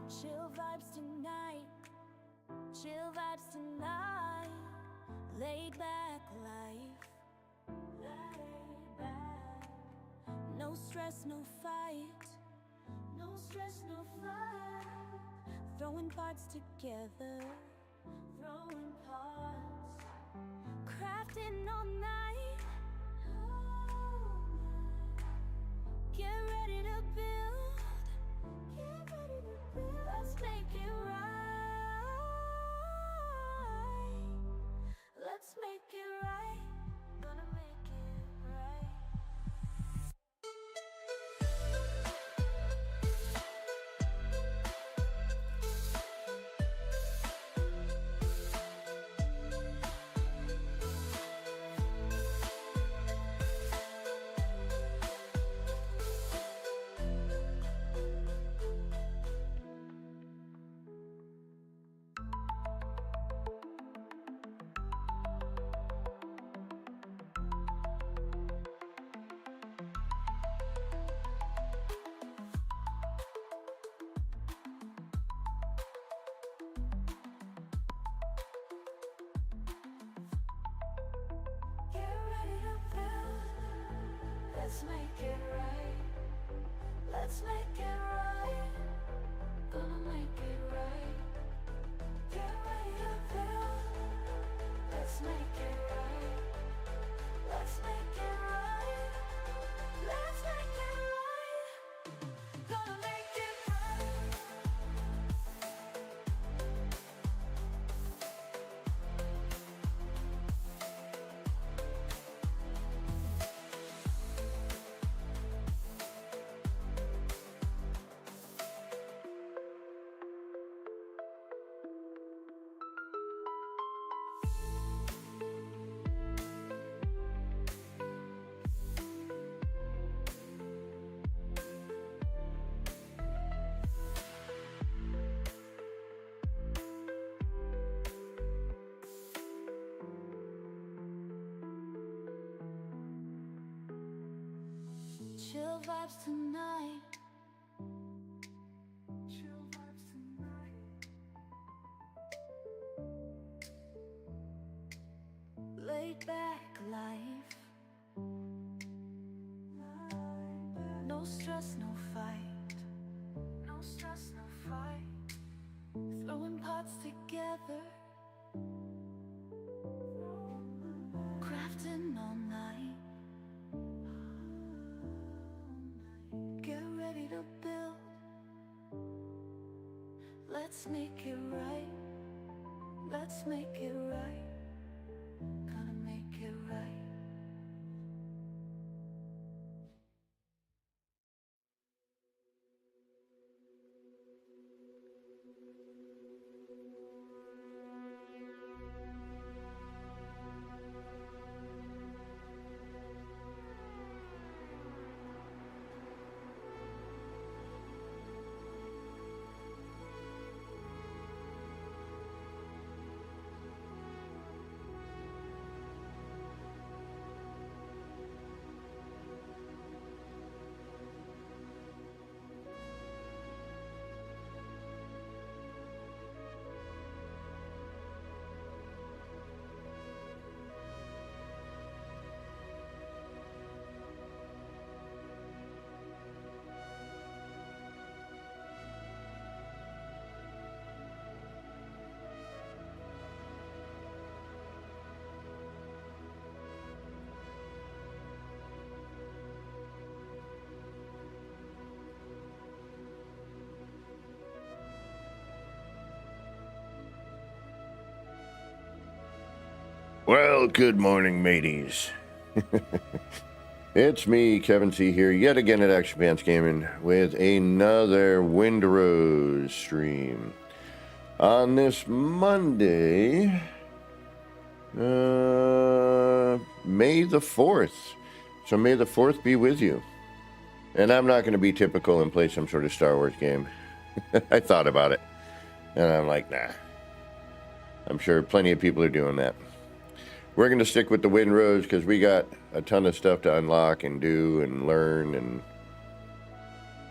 Chill vibes tonight, chill vibes tonight. Laid back life, laid back. No stress, no fight, no stress, no fight. Throwing parts together, throwing parts. Crafting all night, get ready to build, get ready to build. Let's make it right, let's make it right, gonna make it right. Let's make it right, let's make it right, gonna make it right. Get ready to build, let's make it right, let's make it right, let's make it right, gonna make it right. Chill vibes tonight, chill vibes tonight. Laid back life, no stress, no fight, no stress, no fight. Throwing parts together, crafting all night. Get ready to build, let's make it right, let's make it right, gonna make it right. Well, good morning, mateys. It's me, Kevin C. here, yet again at Action Pants Gaming with another WindRose stream. On this Monday, May the 4th. So may the 4th be with you. And I'm not going to be typical and play some sort of Star Wars game. I thought about it. And I'm like, nah. I'm sure plenty of people are doing that. We're going to stick with the WindRose because we got a ton of stuff to unlock and do and learn.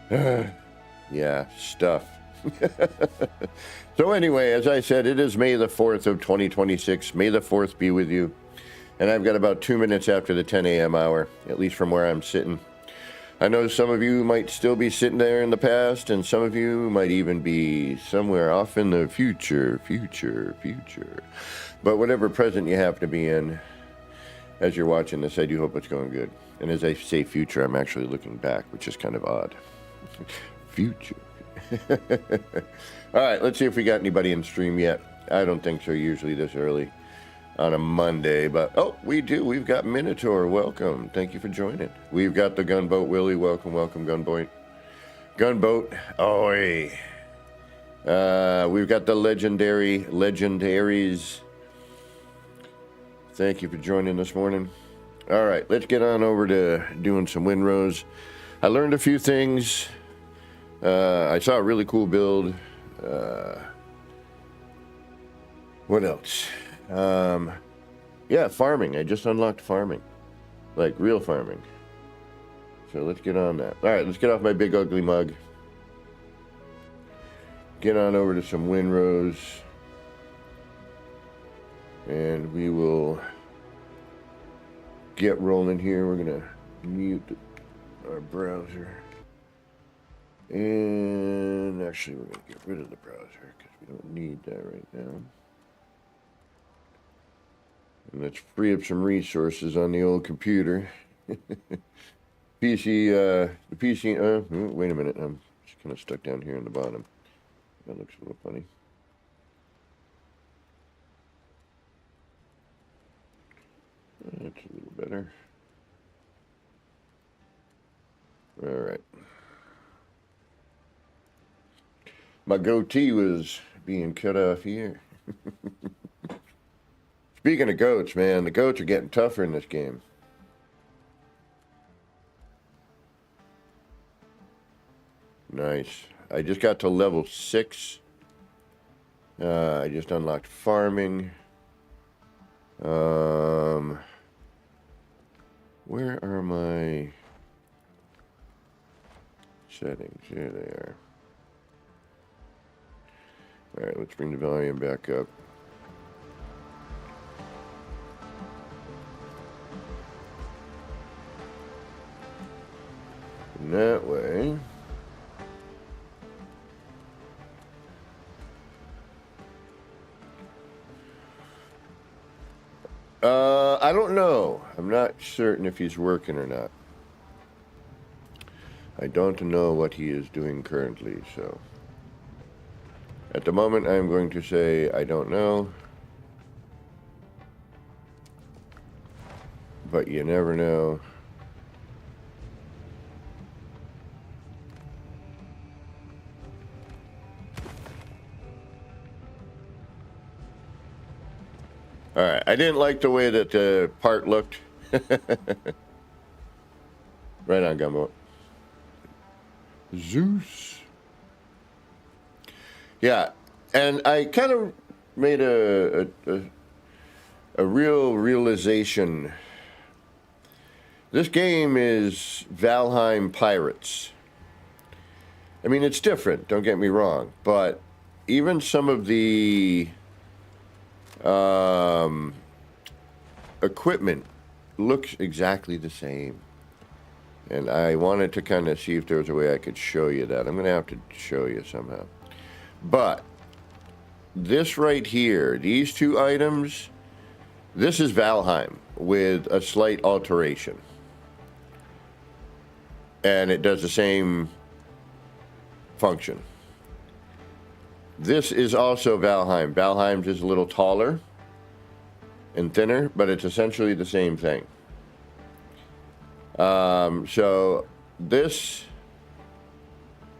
And Yeah, stuff. So anyway, as I said, it is May the 4th of 2026. May the 4th be with you. And I've got about 2 minutes after the 10 a.m. hour, at least from where I'm sitting. I know some of you might still be sitting there in the past, and some of you might even be somewhere off in the future. But whatever present you happen to be in, as you're watching this, I do hope it's going good. And as I say future, I'm actually looking back, which is kind of odd. Future. All right, let's see if we got anybody in stream yet. I don't think so, usually this early on a Monday, but oh, we do. We've got Minotaur. Welcome. Thank you for joining. We've got the Gunboat Willie. Welcome, Gunboat. Gunboat. Oi. We've got the legendaries. Thank you for joining this morning. All right, let's get on over to doing some WindRose. I learned a few things. I saw a really cool build. What else? Yeah, farming. I just unlocked farming. Like real farming. So let's get on that. All right, let's get off my big ugly mug. Get on over to some WindRose. And we will get rolling here. We're going to mute our browser. And actually, we're going to get rid of the browser because we don't need that right now. And let's free up some resources on the old computer. PC, wait a minute. I'm just kind of stuck down here in the bottom. That looks a little funny. That's a little better. All right. My goatee was being cut off here. Speaking of goats, man, the goats are getting tougher in this game. Nice. I just got to level 6. I just unlocked farming. Where are my settings? Here they are. All right, let's bring the volume back up. And that way. I don't know. I'm not certain if he's working or not. I don't know what he is doing currently, so. At the moment, I'm going to say I don't know. But you never know. All right, I didn't like the way that the part looked. Right on, Gunboat. Zeus. Yeah, and I kind of made a real realization. This game is Valheim Pirates. I mean, it's different, don't get me wrong, but even some of the equipment looks exactly the same. And I wanted to kind of see if there was a way I could show you that. I'm going to have to show you somehow. But this right here, these two items, this is Valheim with a slight alteration. And it does the same function. This is also Valheim. Valheim's is a little taller and thinner, but it's essentially the same thing. So this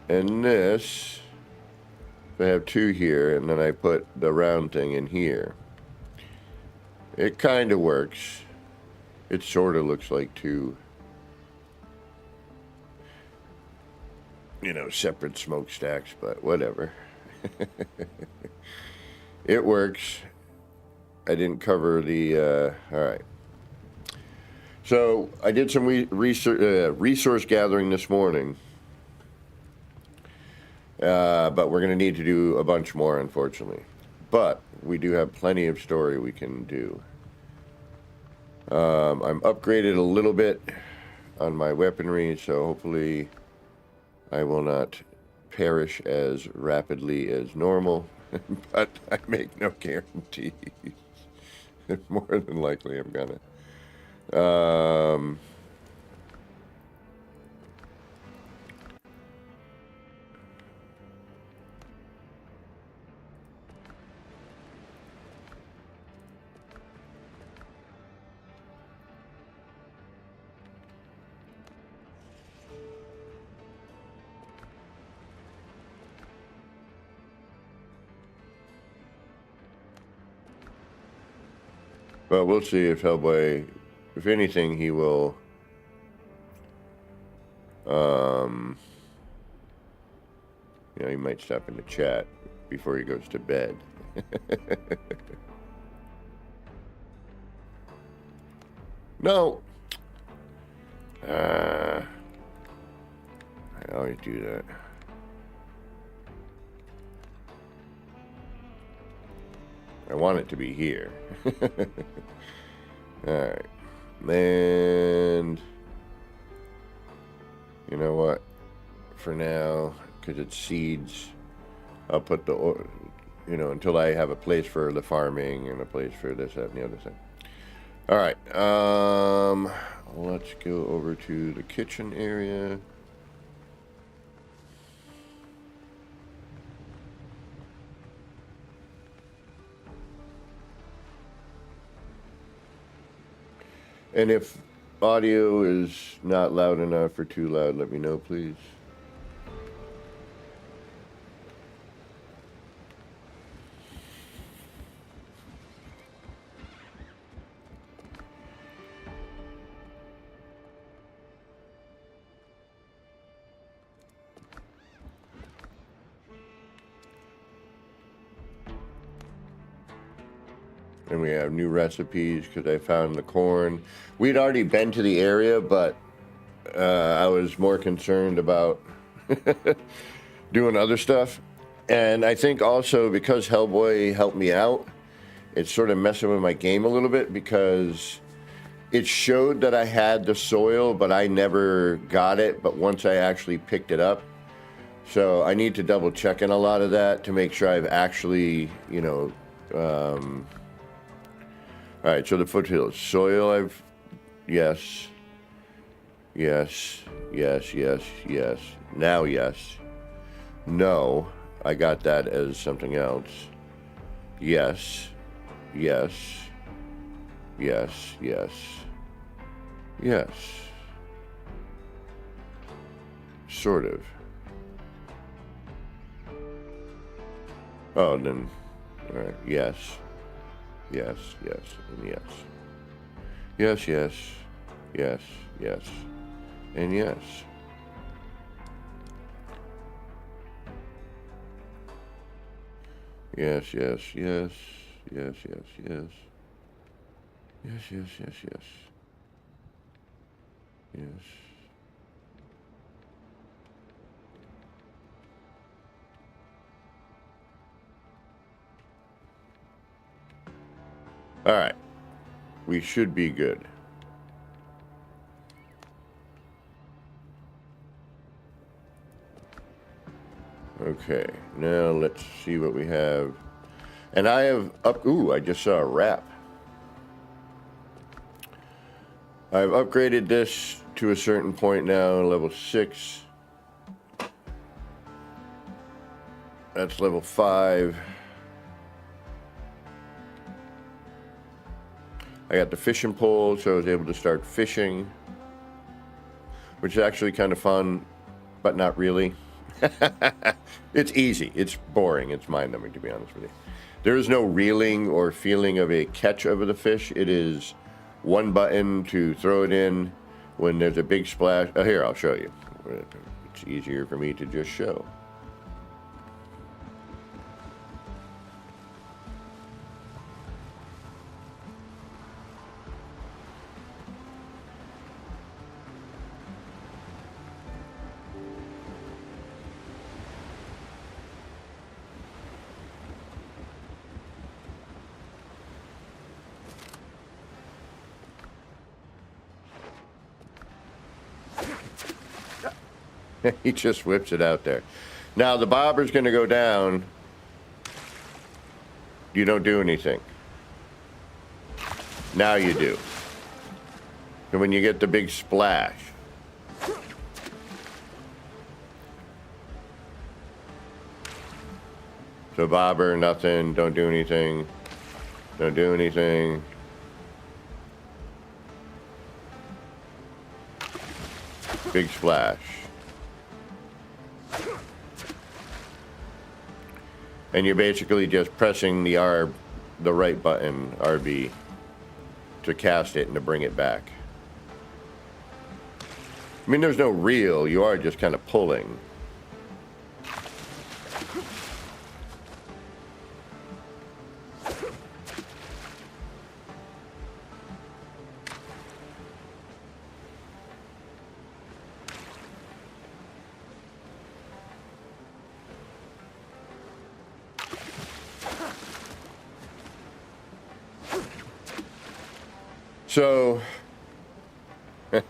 and this, I have two here, and then I put the round thing in here. It kind of works. It sort of looks like two, separate smokestacks, but whatever. It works. I didn't cover the, all right. So I did some resource gathering this morning. But we're going to need to do a bunch more, unfortunately. But we do have plenty of story we can do. I'm upgraded a little bit on my weaponry, so hopefully I will not perish as rapidly as normal. But I make no guarantees. More than likely I'm gonna. But we'll see if Hellboy, if anything, he will, he might stop in the chat before he goes to bed. No. I always do that. I want it to be here. Alright. And you know what? For now, because it's seeds, I'll put the, until I have a place for the farming and a place for this, that, and the other thing. Alright. Let's go over to the kitchen area. And if audio is not loud enough or too loud, let me know, please. And we have new recipes because I found the corn. We'd already been to the area, but I was more concerned about doing other stuff. And I think also because Hellboy helped me out, it's sort of messing with my game a little bit because it showed that I had the soil, but I never got it. But once I actually picked it up, so I need to double check in a lot of that to make sure I've actually, all right, so the foothills. Soil, yes. Yes, yes, yes, yes. Now, yes. No, I got that as something else. Yes, yes, yes, yes, yes. Sort of. Oh, then, all right, yes. Yes, yes, and yes. Yes, yes, yes, yes, and yes. Yes, yes, yes, yes, yes, yes. Yes, yes, yes, yes. Yes. All right. We should be good. Okay, now let's see what we have. And I have I just saw a wrap. I've upgraded this to a certain point now, level 6. That's level 5. I got the fishing pole, so I was able to start fishing, which is actually kind of fun, but not really. It's easy. It's boring. It's mind-numbing, to be honest with you. There is no reeling or feeling of a catch over the fish. It is one button to throw it in when there's a big splash. Oh, here, I'll show you. It's easier for me to just show. He just whips it out there. Now the bobber's going to go down. You don't do anything. Now you do. And when you get the big splash. So bobber, nothing, don't do anything. Don't do anything. Big splash. And you're basically just pressing the right button, RB, to cast it and to bring it back. I mean, there's no reel, you are just kind of pulling. So, I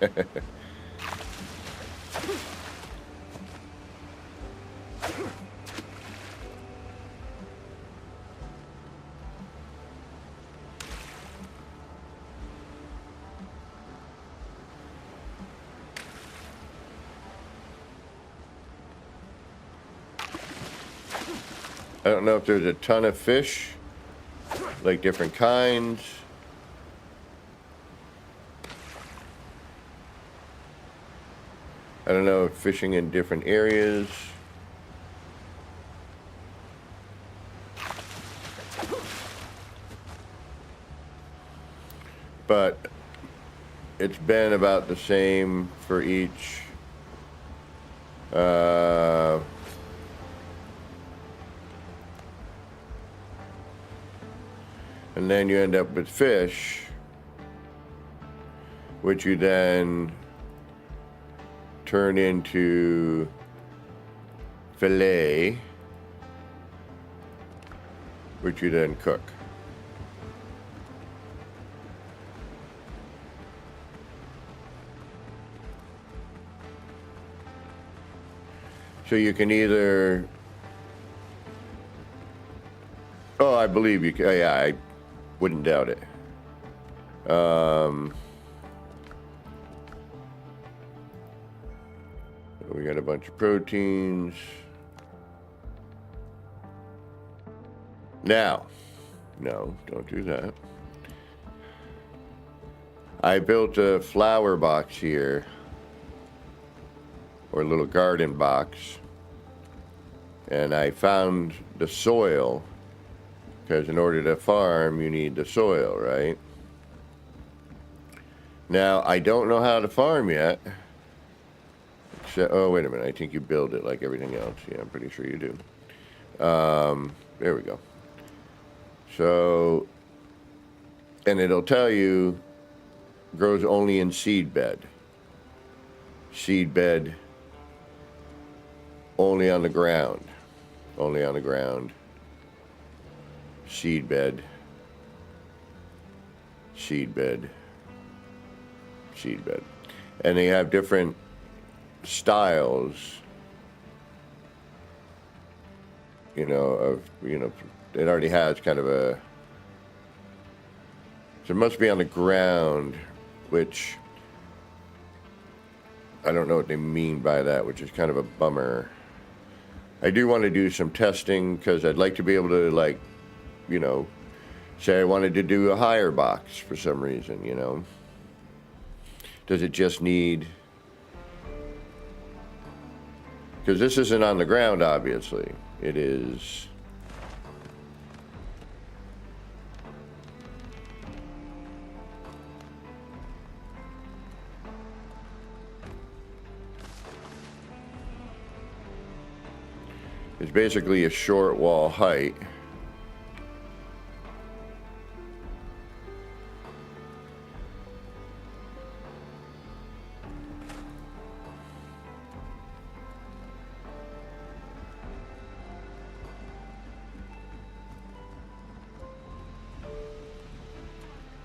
don't know if there's a ton of fish, like different kinds. I don't know if fishing in different areas. But it's been about the same for each. And then you end up with fish, which you then turn into fillet, which you then cook. So you can either, oh, I believe you can, yeah, I wouldn't doubt it. We got a bunch of proteins. Now, no, don't do that. I built a flower box here, or a little garden box, and I found the soil, because in order to farm, you need the soil, right? Now, I don't know how to farm yet. Oh, wait a minute. I think you build it like everything else. Yeah, I'm pretty sure you do. There we go. So, and it'll tell you, grows only in seed bed. Seed bed, only on the ground. Only on the ground. Seed bed. Seed bed. Seed bed. And they have different styles, you know, of, you know, it already has kind of a, so it must be on the ground, which I don't know what they mean by that, which is kind of a bummer. I do want to do some testing because I'd like to be able to, like, you know, say I wanted to do a higher box for some reason, you know. Does it just need, because this isn't on the ground, obviously. It is. It's basically a short wall height.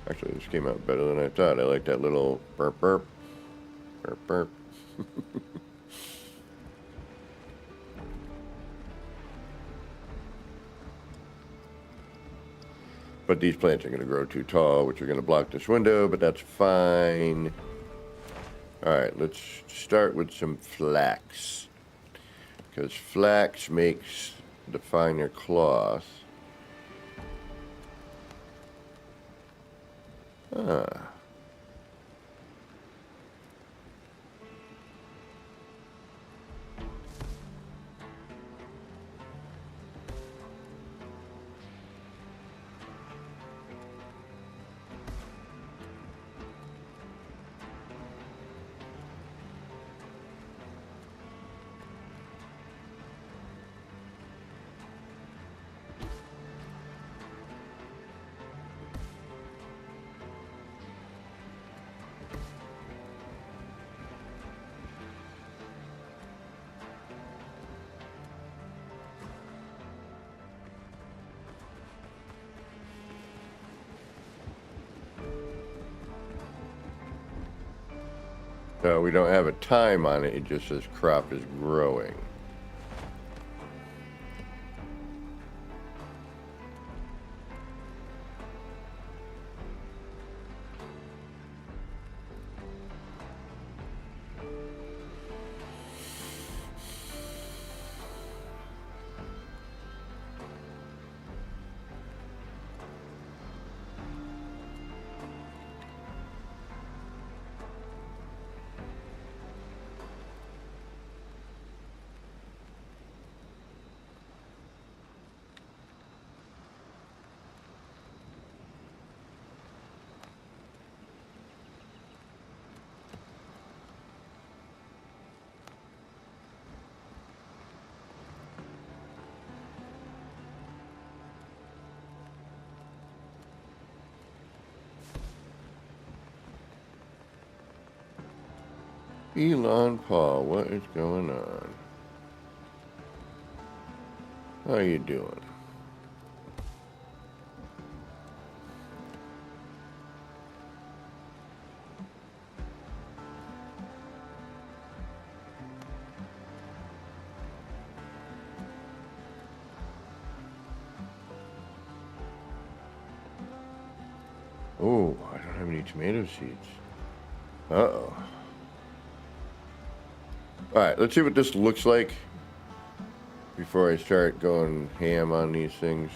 Actually, this came out better than I thought. I like that little burp burp. Burp burp. But these plants are going to grow too tall, which are going to block this window, but that's fine. All right, let's start with some flax. Because flax makes the finer cloth. Ah. So we don't have a time on it, it just says crop is growing. Elon Paul, what is going on? How are you doing? Oh, I don't have any tomato seeds. Uh-oh. Alright, let's see what this looks like before I start going ham on these things.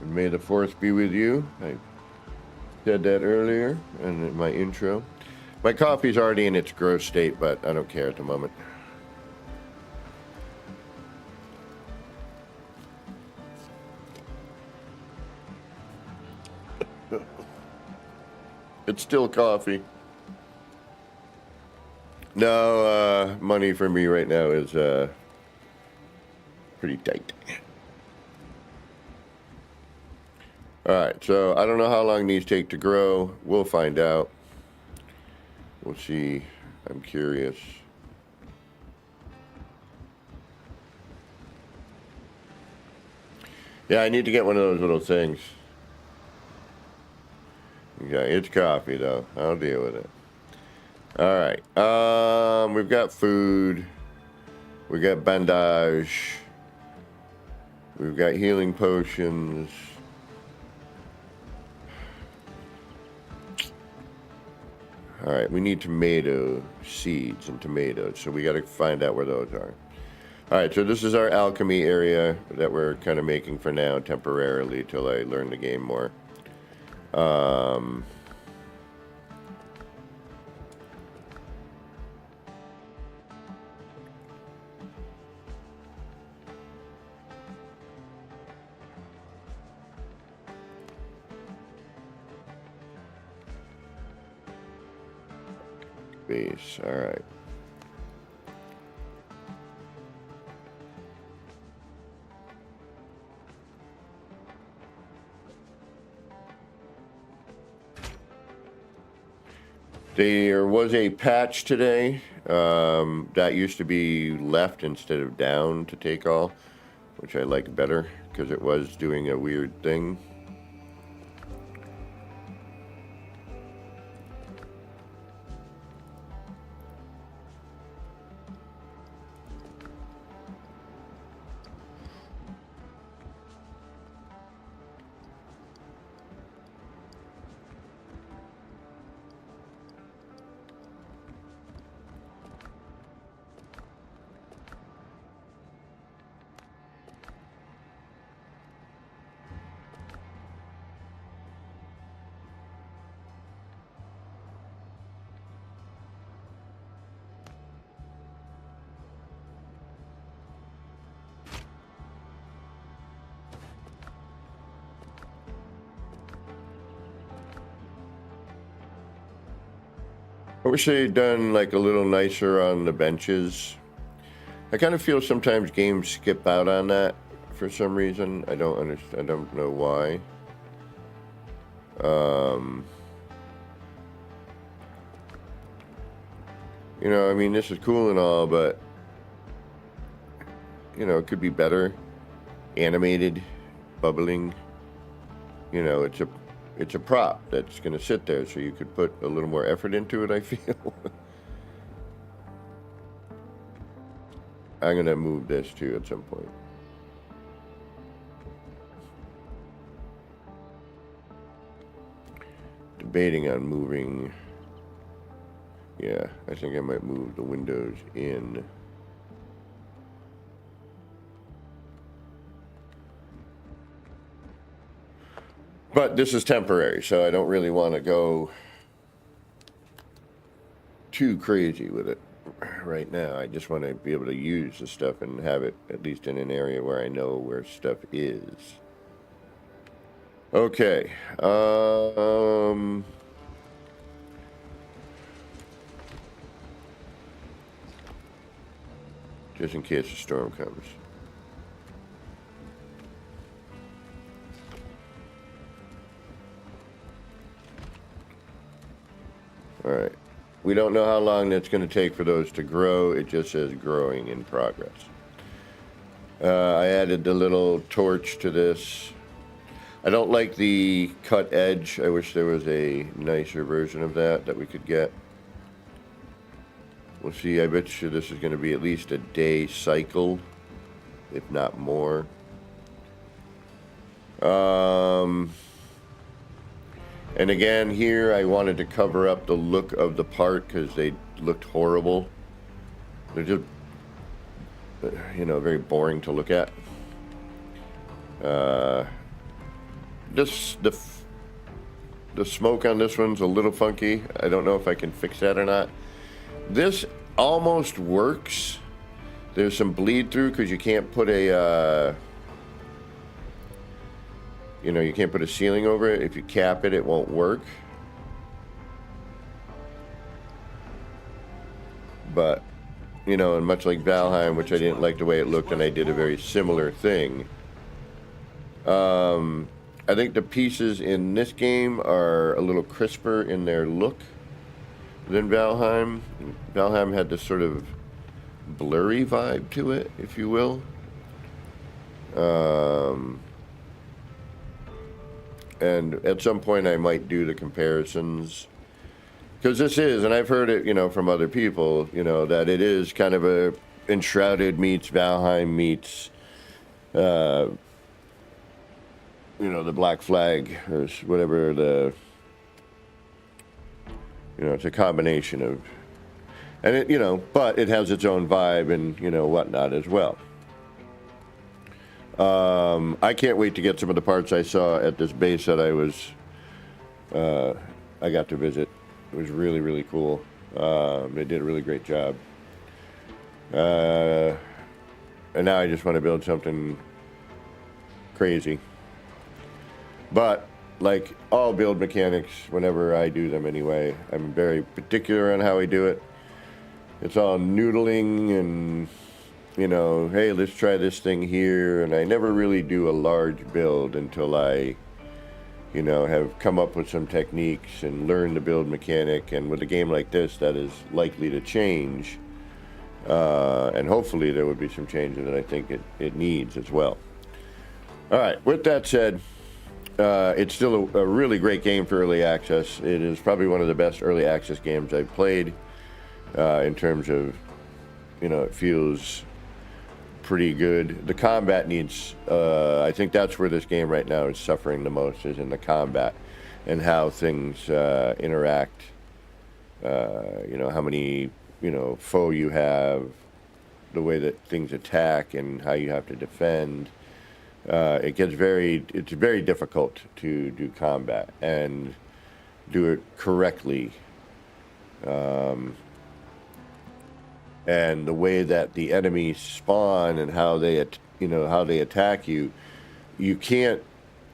And may the 4th be with you. I said that earlier in my intro. My coffee's already in its gross state, but I don't care at the moment. It's still coffee. No, money for me right now is pretty tight. Alright, so I don't know how long these take to grow. We'll find out. We'll see. I'm curious. Yeah, I need to get one of those little things. Yeah, it's coffee though. I'll deal with it. Alright. We've got food. We got bandage. We've got healing potions. Alright, we need tomato seeds and tomatoes, so we gotta find out where those are. Alright, so this is our alchemy area that we're kind of making for now, temporarily, till I learn the game more. Base, alright. There was a patch today that used to be left instead of down to take all, which I like better because it was doing a weird thing. I wish they'd done like a little nicer on the benches. I kind of feel sometimes games skip out on that for some reason. I don't understand. I don't know why. You know, I mean, this is cool and all, but you know, it could be better. Animated, bubbling. You know, it's a prop that's going to sit there, so you could put a little more effort into it, I feel. I'm going to move this too at some point. Debating on moving. Yeah, I think I might move the windows in. But this is temporary, so I don't really want to go too crazy with it right now. I just want to be able to use the stuff and have it at least in an area where I know where stuff is. Okay. Just in case a storm comes. All right. We don't know how long that's going to take for those to grow. It just says growing in progress. I added the little torch to this. I don't like the cut edge. I wish there was a nicer version of that we could get. We'll see. I bet you this is going to be at least a day cycle, if not more. And again, here I wanted to cover up the look of the part because they looked horrible. They're just, you know, very boring to look at. The smoke on this one's a little funky. I don't know if I can fix that or not. This almost works. There's some bleed through because you can't put a you know, you can't put a ceiling over it. If you cap it, it won't work. But, you know, and much like Valheim, which I didn't like the way it looked, and I did a very similar thing. I think the pieces in this game are a little crisper in their look than Valheim. Valheim had this sort of blurry vibe to it, if you will. And at some point I might do the comparisons. Because this is, and I've heard it, you know, from other people, you know, that it is kind of a Enshrouded meets Valheim meets, you know, the Black Flag or whatever the, you know, it's a combination of, and it, you know, but it has its own vibe and, you know, whatnot as well. I can't wait to get some of the parts I saw at this base that I got to visit. It was really, really cool. They did a really great job. And now I just want to build something crazy. But, like all build mechanics, whenever I do them anyway, I'm very particular on how I do it. It's all noodling and, you know, hey, let's try this thing here. And I never really do a large build until I, you know, have come up with some techniques and learn the build mechanic. And with a game like this, that is likely to change. And hopefully there would be some changes that I think it needs as well. All right, with that said, it's still a really great game for early access. It is probably one of the best early access games I've played in terms of, you know, it feels pretty good. The combat needs, I think that's where this game right now is suffering the most, is in the combat and how things interact. You know, how many, you know, foe you have, the way that things attack and how you have to defend. It's very difficult to do combat and do it correctly. And the way that the enemies spawn and how they, you know, how they attack you, you can't.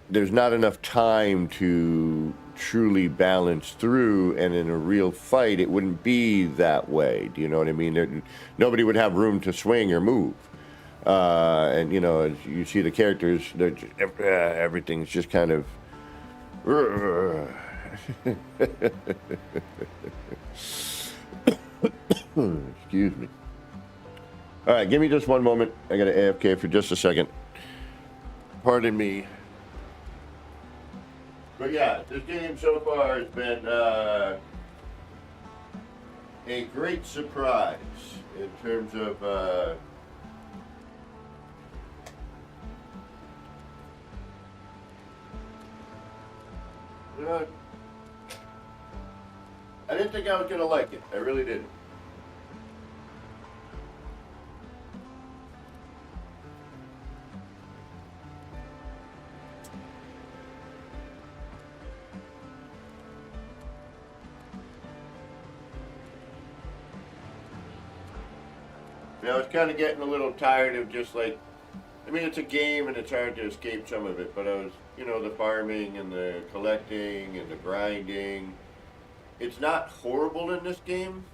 There's not enough time to truly balanced through, and in a real fight it wouldn't be that way. Do you know what I mean? Nobody would have room to swing or move. And you know, as you see the characters, everything's just kind of excuse me. All right, give me just one moment. I got to AFK for just a second. Pardon me. But yeah, this game so far has been a great surprise in terms of you know, I didn't think I was gonna like it. I really didn't. You know, I was kind of getting a little tired of just like, I mean, it's a game and it's hard to escape some of it, but I was, you know, the farming and the collecting and the grinding. It's not horrible in this game.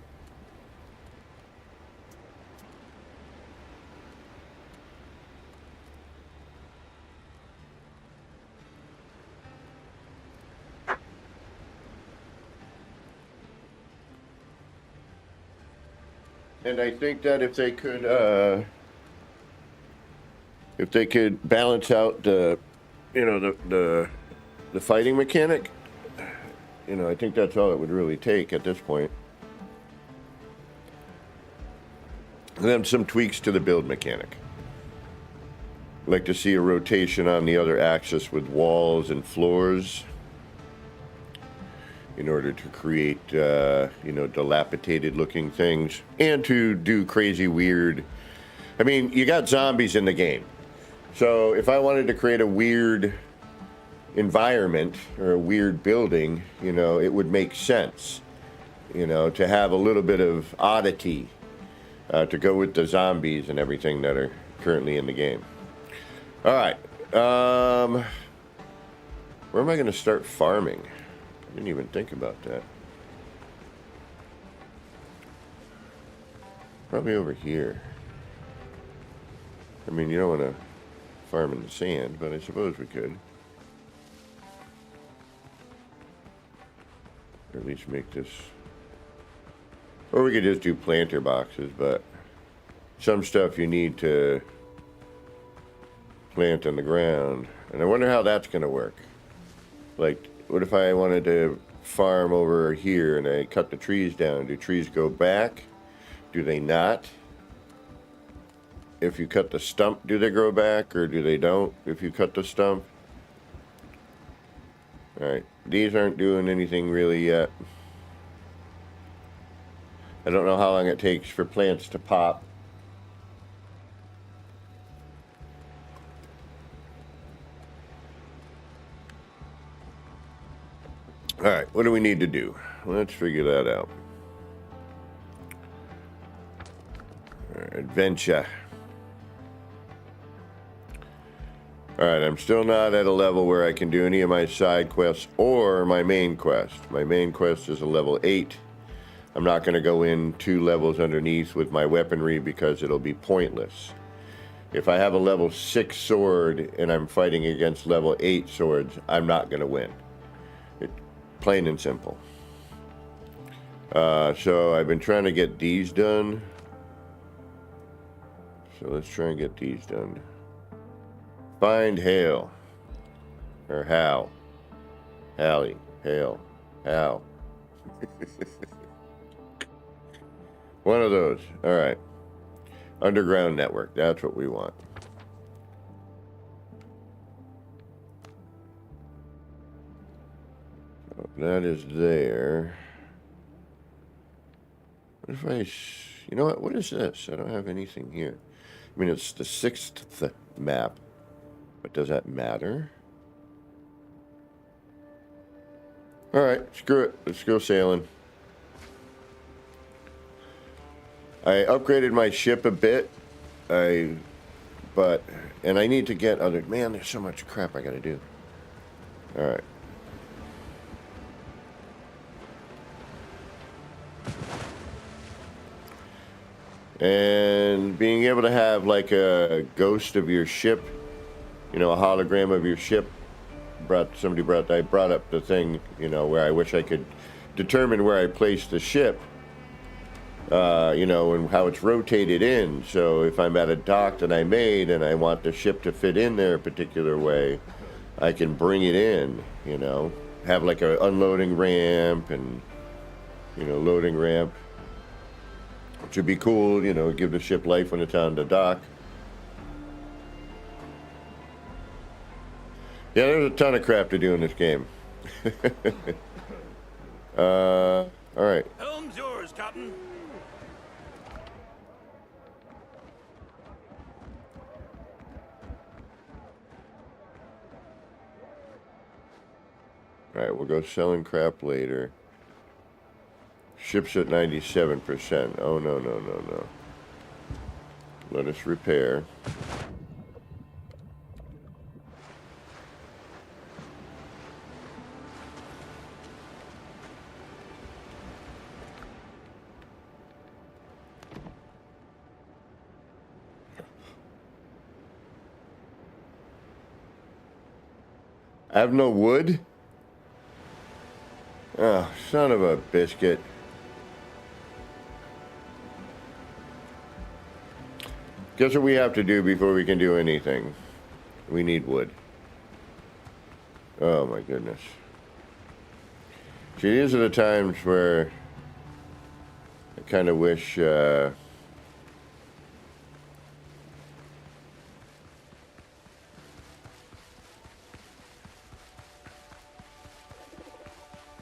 And I think that if they could balance out the, you know, the fighting mechanic, you know, I think that's all it would really take at this point. And then some tweaks to the build mechanic. I'd like to see a rotation on the other axis with walls and floors in order to create, you know, dilapidated looking things, and to do crazy weird. I mean, you got zombies in the game. So if I wanted to create a weird environment or a weird building, you know, it would make sense, you know, to have a little bit of oddity to go with the zombies and everything that are currently in the game. All right. Where am I going to start farming? I didn't even think about that. Probably over here. I mean, you don't want to farm in the sand, but I suppose we could. Or at least make this... Or we could just do planter boxes, but some stuff you need to plant on the ground. And I wonder how that's going to work. Like, what if I wanted to farm over here and I cut the trees down? Do trees go back? Do they not? If you cut the stump, do they grow back or do they don't if you cut the stump? Alright, these aren't doing anything really yet. I don't know how long it takes for plants to pop. Alright, what do we need to do? Let's figure that out. Adventure. Alright, I'm still not at a level where I can do any of my side quests or my main quest. My main quest is a level 8. I'm not going to go in 2 levels underneath with my weaponry because it'll be pointless. If I have a level 6 sword and I'm fighting against level 8 swords, I'm not going to win. Plain and simple. So I've been trying to get these done. So let's try and get these done. Find Hale. Or Hal. Hallie. Hale. Hal. One of those. Alright. Underground network. That's what we want. That is there. What if I... You know what? What is this? I don't have anything here. I mean, it's the 6th map. But does that matter? Alright, screw it. Let's go sailing. I upgraded my ship a bit. And I need to get other... Man, there's so much crap I gotta do. Alright. And being able to have like a ghost of your ship, you know, a hologram of your ship. I brought up the thing, you know, where I wish I could determine where I placed the ship, you know, and how it's rotated in. So if I'm at a dock that I made and I want the ship to fit in there a particular way, I can bring it in, you know, have like a unloading ramp and, you know, loading ramp. Which would be cool, you know, give the ship life when it's on the dock. Yeah, there's a ton of crap to do in this game. All right. Helm's yours, Captain. All right, we'll go selling crap later. Ship's at 97%. Oh, no, no, no, no. Let us repair. I have no wood? Oh, son of a biscuit. Guess what we have to do before we can do anything? We need wood. Oh my goodness. See, these are the times where I kind of wish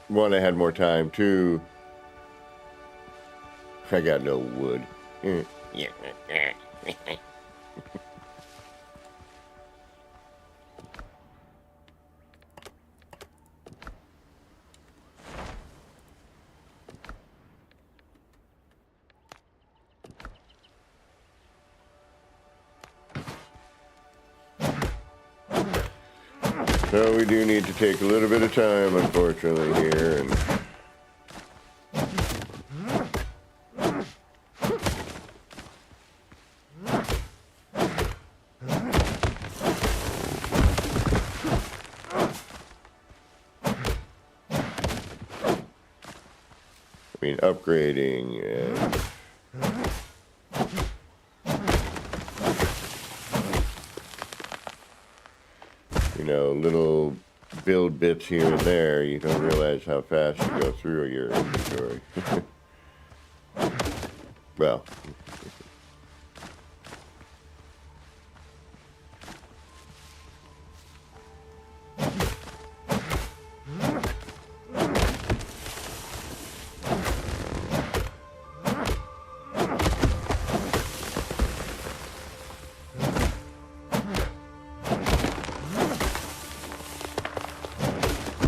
one, I had more time. Two, I got no wood. Yeah. So we do need to take a little bit of time, unfortunately, here. And I mean, upgrading and you know, little build bits here and there, you don't realize how fast you go through your inventory. Well,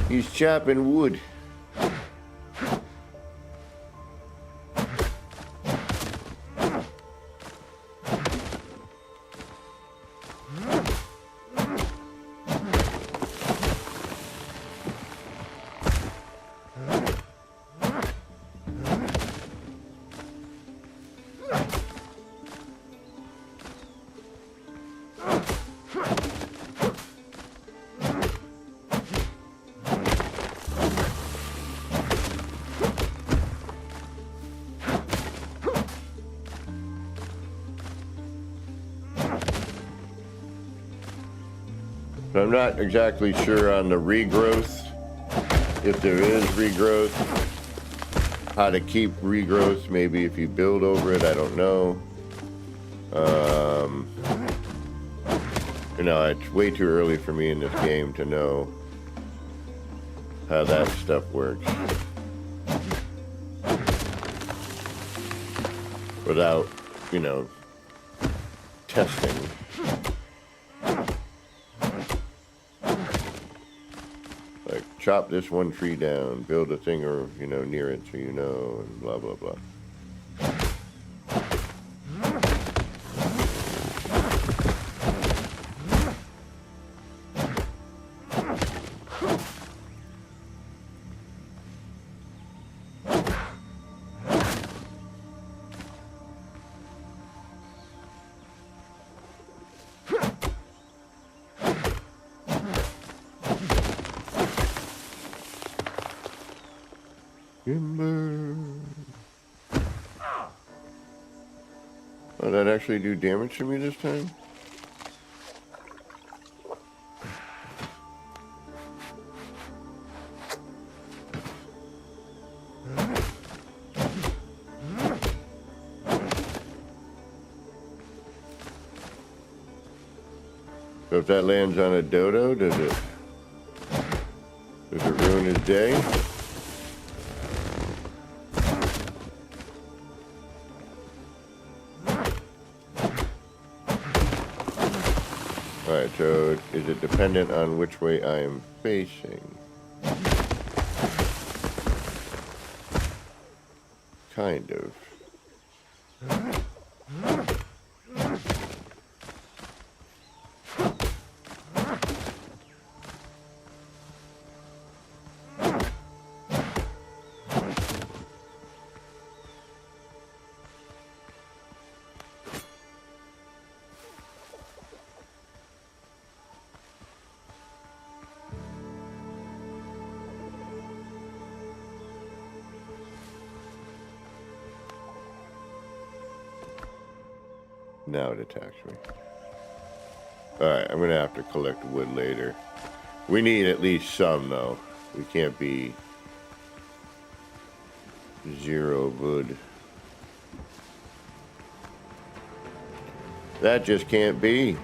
he's chopping wood. So I'm not exactly sure on the regrowth, if there is regrowth, how to keep regrowth, maybe if you build over it, I don't know. You know, it's way too early for me in this game to know how that stuff works. Without, you know, testing. Like, chop this one tree down, build a thing or, you know, near it so you know, and blah, blah, blah. Timber. Oh, that actually do damage to me this time? So if that lands on a dodo, does it ruin his day? Alright, so is it dependent on which way I am facing? Kind of. Now it attacks me. Alright, I'm gonna have to collect wood later. We need at least some, though. We can't be zero wood. That just can't be.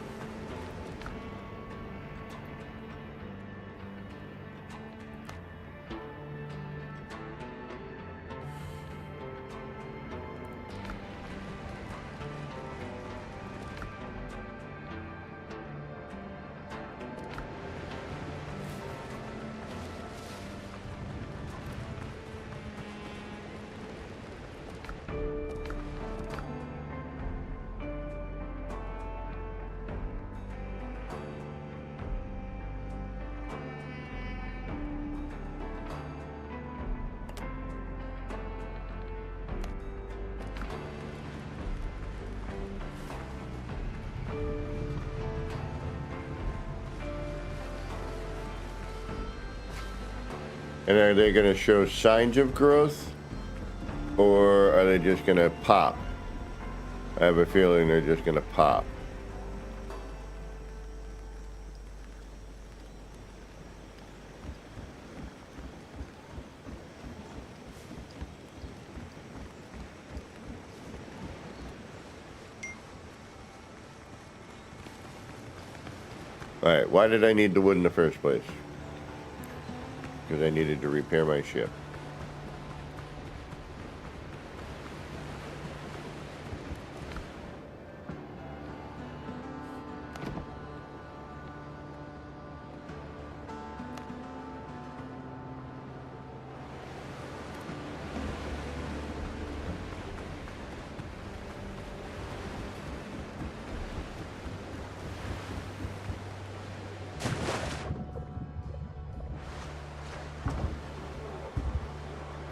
And are they going to show signs of growth? Or are they just going to pop? I have a feeling they're just going to pop. Alright, why did I need the wood in the first place? Because I needed to repair my ship.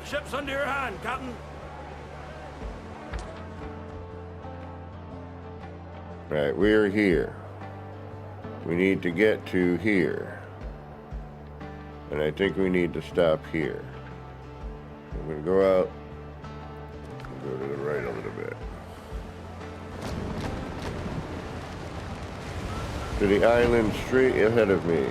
Ship's under your hand, Captain. Right, we are here. We need to get to here. And I think we need to stop here. I'm going to go out and go to the right a little bit. To the island straight ahead of me.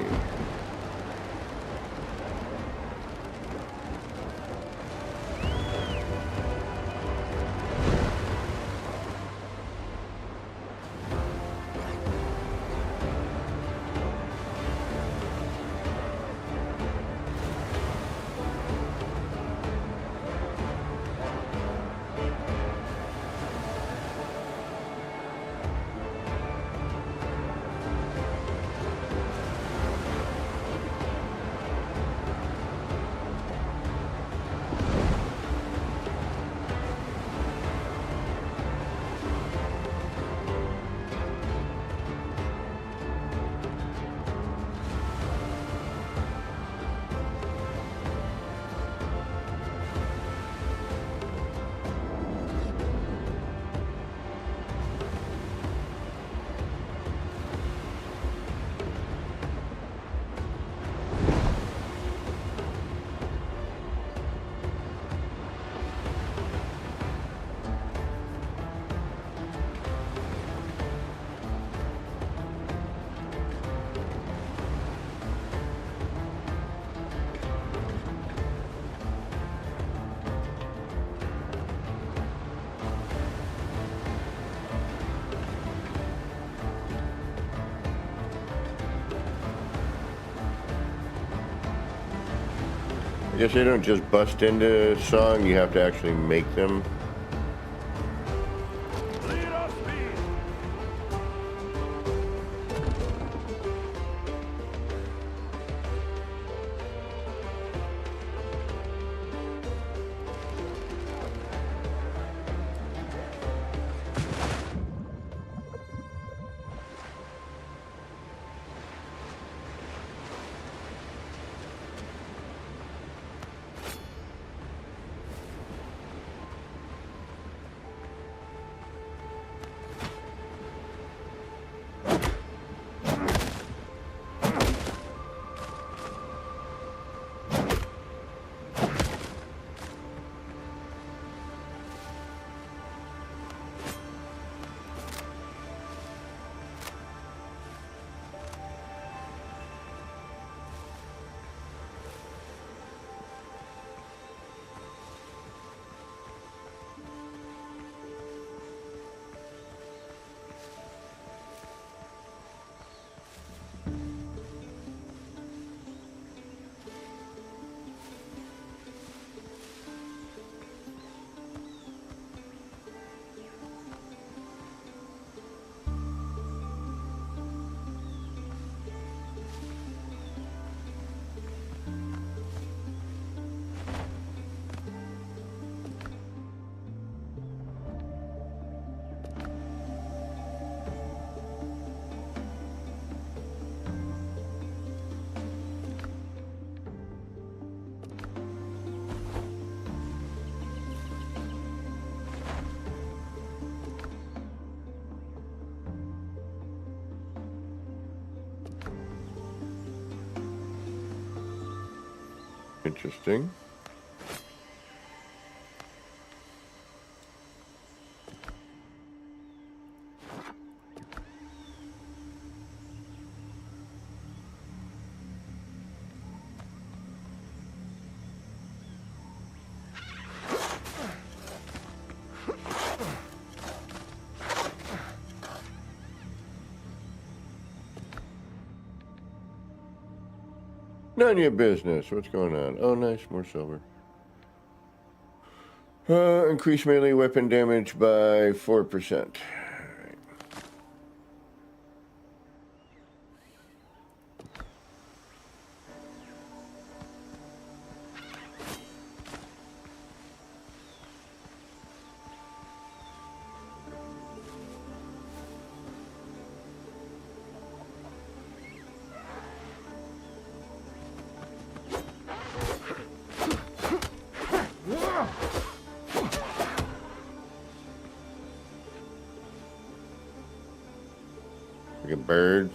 Guess they don't just bust into a song, you have to actually make them. Lead off speed. Interesting. None of your business. What's going on? Oh, nice. More silver. Increase melee weapon damage by 4%. Like a bird.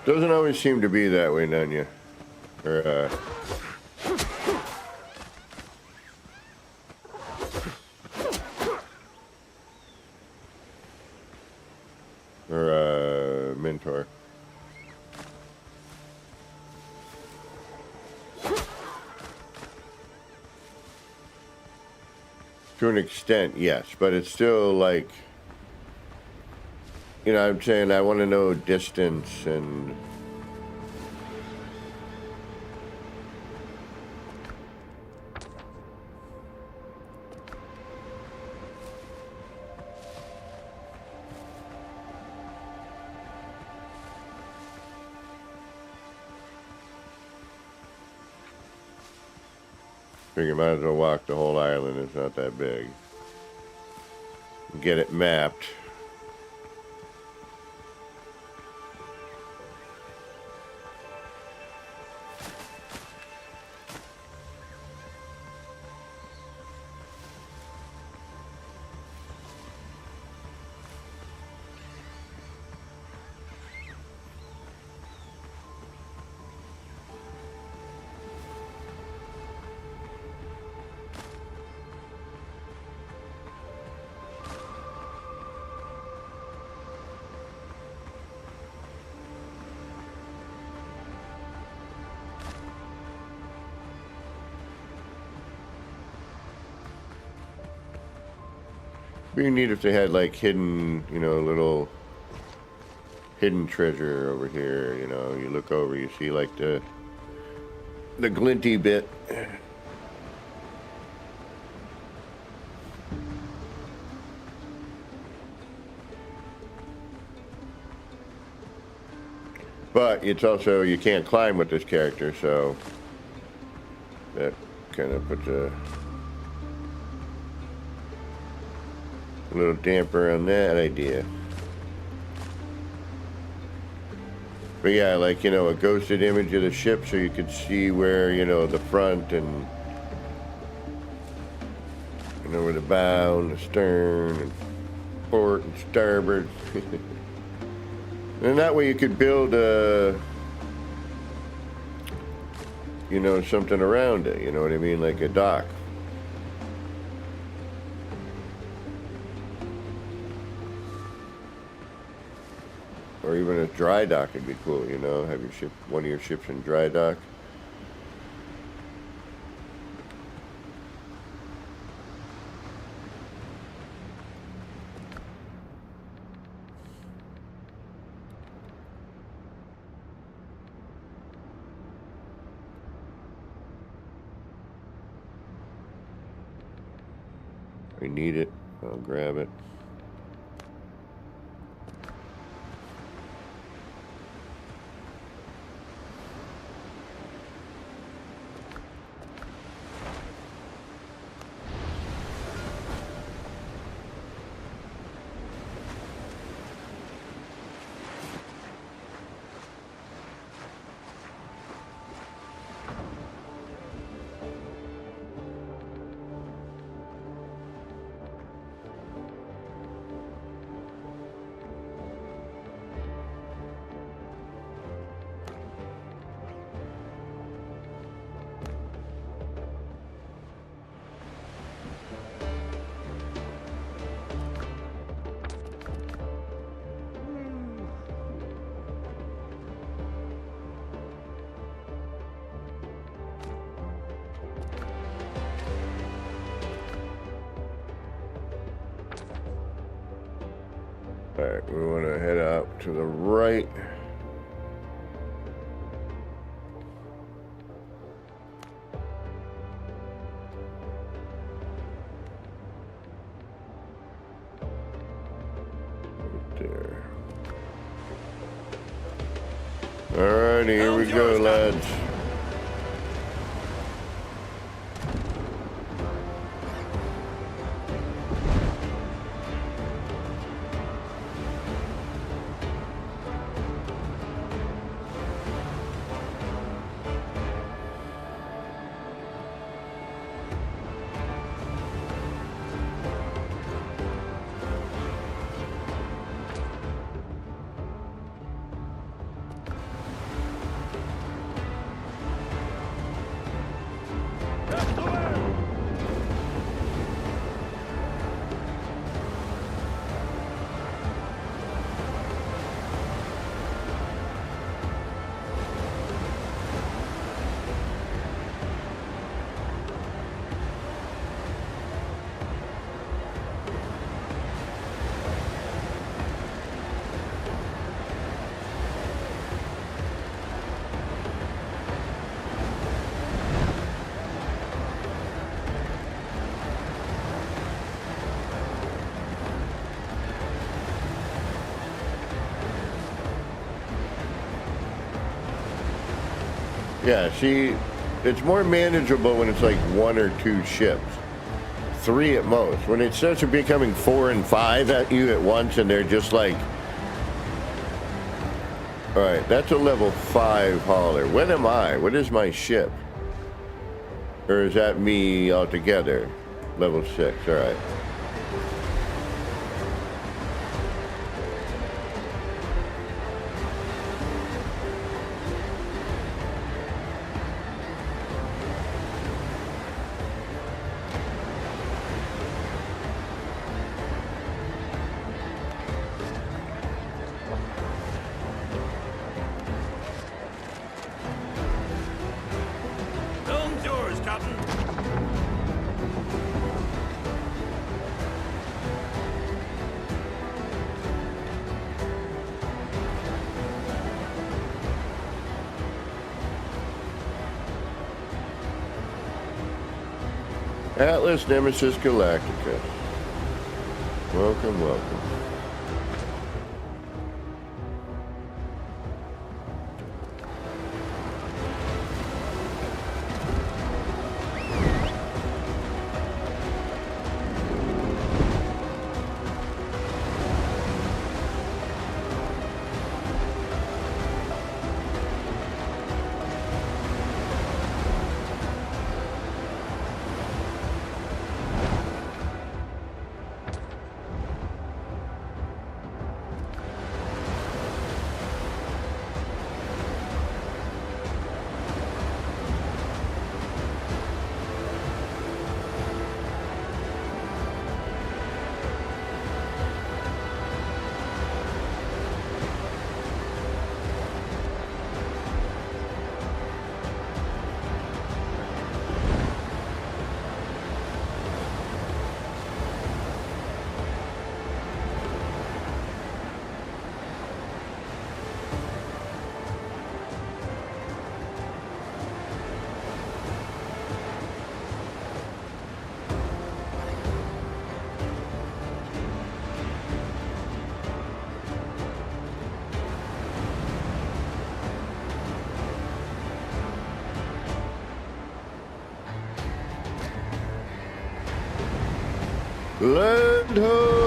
Doesn't always seem to be that way, Nanya. Or mentor. To an extent, yes, but it's still like, you know, I'm saying I want to know distance and figure might as well walk the whole island. It's not that big. Get it mapped. Be neat if they had like hidden, you know, little hidden treasure over here. You know, you look over, you see like the glinty bit. But it's also, you can't climb with this character, so that kind of puts a little damper on that idea. But yeah, like, you know, a ghosted image of the ship so you could see where, you know, the front and, you know, where the bow and the stern and port and starboard. And that way you could build a, you know, something around it, you know what I mean? Like a dock. Or even a dry dock would be cool, you know, have your ship, one of your ships in dry dock. We need it, I'll grab it. Alright, we want to head out to the right. Right there. Alrighty, here we go, lads. Yeah, see, it's more manageable when it's like one or two ships. 3 at most. When it starts becoming 4 and 5 at you at once and they're just like... Alright, that's a level 5 hauler. When am I? What is my ship? Or is that me altogether? Level 6, alright. Atlas Nemesis Galactica. Welcome, welcome. Land ho!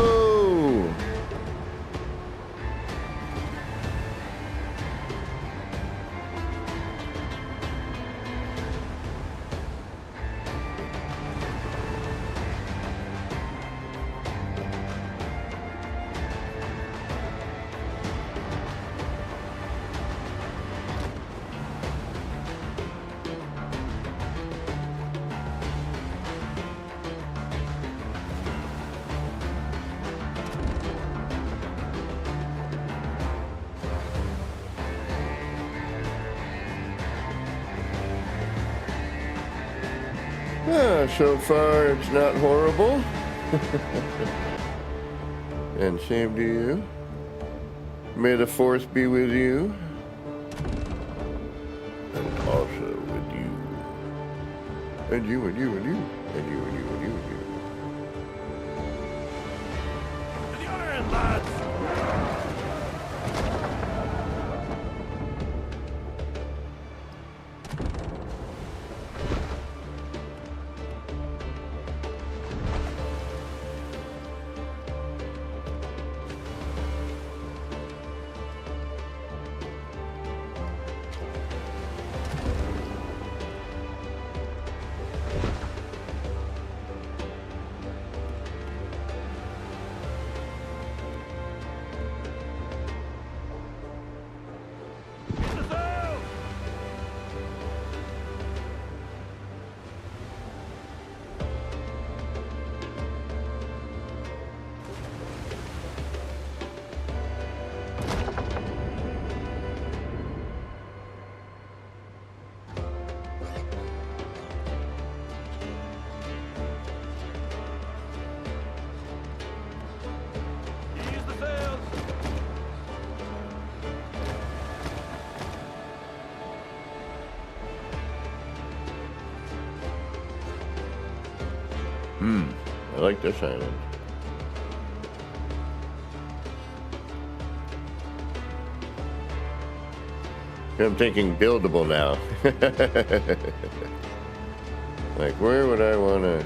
So far it's not horrible. And same to you. May the force be with you. And also with you. And you and you and you. And you and you and you and you. To the other end, lads! I like this island. I'm thinking buildable now. Like, where would I want to...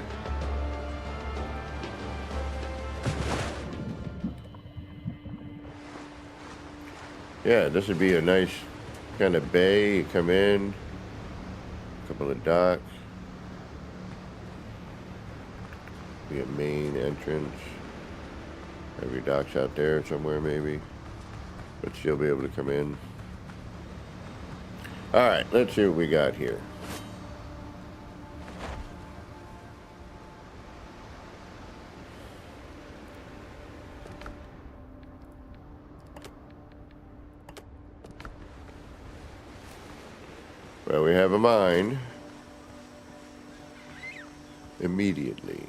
Yeah, this would be a nice kind of bay. You come in, a couple of docks. Be a main entrance. Have your docks out there somewhere maybe. But still be able to come in. Alright, let's see what we got here. Well, we have a mine. Immediately.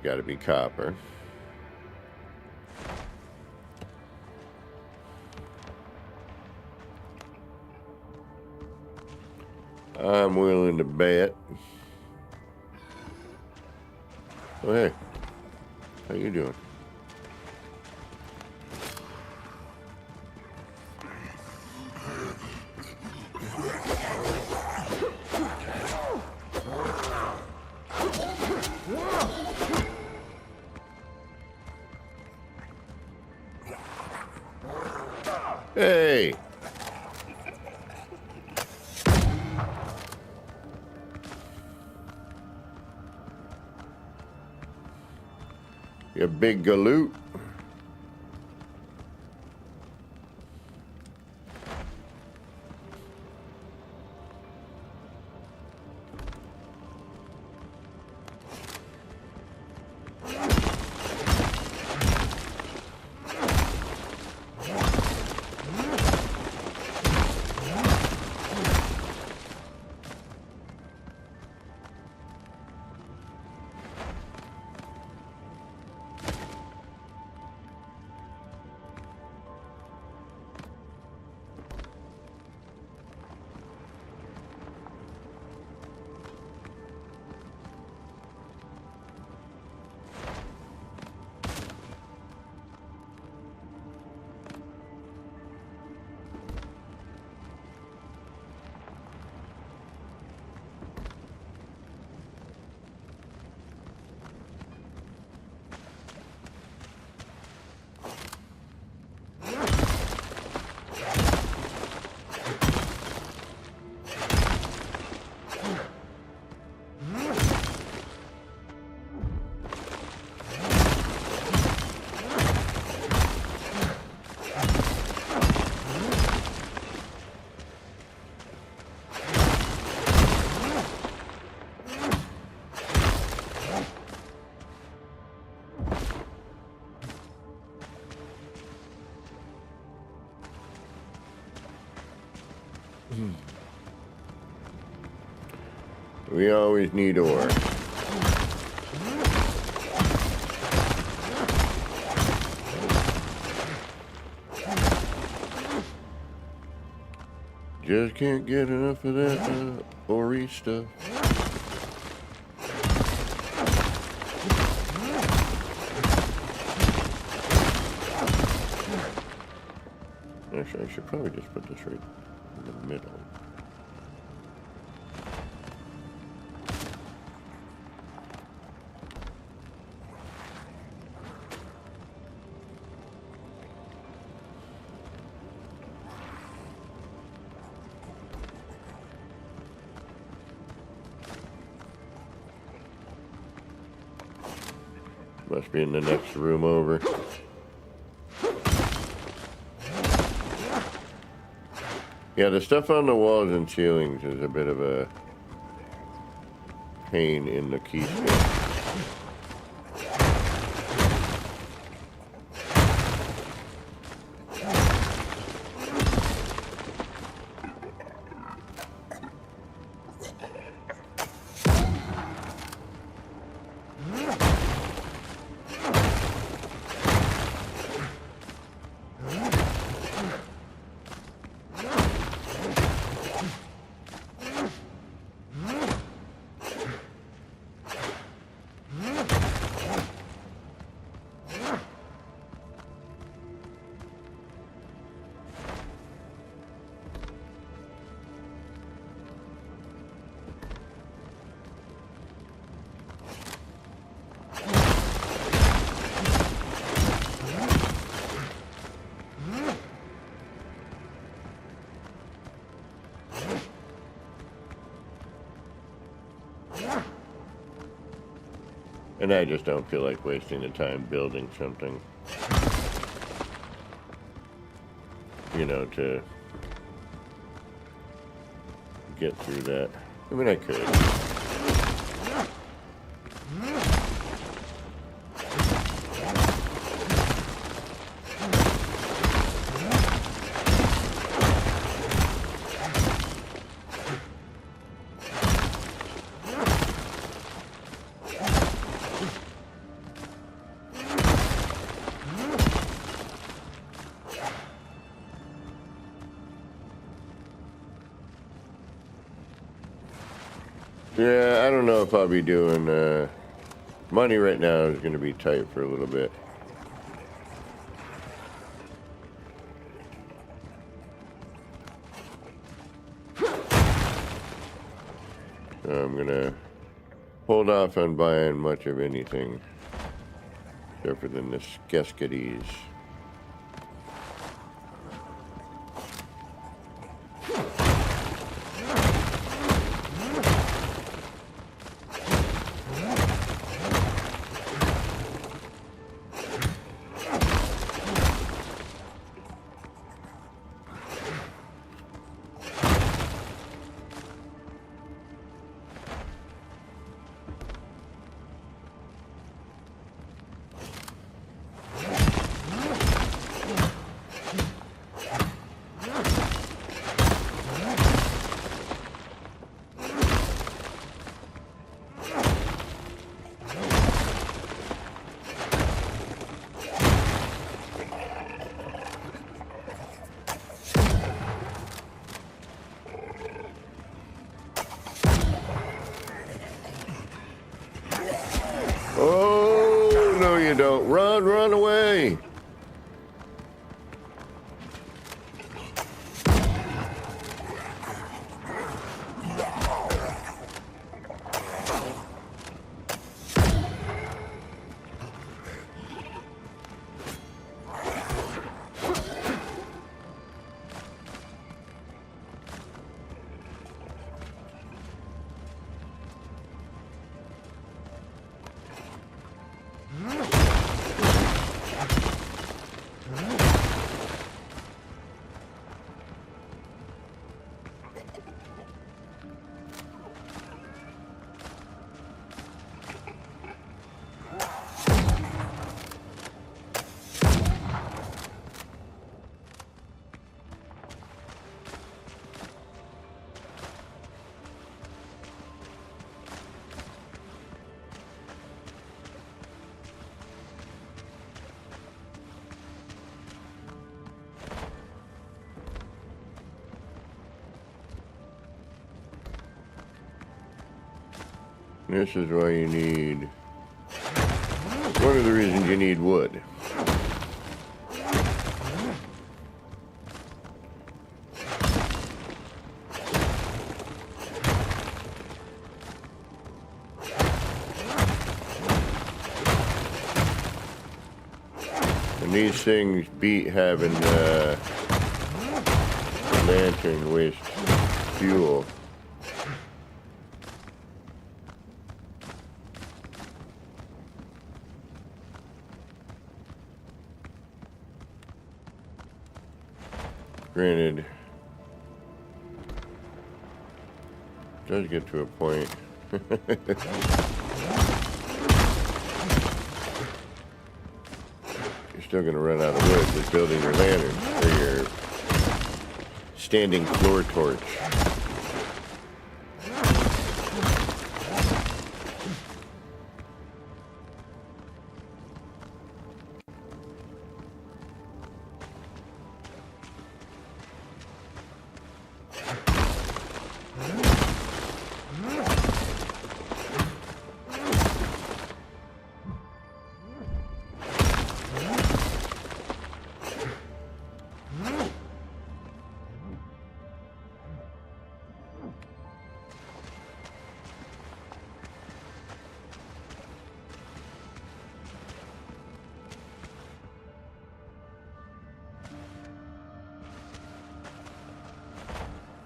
Got to be copper. I'm willing to bet. Oh, hey. How you doing? Hey! You big galoot. We always need ore. Just can't get enough of that ore stuff. Actually, I should probably just put this right in the middle. Must be in the next room over. Yeah, the stuff on the walls and ceilings is a bit of a pain in the keyscape. And I just don't feel like wasting the time building something, you know, to get through that. I mean, I could. Yeah, I don't know if I'll be doing, money right now is going to be tight for a little bit. So I'm going to hold off on buying much of anything, except for the necessities. Oh, no you don't. Run away. This is why you need, one of the reasons you need wood. And these things beat having the lantern waste fuel. Granted, it does get to a point. You're still going to run out of wood just building your lantern or your standing floor torch.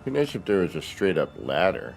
It'd be nice if there was a straight up ladder.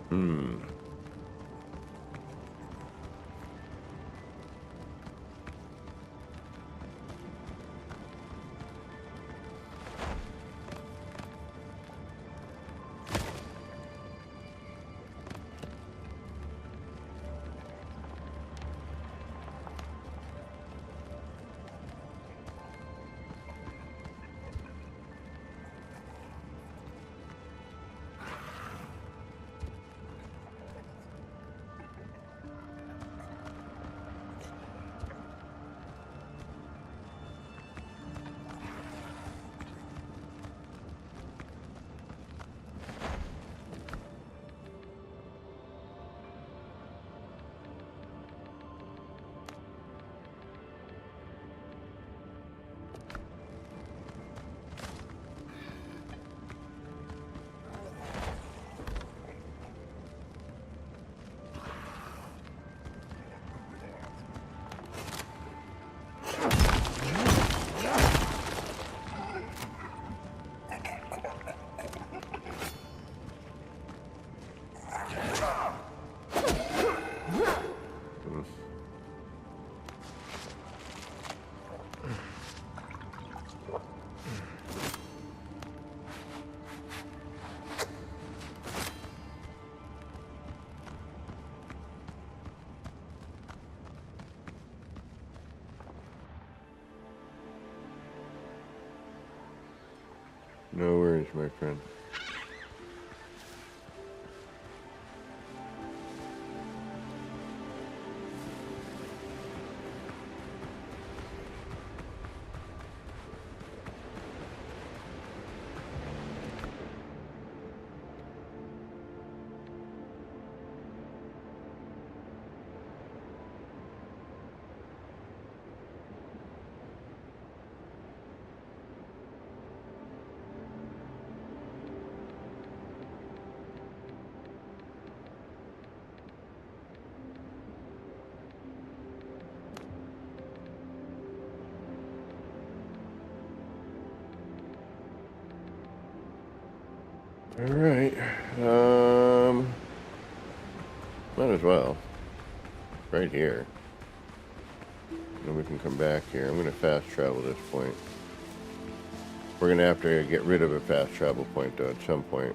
Hmm. No worries, my friend. All right. Might as well. Right here. Then we can come back here. I'm going to fast travel this point. We're going to have to get rid of a fast travel point, though, at some point.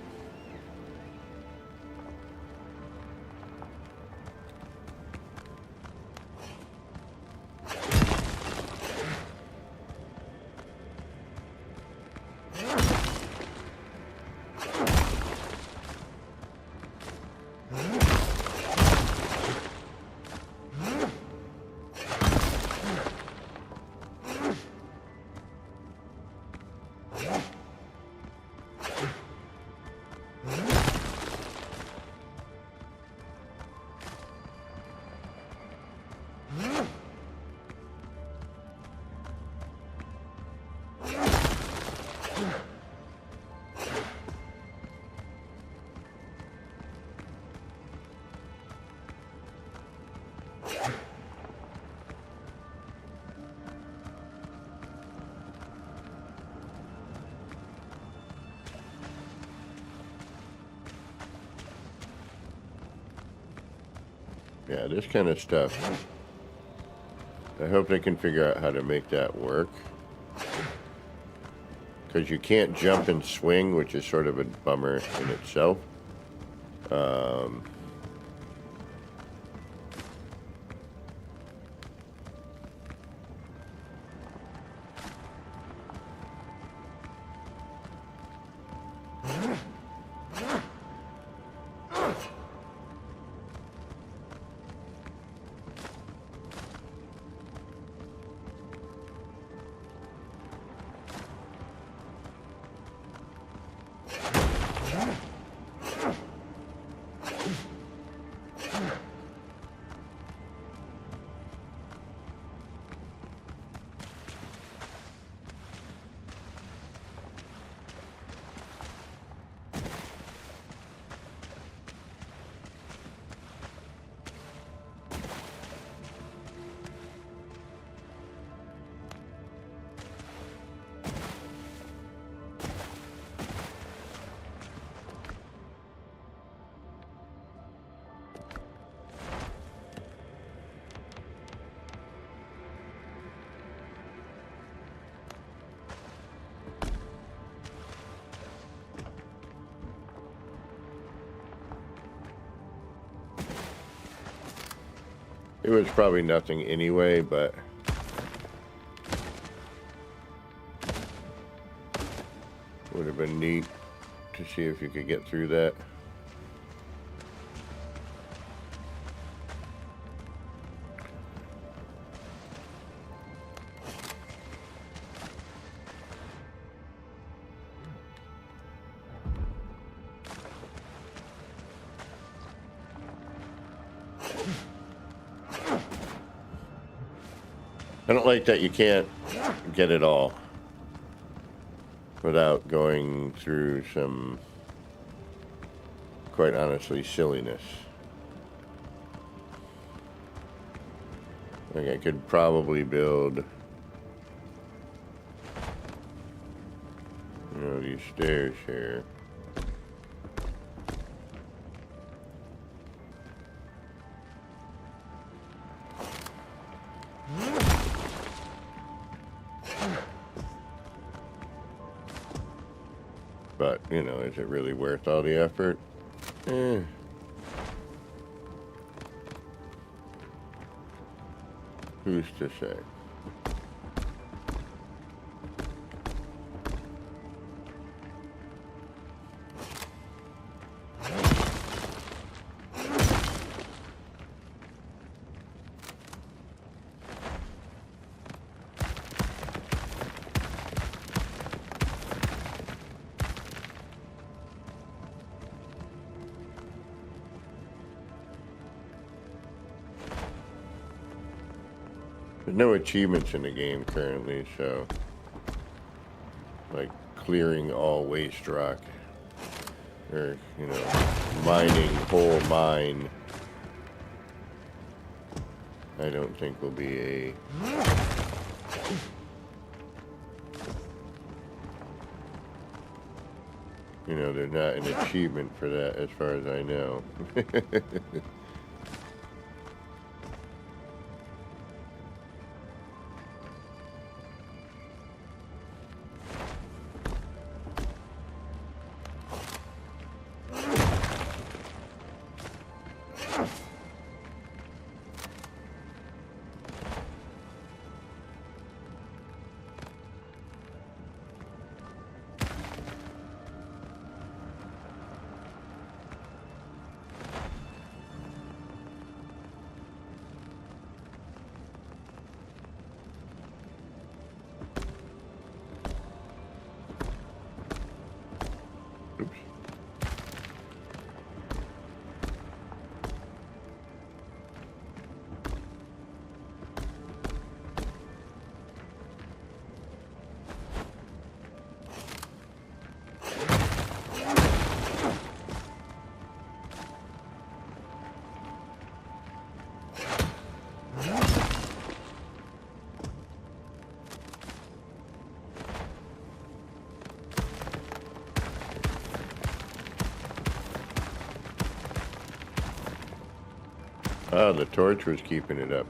Yeah, this kind of stuff. I hope they can figure out how to make that work. Because you can't jump and swing, which is sort of a bummer in itself. It was probably nothing anyway, but would have been neat to see if you could get through that. I don't like that you can't get it all without going through some, quite honestly, silliness. Like I could probably build, you know, these stairs here. But, you know, is it really worth all the effort? Who's to say? There's no achievements in the game currently, so like clearing all waste rock or, you know, mining whole mine, I don't think will be a you know, there's not an achievement for that as far as I know. Oops. Ah, the torch was keeping it up.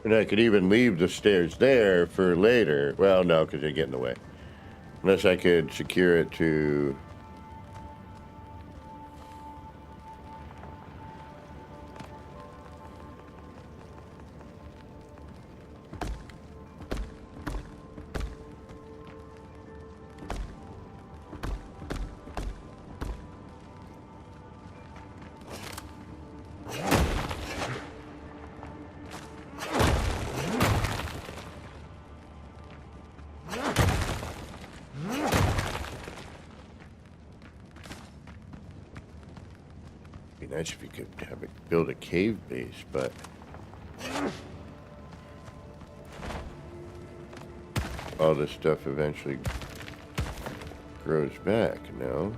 And I could even leave the stairs there for later. Well, no, because they get in the way. Unless I could secure it to... Be nice if you could have it build a cave base, but all this stuff eventually grows back, no?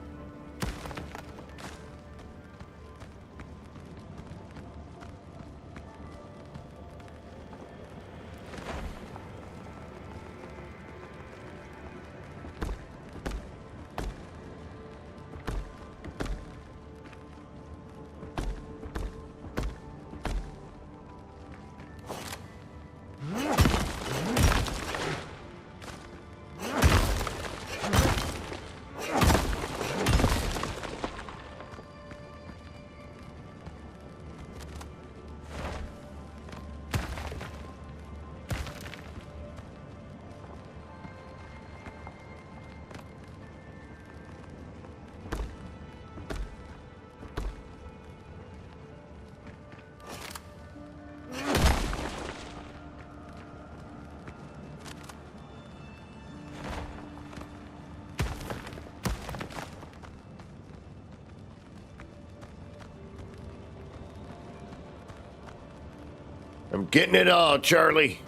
I'm getting it all, Charlie.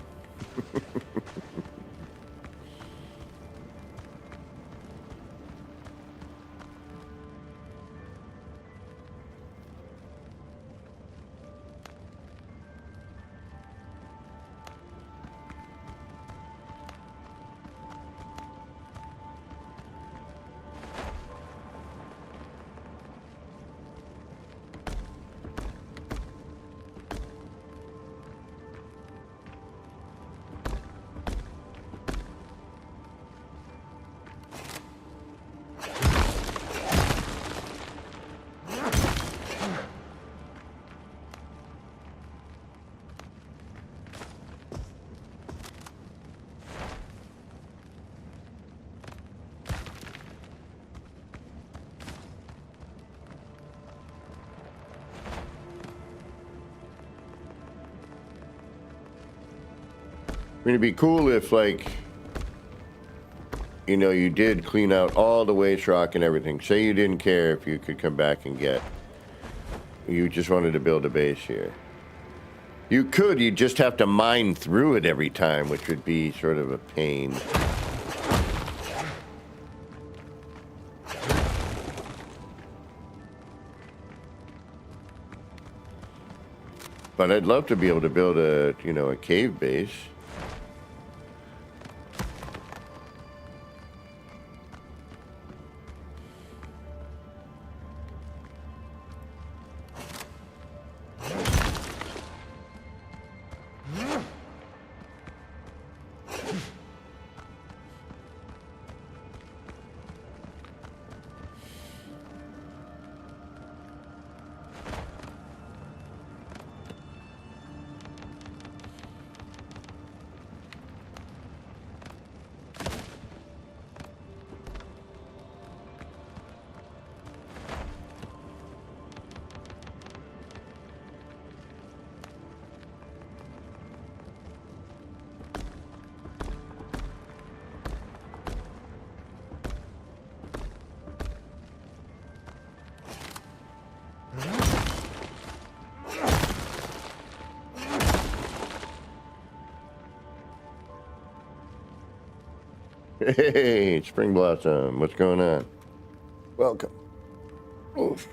I mean, it'd be cool if, like, you know, you did clean out all the waste rock and everything. Say you didn't care if you could come back and get... You just wanted to build a base here. You could, you just have to mine through it every time, which would be sort of a pain. But I'd love to be able to build a, you know, a cave base. Hey, Spring Blossom, what's going on? Welcome. Oof.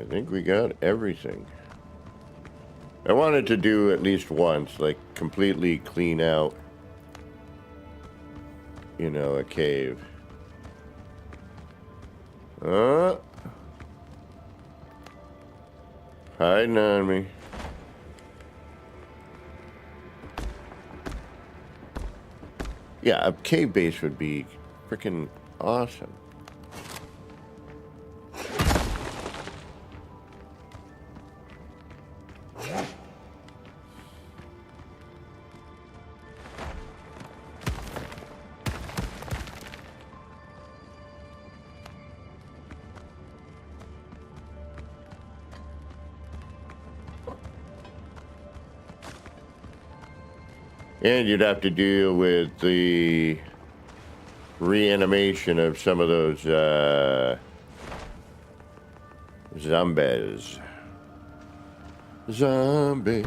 I think we got everything. I wanted to do at least once, like completely clean out, you know, a cave. Hiding on me. Yeah, a cave base would be freaking awesome. And you'd have to deal with the reanimation of some of those zombies. Zombie.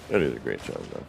That is a great song, though.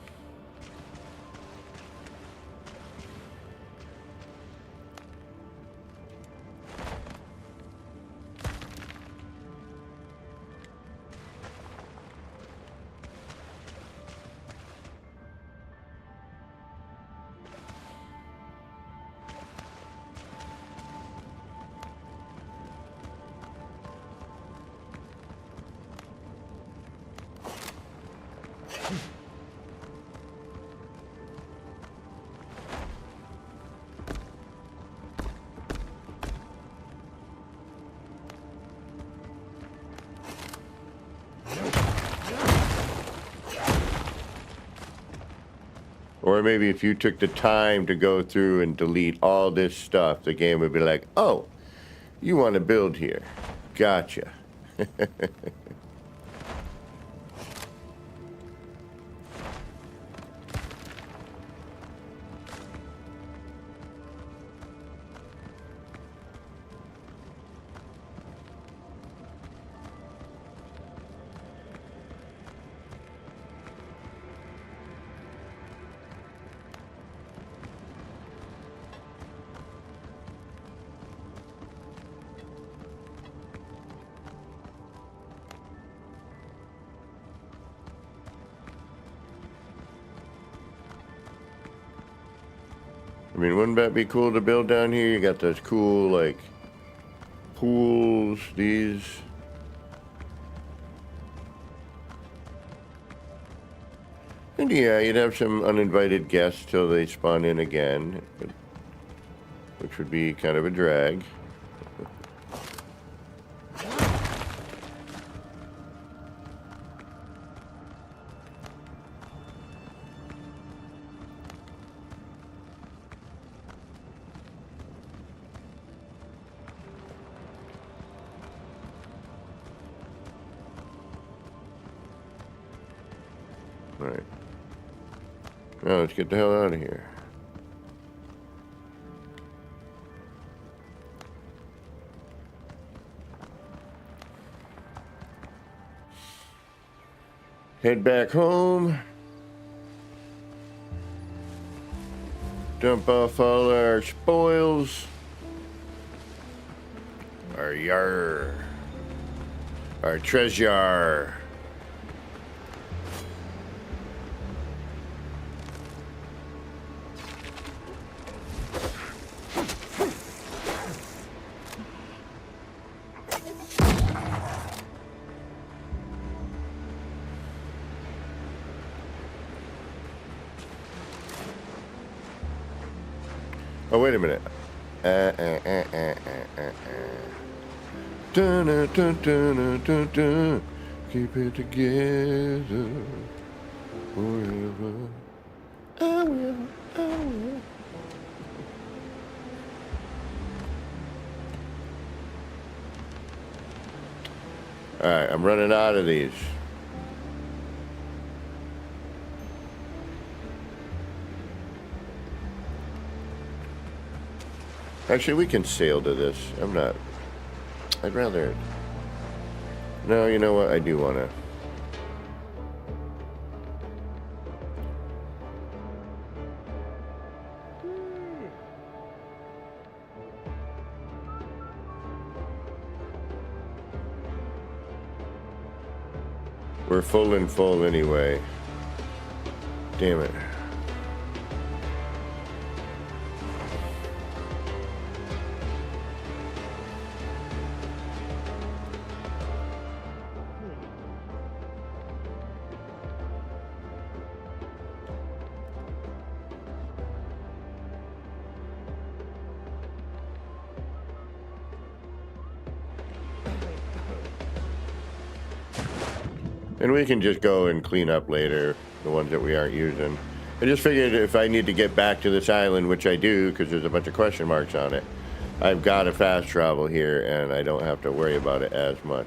Or maybe if you took the time to go through and delete all this stuff, the game would be like, oh, you want to build here. Gotcha. I mean, wouldn't that be cool to build down here? You got those cool, like, pools, these. And yeah, you'd have some uninvited guests till they spawn in again, which would be kind of a drag. Right. Now let's get the hell out of here. Head back home. Dump off all our spoils. Our yar. Our treasure. Oh, wait a minute. Keep it together forever. I will. Alright, I'm running out of these. Actually, we can sail to this. I'd rather... No, you know what? I do want to... We're full and full anyway. Damn it. And we can just go and clean up later, the ones that we aren't using. I just figured if I need to get back to this island, which I do, because there's a bunch of question marks on it, I've got a fast travel here, and I don't have to worry about it as much.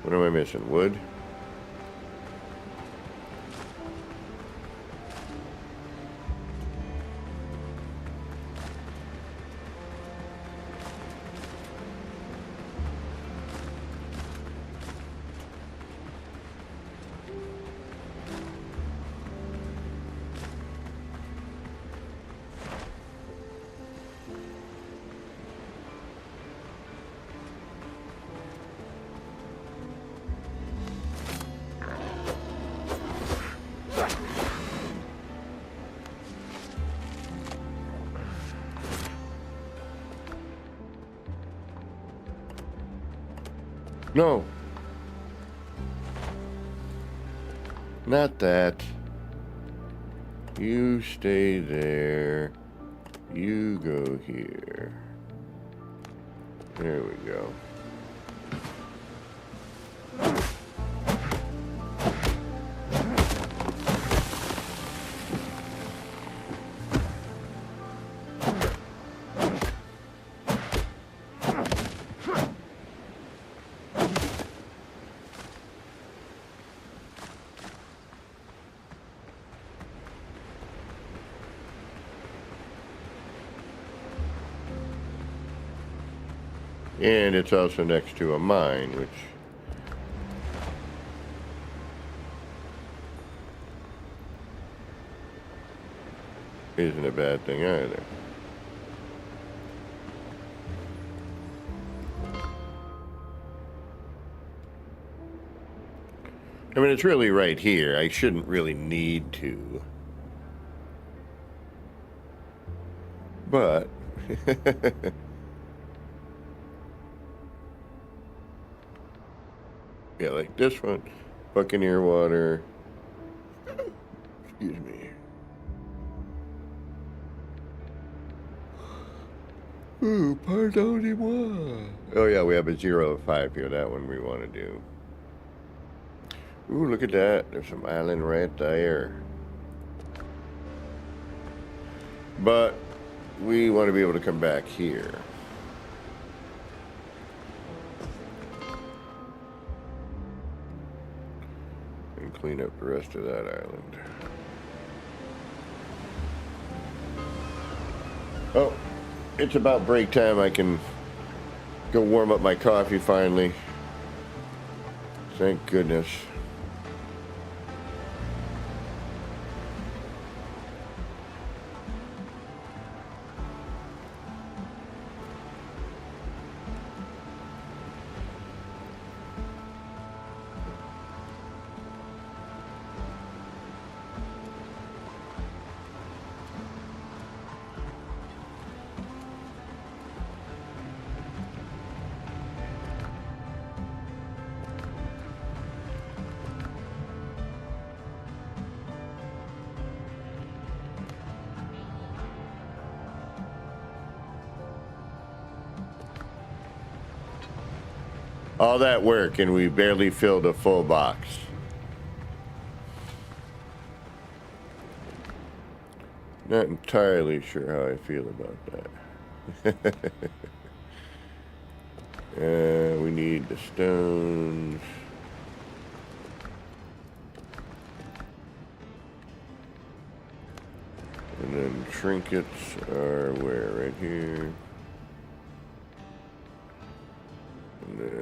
What am I missing? Wood? No. Not that. You stay there. You go here. There we go. And it's also next to a mine, which isn't a bad thing either. I mean, it's really right here. I shouldn't really need to. But yeah, like this one, Buccaneer water. Excuse me. Ooh, pardonnez-moi. Oh yeah, we have a 0 of 5 here. That one we want to do. Ooh, look at that. There's some island right there. But we want to be able to come back here. Clean up the rest of that island. Oh, it's about break time. I can go warm up my coffee finally. Thank goodness. All that work and we barely filled a full box. Not entirely sure how I feel about that. We need the stones. And then trinkets are where? Right here. And then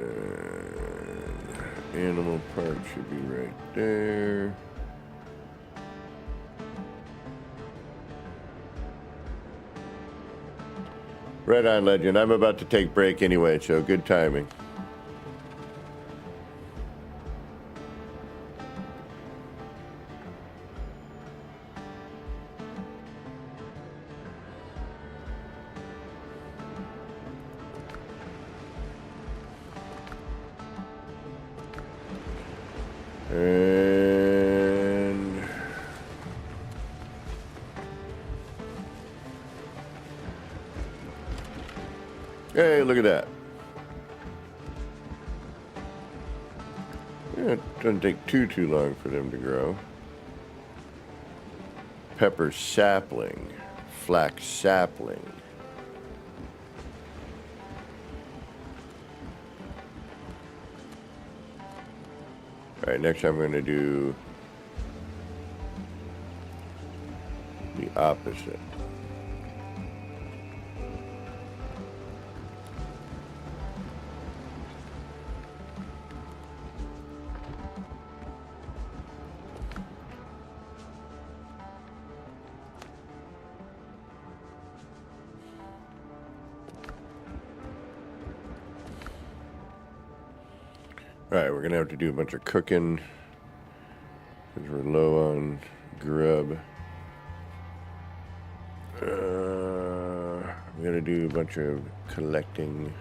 animal part should be right there. Right on, Legend. I'm about to take break anyway, so good timing. And hey, look at that. Yeah, it doesn't take too long for them to grow. Pepper sapling, flax sapling. All right, next I'm going to do the opposite. All right, we're going to have to do a bunch of cooking because we're low on grub. We got to do a bunch of collecting.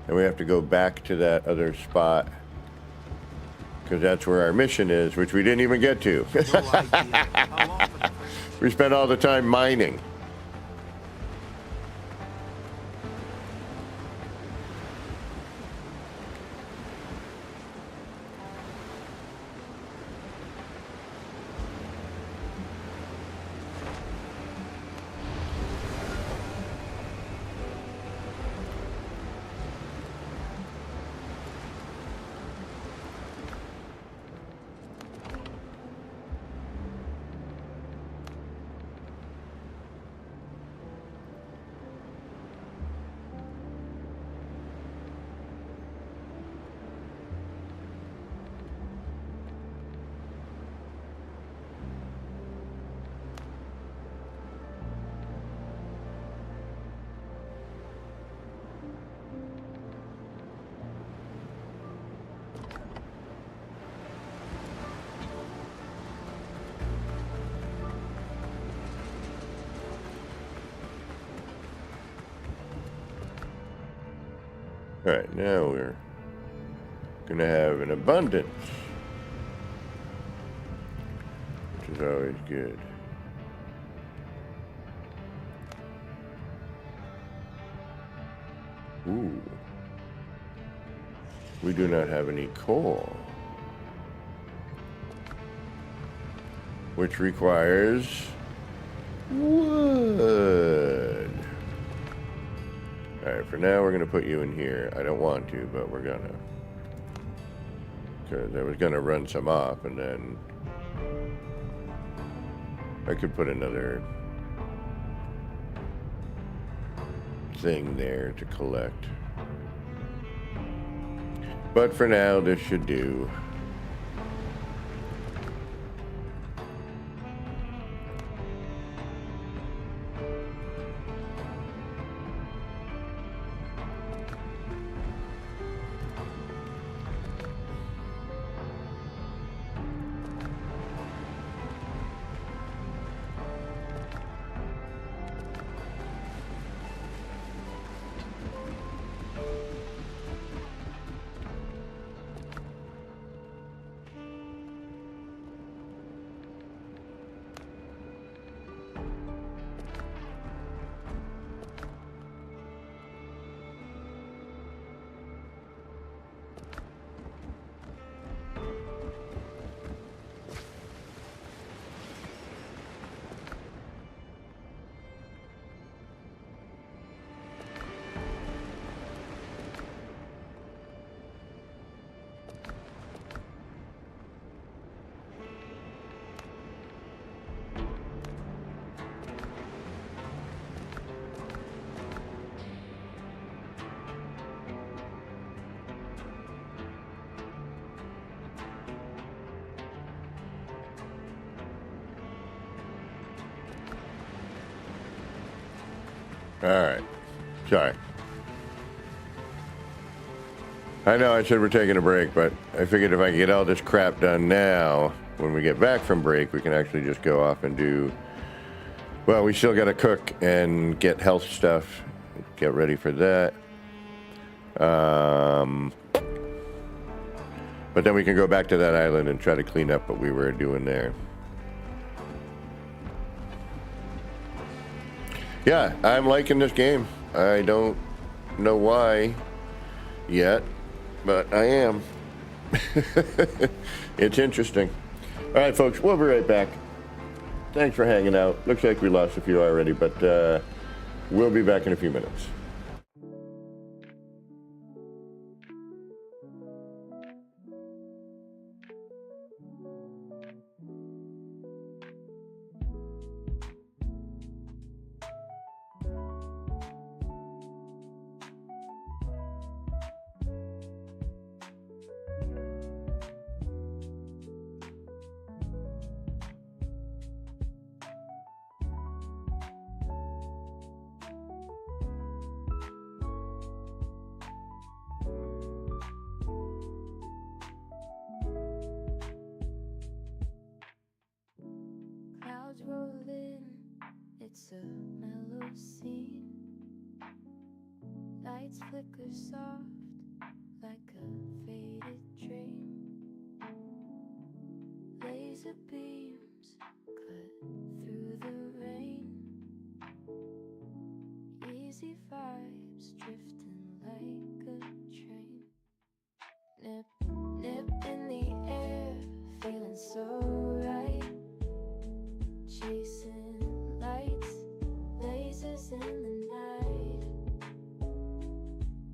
And we have to go back to that other spot because that's where our mission is, which we didn't even get to. No idea. How long for the We spent all the time mining. All right, now we're going to have an abundance, which is always good. Ooh. We do not have any coal, which requires wood. All right, for now, we're going to put you in here. I don't want to, but we're going to. Because I was going to run some off, and then I could put another thing there to collect. But for now, this should do. All right. Sorry. I know I said we're taking a break, but I figured if I can get all this crap done now, when we get back from break, we can actually just go off and do... Well, we still got to cook and get health stuff. Get ready for that. But then we can go back to that island and try to clean up what we were doing there. Yeah, I'm liking this game. I don't know why yet, but I am. It's interesting. All right, folks, we'll be right back. Thanks for hanging out. Looks like we lost a few already, but we'll be back in a few minutes. Clouds roll in, it's a mellow scene. Lights flicker soft like a faded dream. Laser beams cut through the rain. Easy vibes drifting like a train. Nip, nip in the air, feeling so right. Chasing lights, lasers in the night.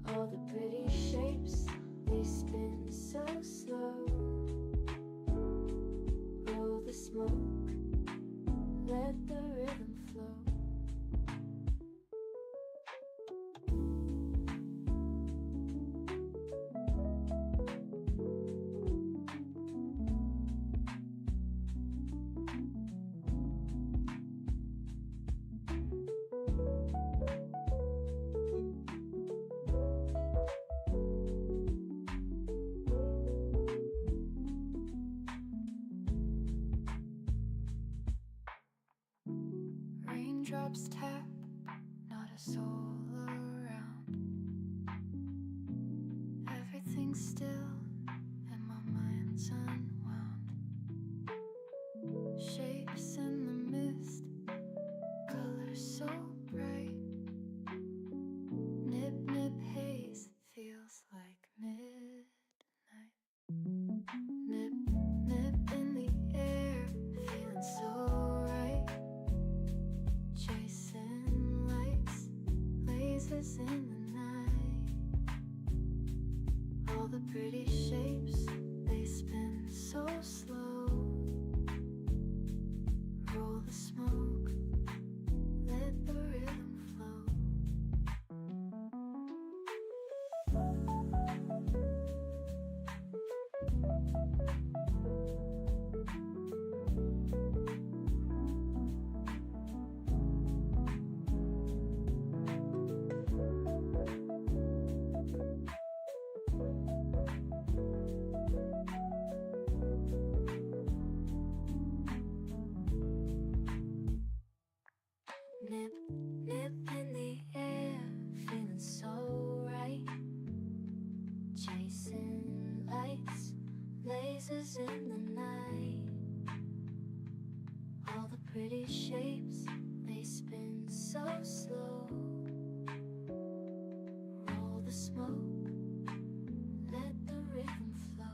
All the pretty shapes, they spin so slow. Roll the smoke, let the rhythm flow. Raindrops tap, not a soul around. Everything's still and my mind's unwound. Shapes in the mist, colors so bright. Nip, nip haze, feels like midnight. Nip, nip in the air, feeling so right. Chasing lights, lasers in the night. All the pretty shapes, they spin so slow. Roll the smoke, let the rhythm flow. Nip, nip in the air, feeling so right. Chasing lights, lasers in the night. All the pretty shapes, they spin so slow. Roll the smoke, let the rhythm flow.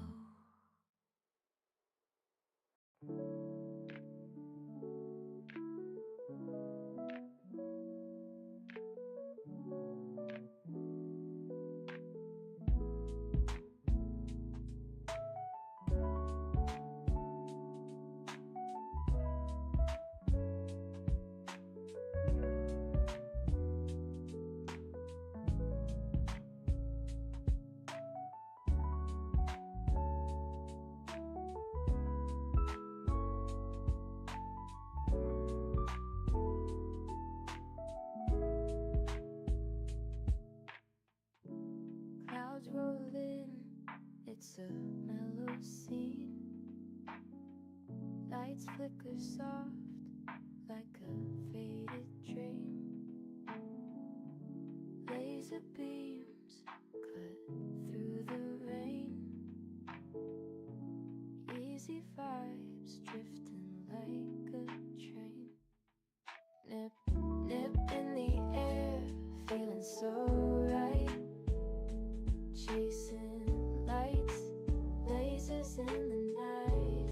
Clouds roll in, it's a mellow scene. Lights flicker soft like a faded dream. Laser beams cut through the rain. City vibes drifting like a train. Nip, nip in the air, feeling so right. Chasing lights, lasers in the night.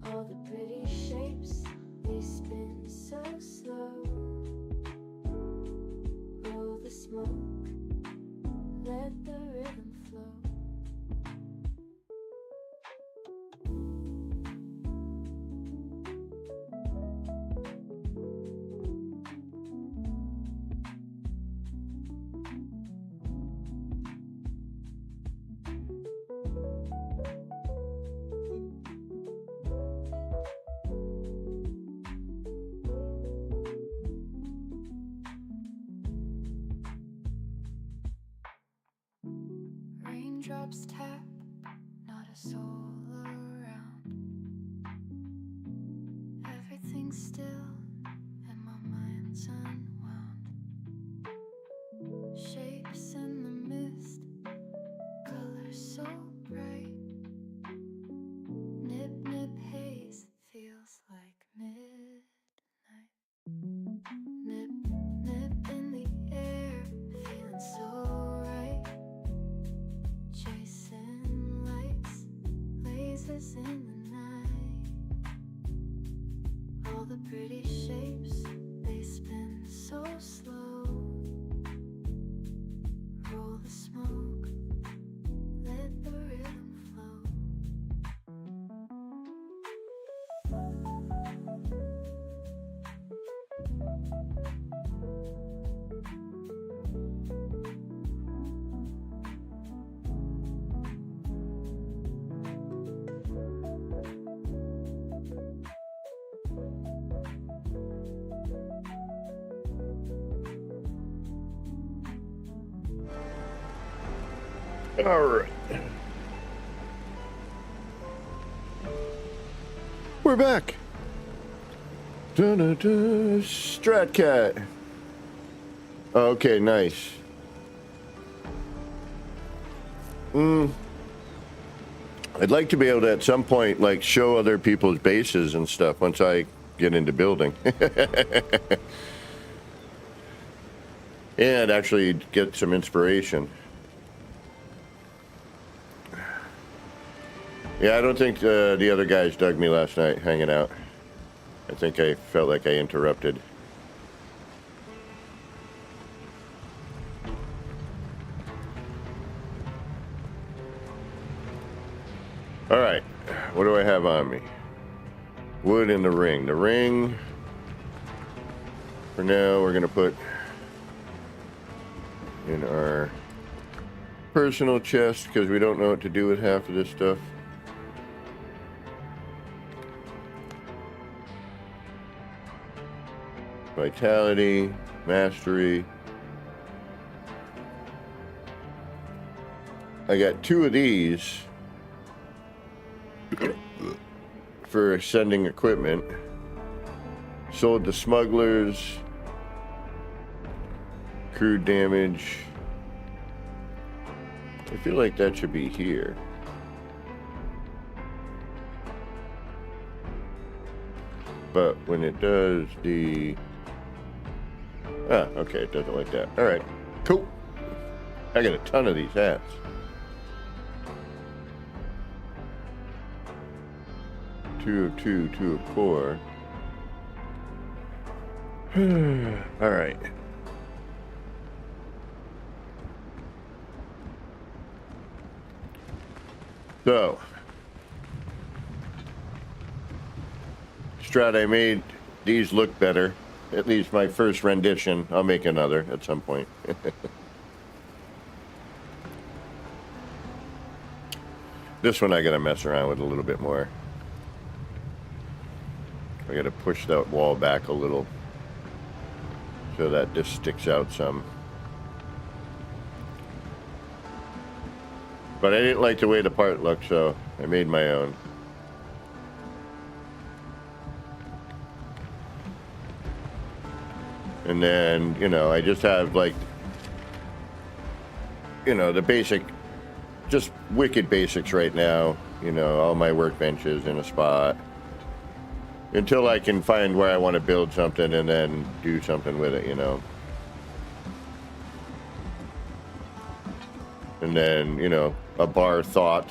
All the pretty shapes, they spin so slow. Roll the smoke, let the rhythm flow. Raindrops tap, not a soul around. Everything's still and my mind's unwound. Shapes in the mist, colors so bright. Nip, nip haze, feels like midnight. Nip, nip in the air, feeling so right. Chasing lights, lasers in the night. All the pretty shapes, they spin so slow. Roll the smoke, let the rhythm flow. All right. We're back. Da-da-da. Stratcat. Okay, nice. I'd like to be able to at some point like show other people's bases and stuff once I get into building. And actually get some inspiration. Yeah, I don't think the other guys dug me last night hanging out. I think I felt like I interrupted. All right, what do I have on me? Wood in the ring. The ring, for now, we're gonna put in our personal chest because we don't know what to do with half of this stuff. Vitality, mastery. I got 2 of these for sending equipment. Sold to smugglers. Crude damage. I feel like that should be here. But when it does the... Ah, okay, it doesn't like that. Alright, cool. I got a ton of these hats. Two of two, 2 of core. Alright. So, Strat, I made these look better. At least my first rendition. I'll make another at some point. This one I gotta mess around with a little bit more. I gotta push that wall back a little so that this sticks out some. But I didn't like the way the part looked, so I made my own. And then, you know, I just have like, you know, the basic just wicked basics right now. You know, all my workbenches in a spot. Until I can find where I want to build something and then do something with it, you know. And then, you know, a bar thought.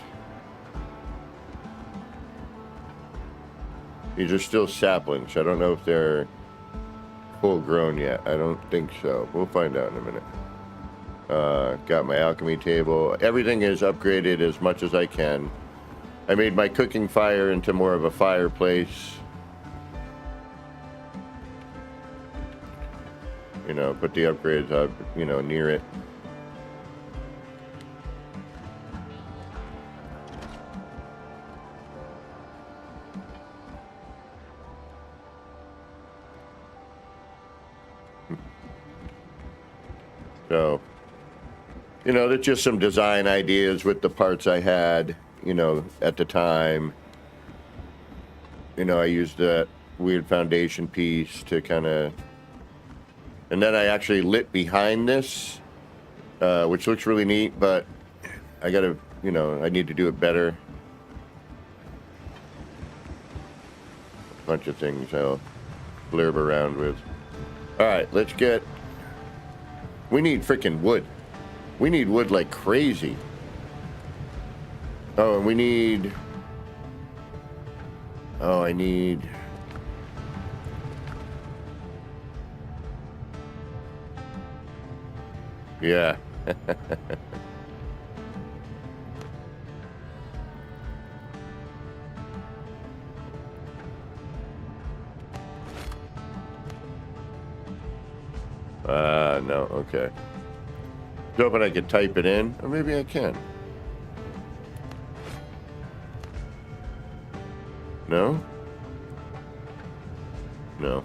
These are still saplings. I don't know if they're full grown yet. I don't think so. We'll find out in a minute. Got my alchemy table. Everything is upgraded as much as I can. I made my cooking fire into more of a fireplace. You know, put the upgrades up, you know, near it. So, you know, there's just some design ideas with the parts I had, you know, at the time. You know, I used that weird foundation piece to kind of... And then I actually lit behind this, which looks really neat, but I gotta, you know, I need to do it better. A bunch of things I'll blurb around with. All right, let's get... We need freaking wood. We need wood like crazy. Oh, and we need... Oh, I need... Yeah. No, okay. Hoping I could type it in, or maybe I can. No? No.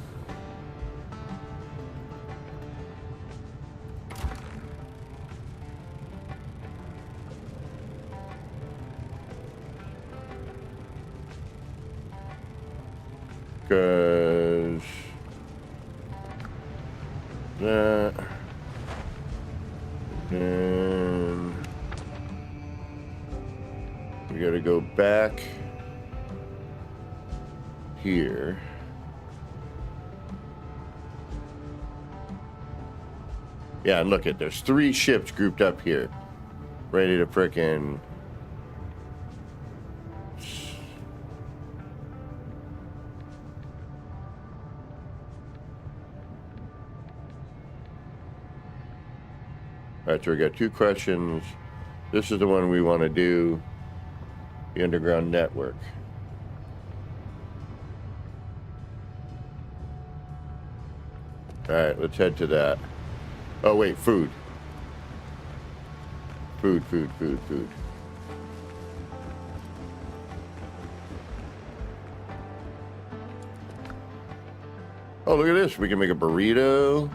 Because that, and we got to go back here. Yeah, and look at, there's 3 ships grouped up here, ready to frickin'. All right, so we got 2 questions. This is the one we want to do, the underground network. All right, let's head to that. Oh, wait, food. Food. Oh, look at this. We can make a burrito,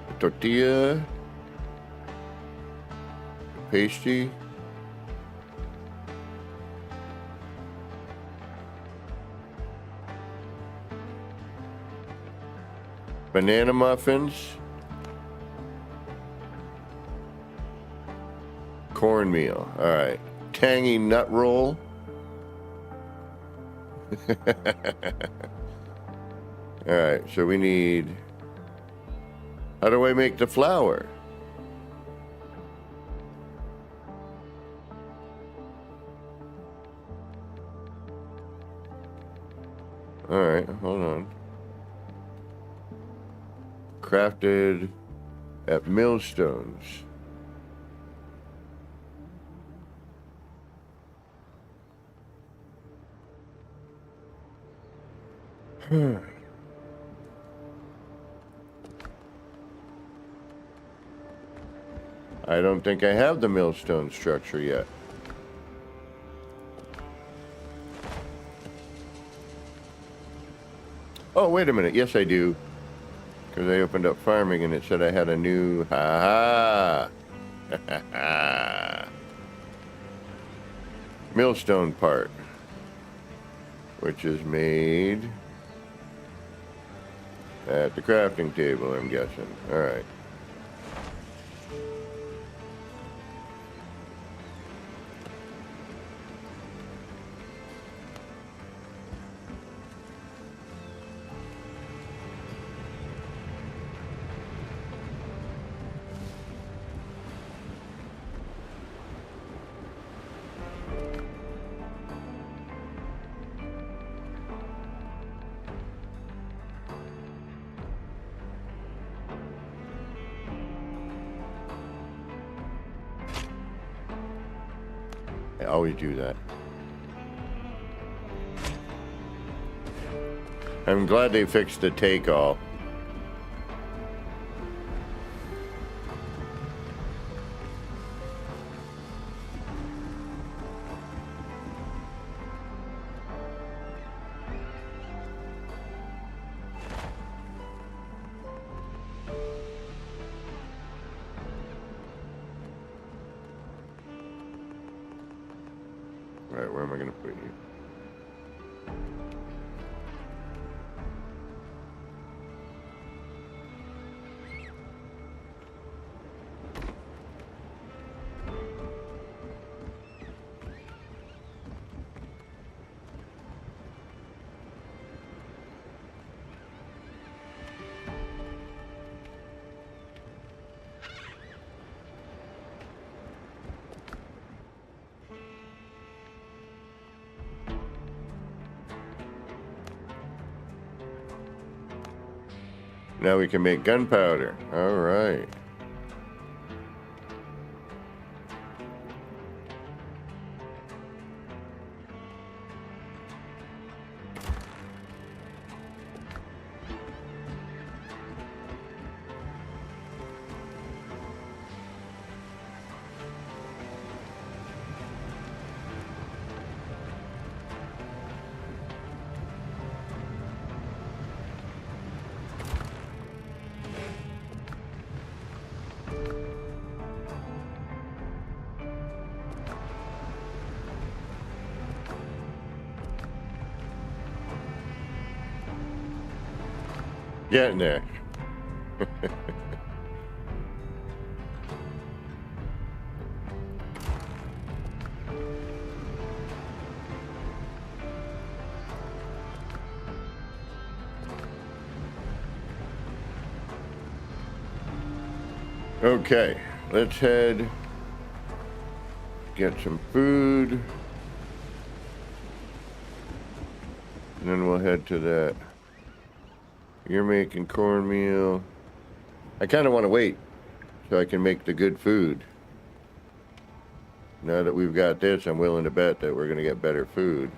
a tortilla, pasty. Banana muffins. Cornmeal. All right. Tangy nut roll. All right. So we need... How do I make the flour? All right. Hold on. Crafted at millstones. I don't think I have the millstone structure yet. Oh, wait a minute. Yes, I do. Because I opened up farming and it said I had a new... Ha ha! Millstone part. Which is made... at the crafting table, I'm guessing. Alright. I always do that. I'm glad they fixed the take all. All right, where am I going to put you? Now we can make gunpowder. All right. Getting there. Okay, let's head get some food. And then we'll head to that. You're making cornmeal. I kind of want to wait so I can make the good food. Now that we've got this, I'm willing to bet that we're going to get better food.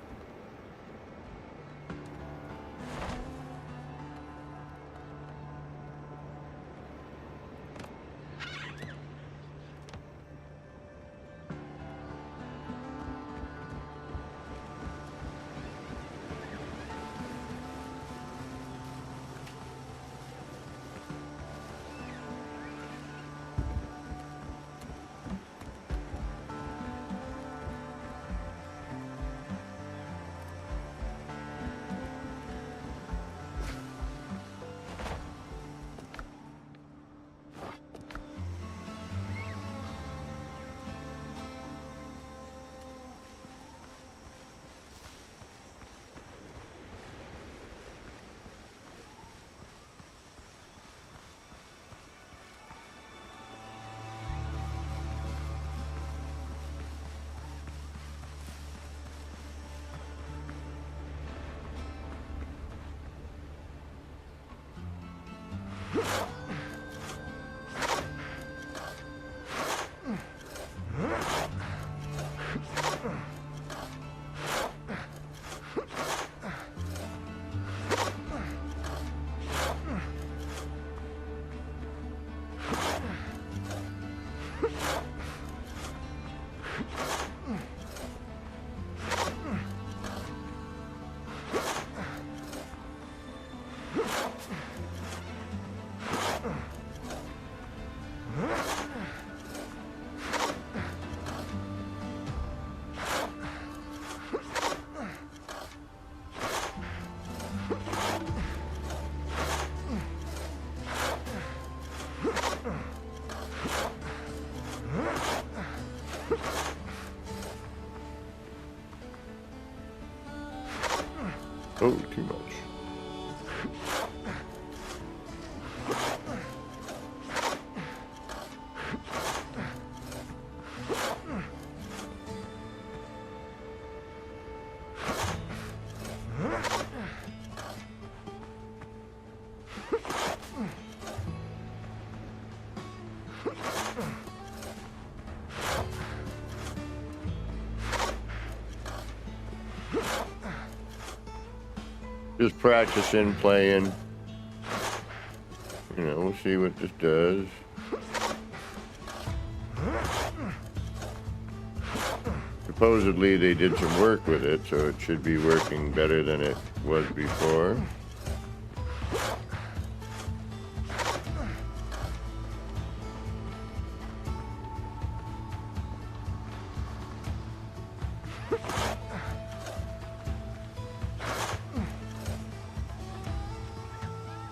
Oh, too much. Just practicing, playing. You know, we'll see what this does. Supposedly they did some work with it, so it should be working better than it was before.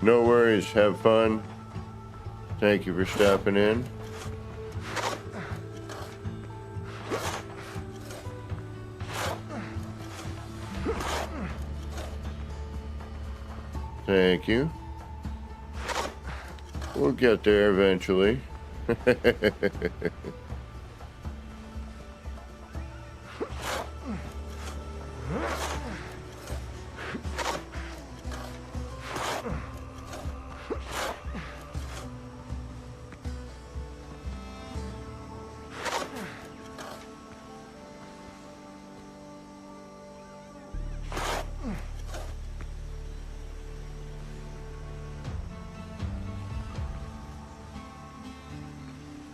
No worries, have fun. Thank you for stopping in. Thank you. We'll get there eventually.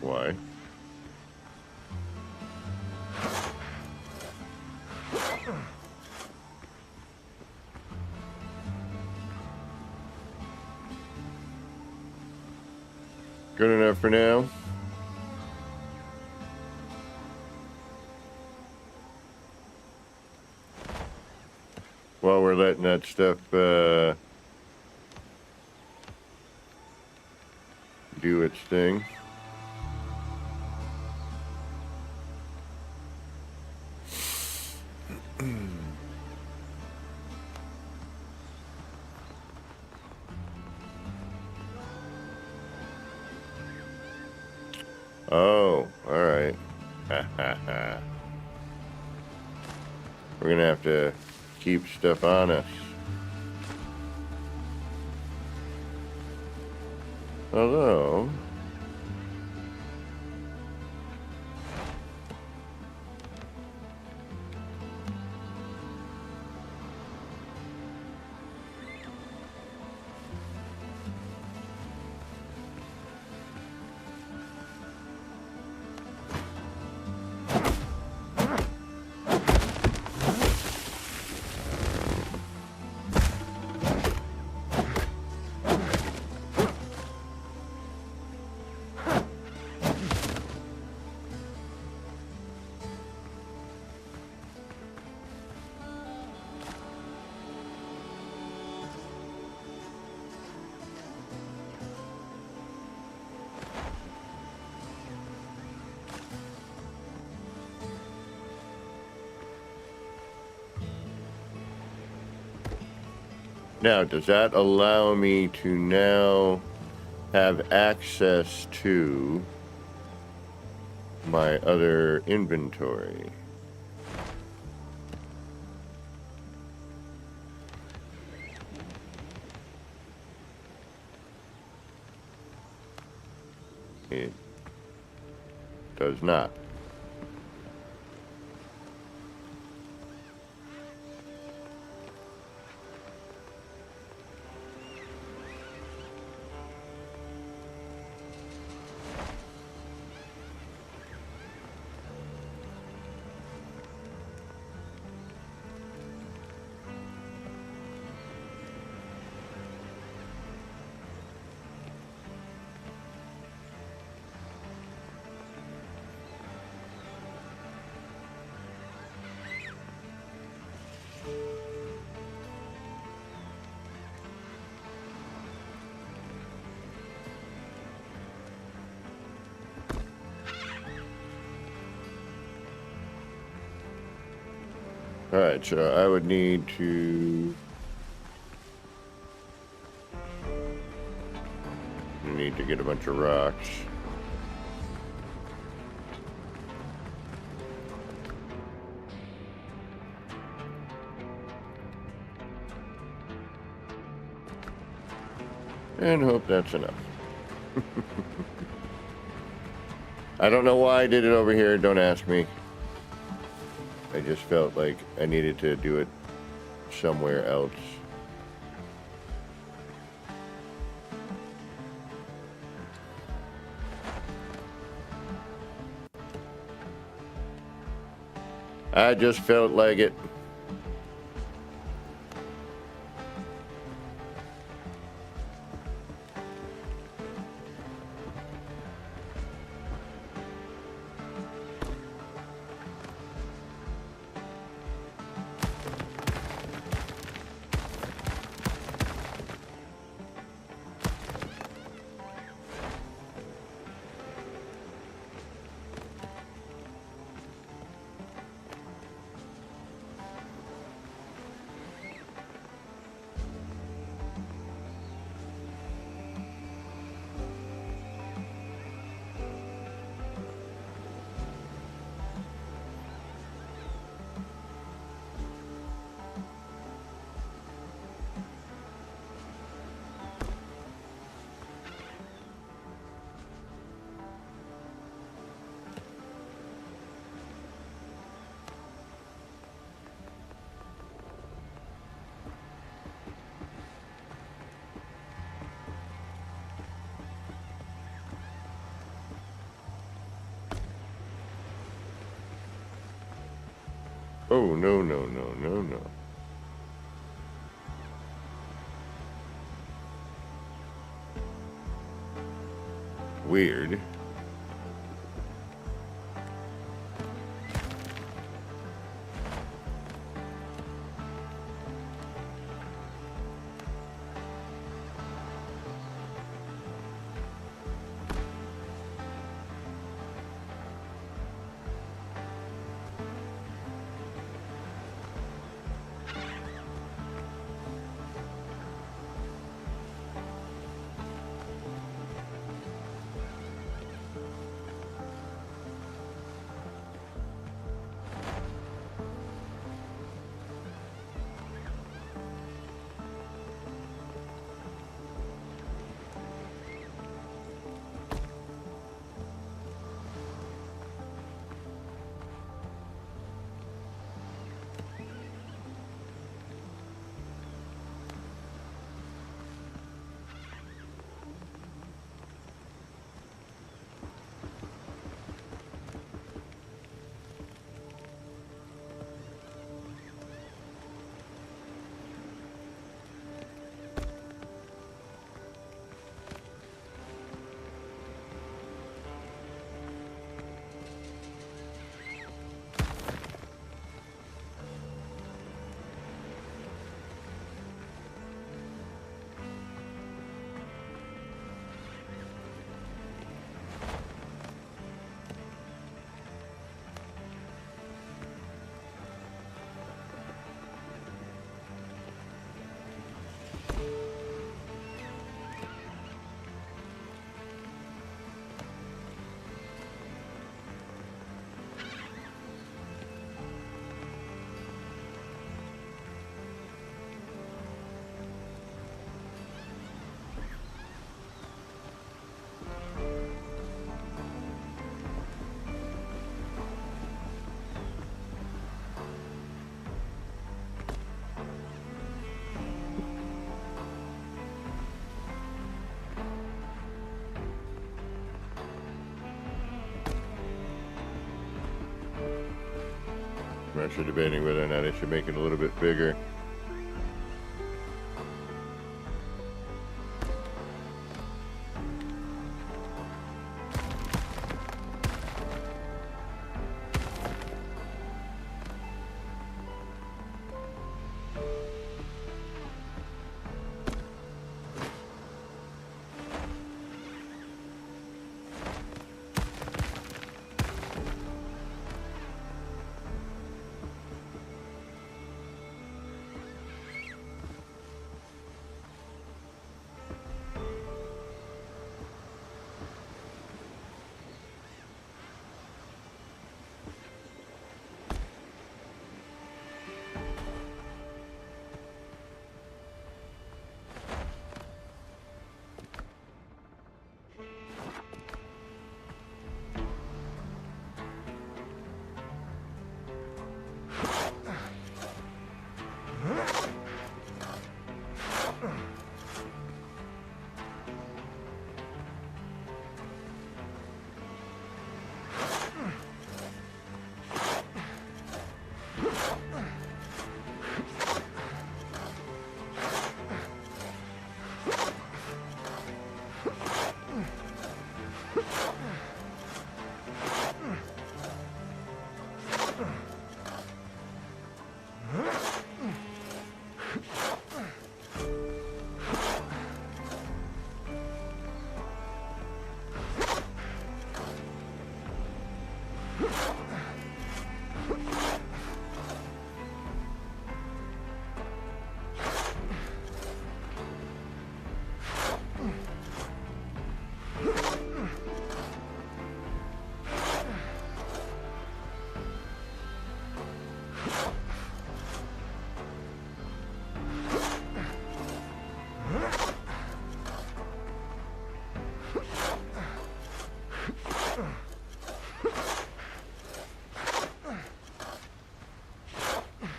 Why? Good enough for now. While we're letting that stuff do its thing. Oh, all right. We're gonna have to keep stuff on us. Although, now, does that allow me to now have access to my other inventory? It does not. Alright, so I would need to... get a bunch of rocks. And hope that's enough. I don't know why I did it over here, don't ask me. I just felt like I needed to do it somewhere else. I just felt like it. Oh, no, no, no, no, no. Weird. I'm actually debating whether or not I should make it a little bit bigger.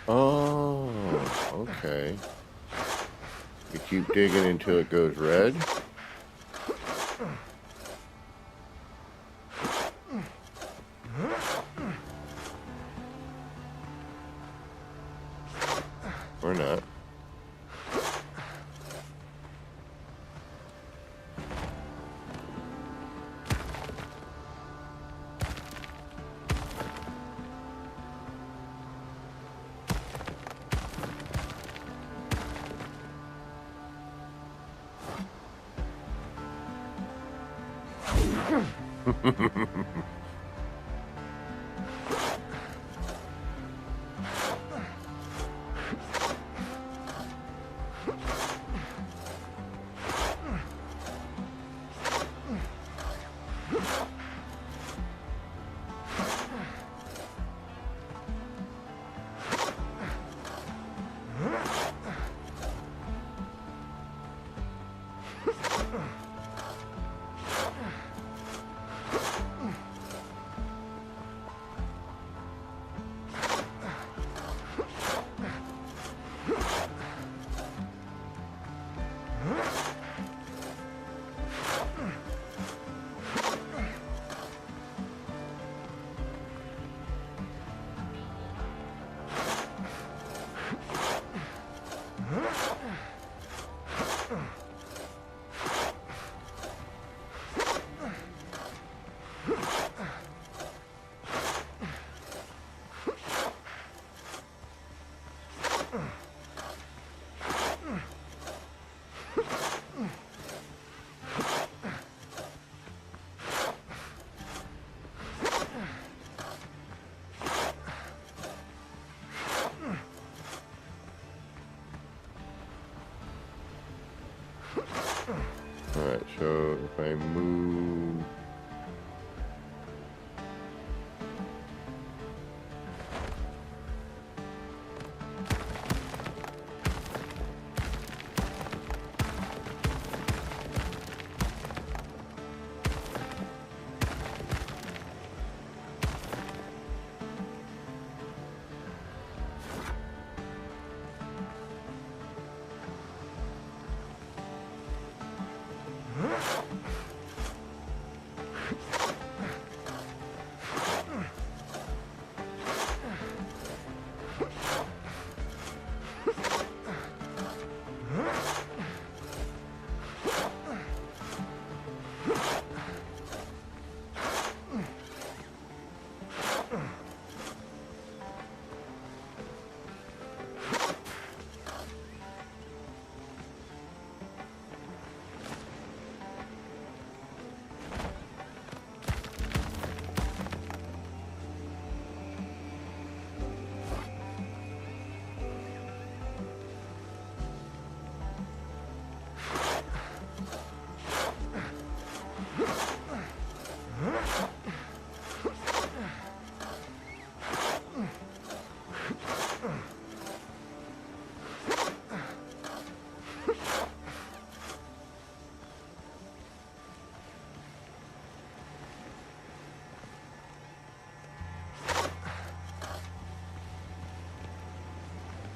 Oh, okay. You keep digging until it goes red. Or not. Alright, so if I move...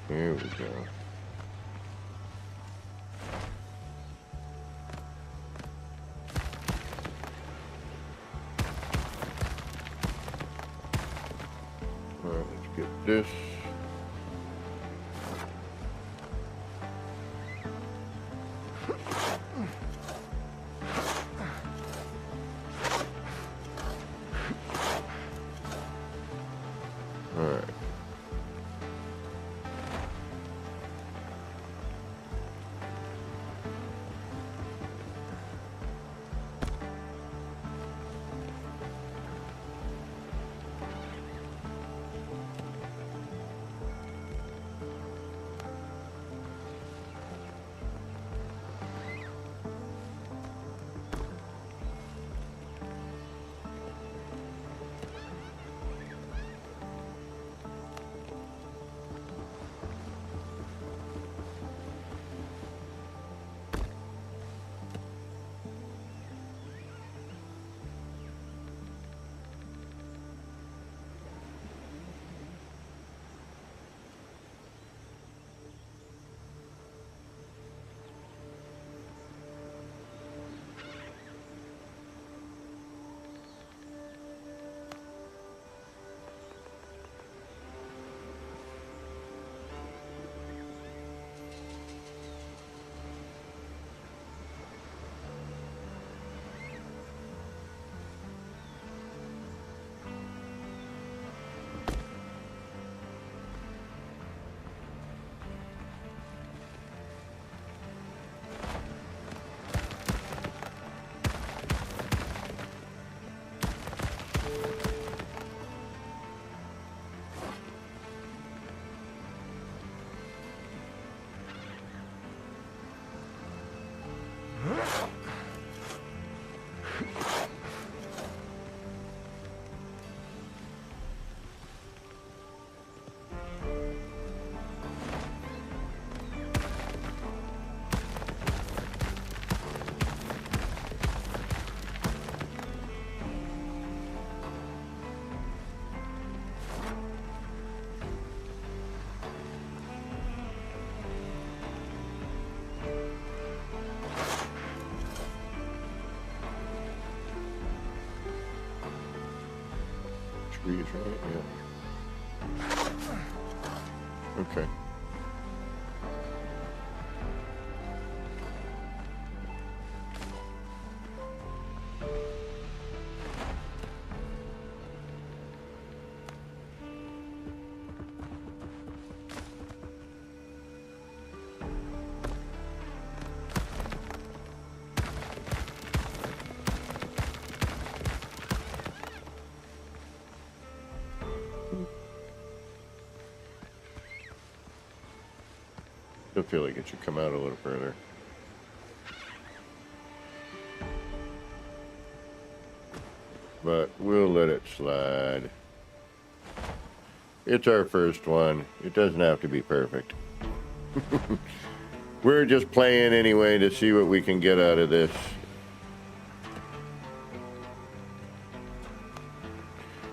Here we go. Alright, let's get this. All right. Trees, right? Yeah. Okay. I feel like it should come out a little further. But we'll let it slide. It's our first one. It doesn't have to be perfect. We're just playing anyway to see what we can get out of this.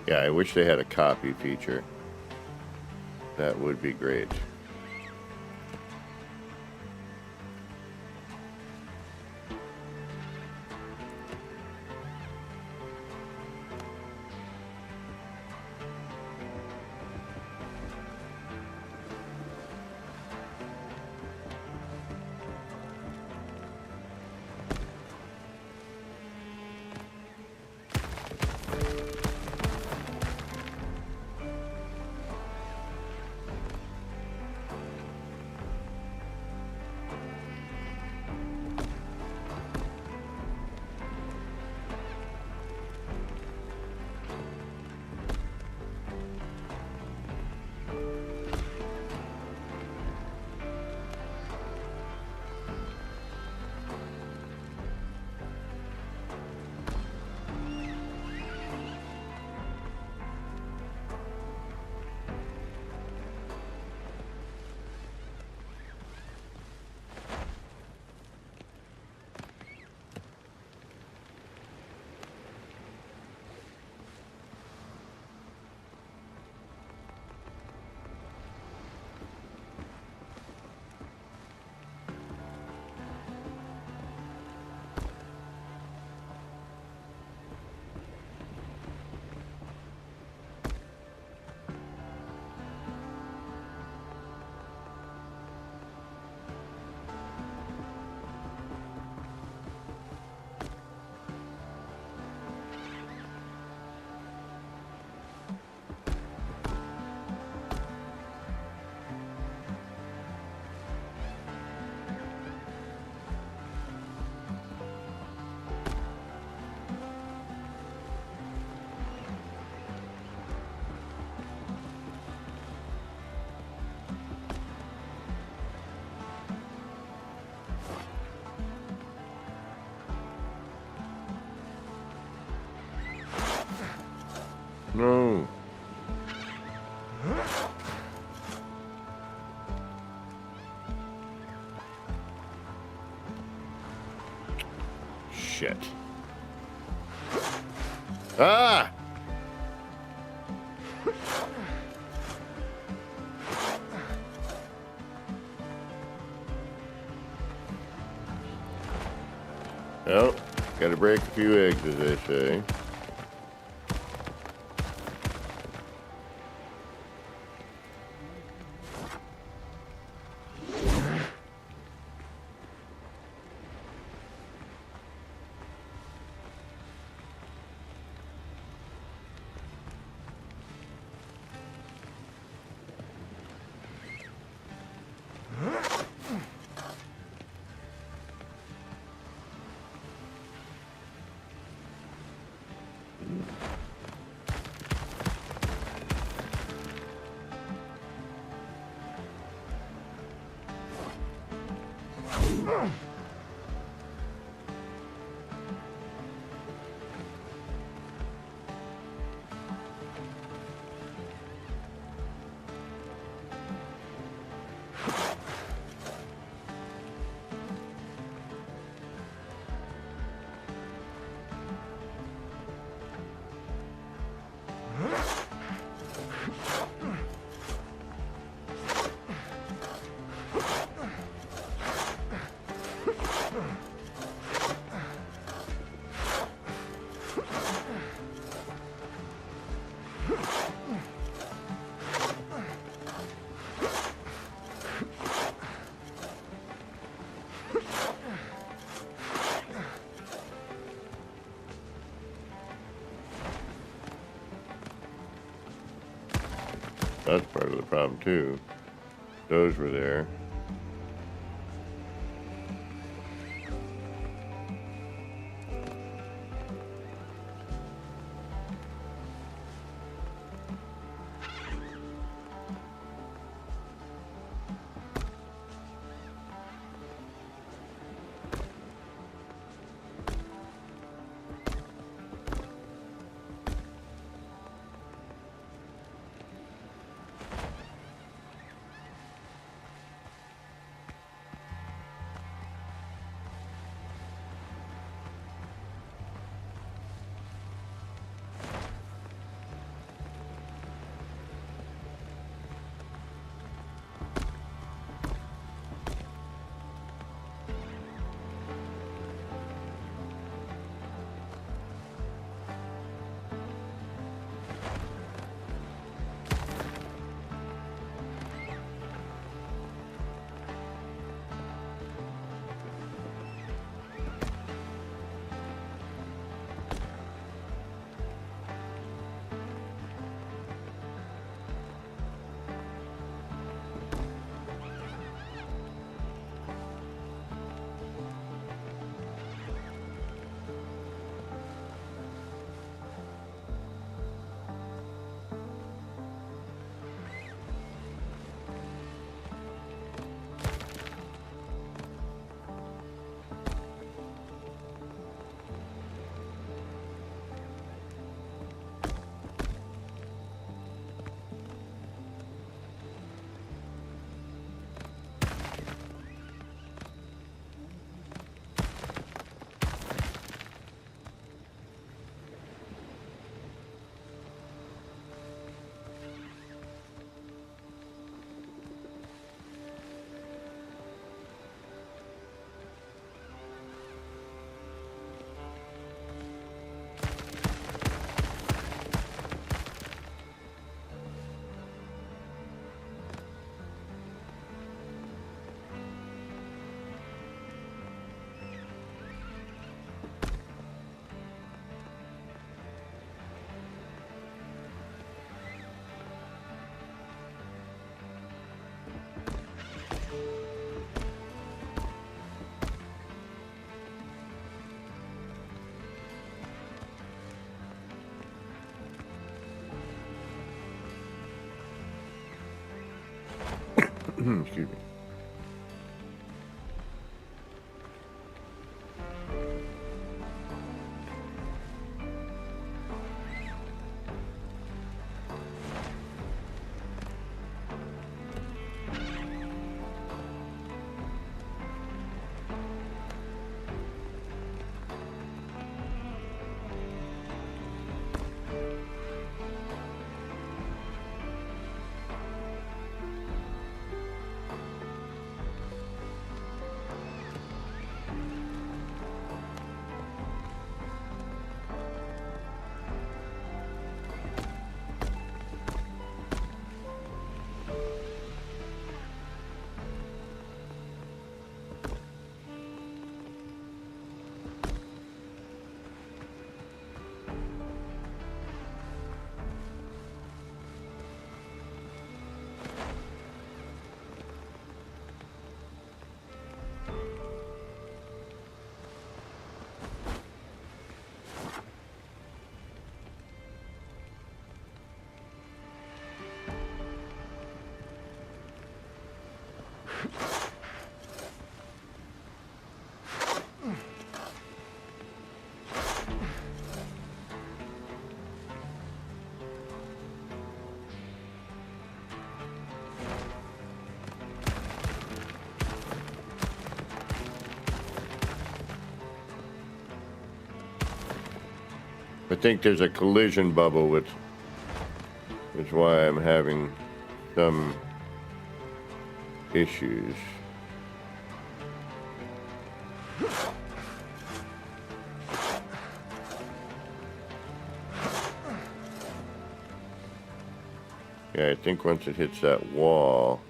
Yeah, I wish they had a copy feature. That would be great. Shit. Ah! Oh, gotta break a few eggs, as they say. That's part of the problem, too. Those were there. Excuse me. think there's a collision bubble, which is why I'm having some issues. Yeah, I think once it hits that wall.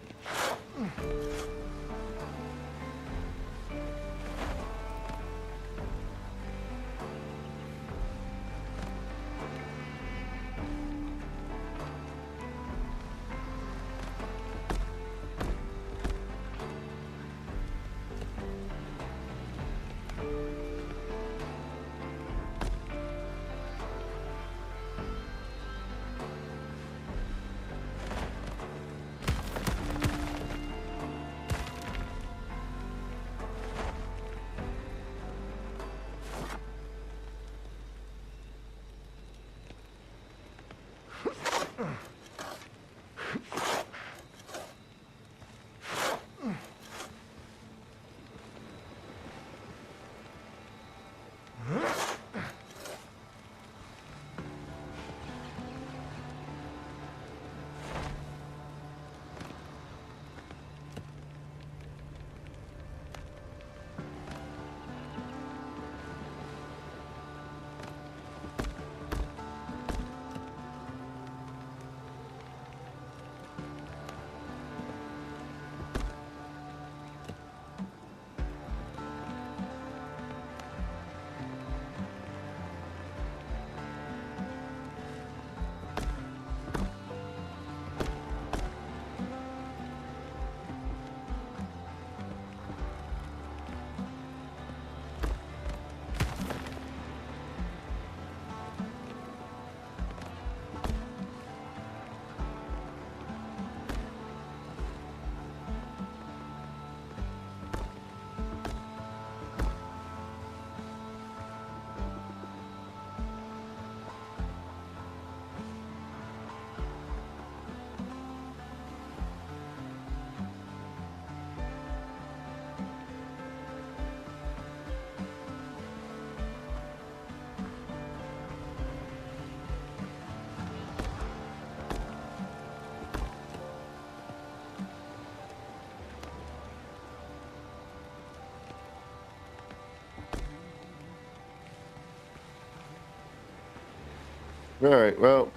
All right, well,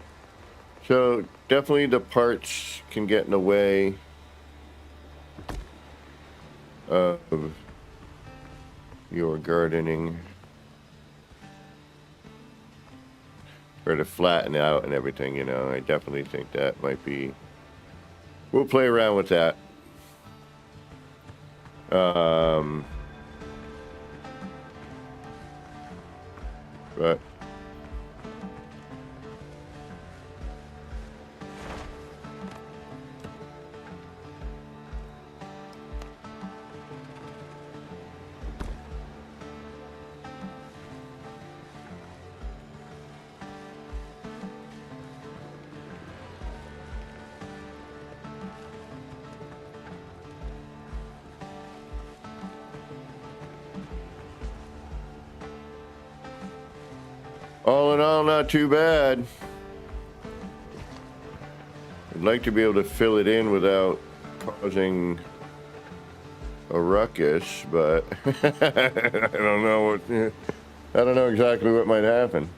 so definitely the parts can get in the way of your gardening. Or to flatten out and everything, you know. I definitely think that might be... We'll play around with that. But... all in all, not too bad. I'd like to be able to fill it in without causing a ruckus, but I don't know what... I don't know exactly what might happen.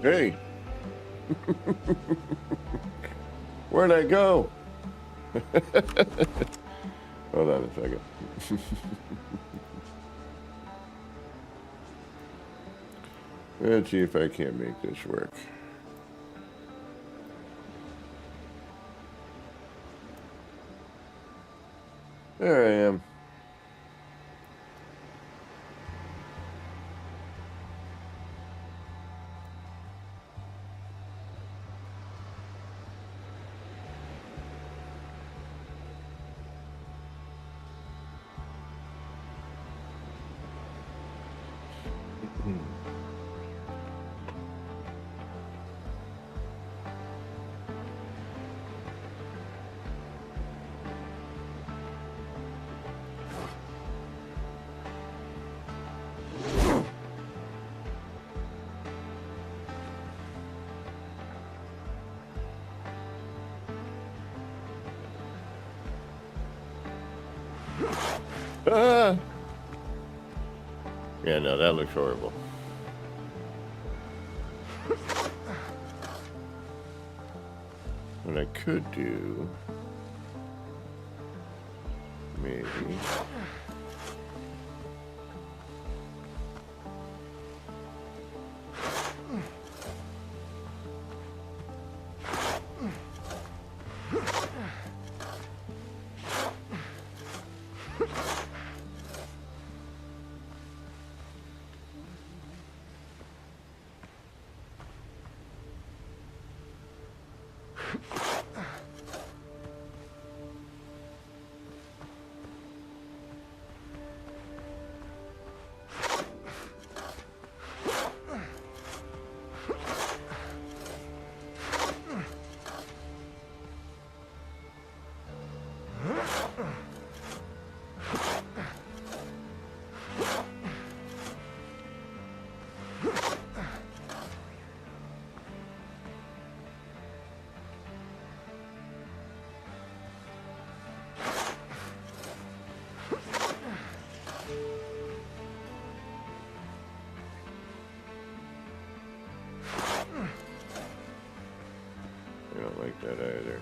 Hey, where'd I go? Hold on a second. Let's see if I can't make this work. There I am. Ah! Yeah, no, that looks horrible. What I could do, maybe. I don't like that either.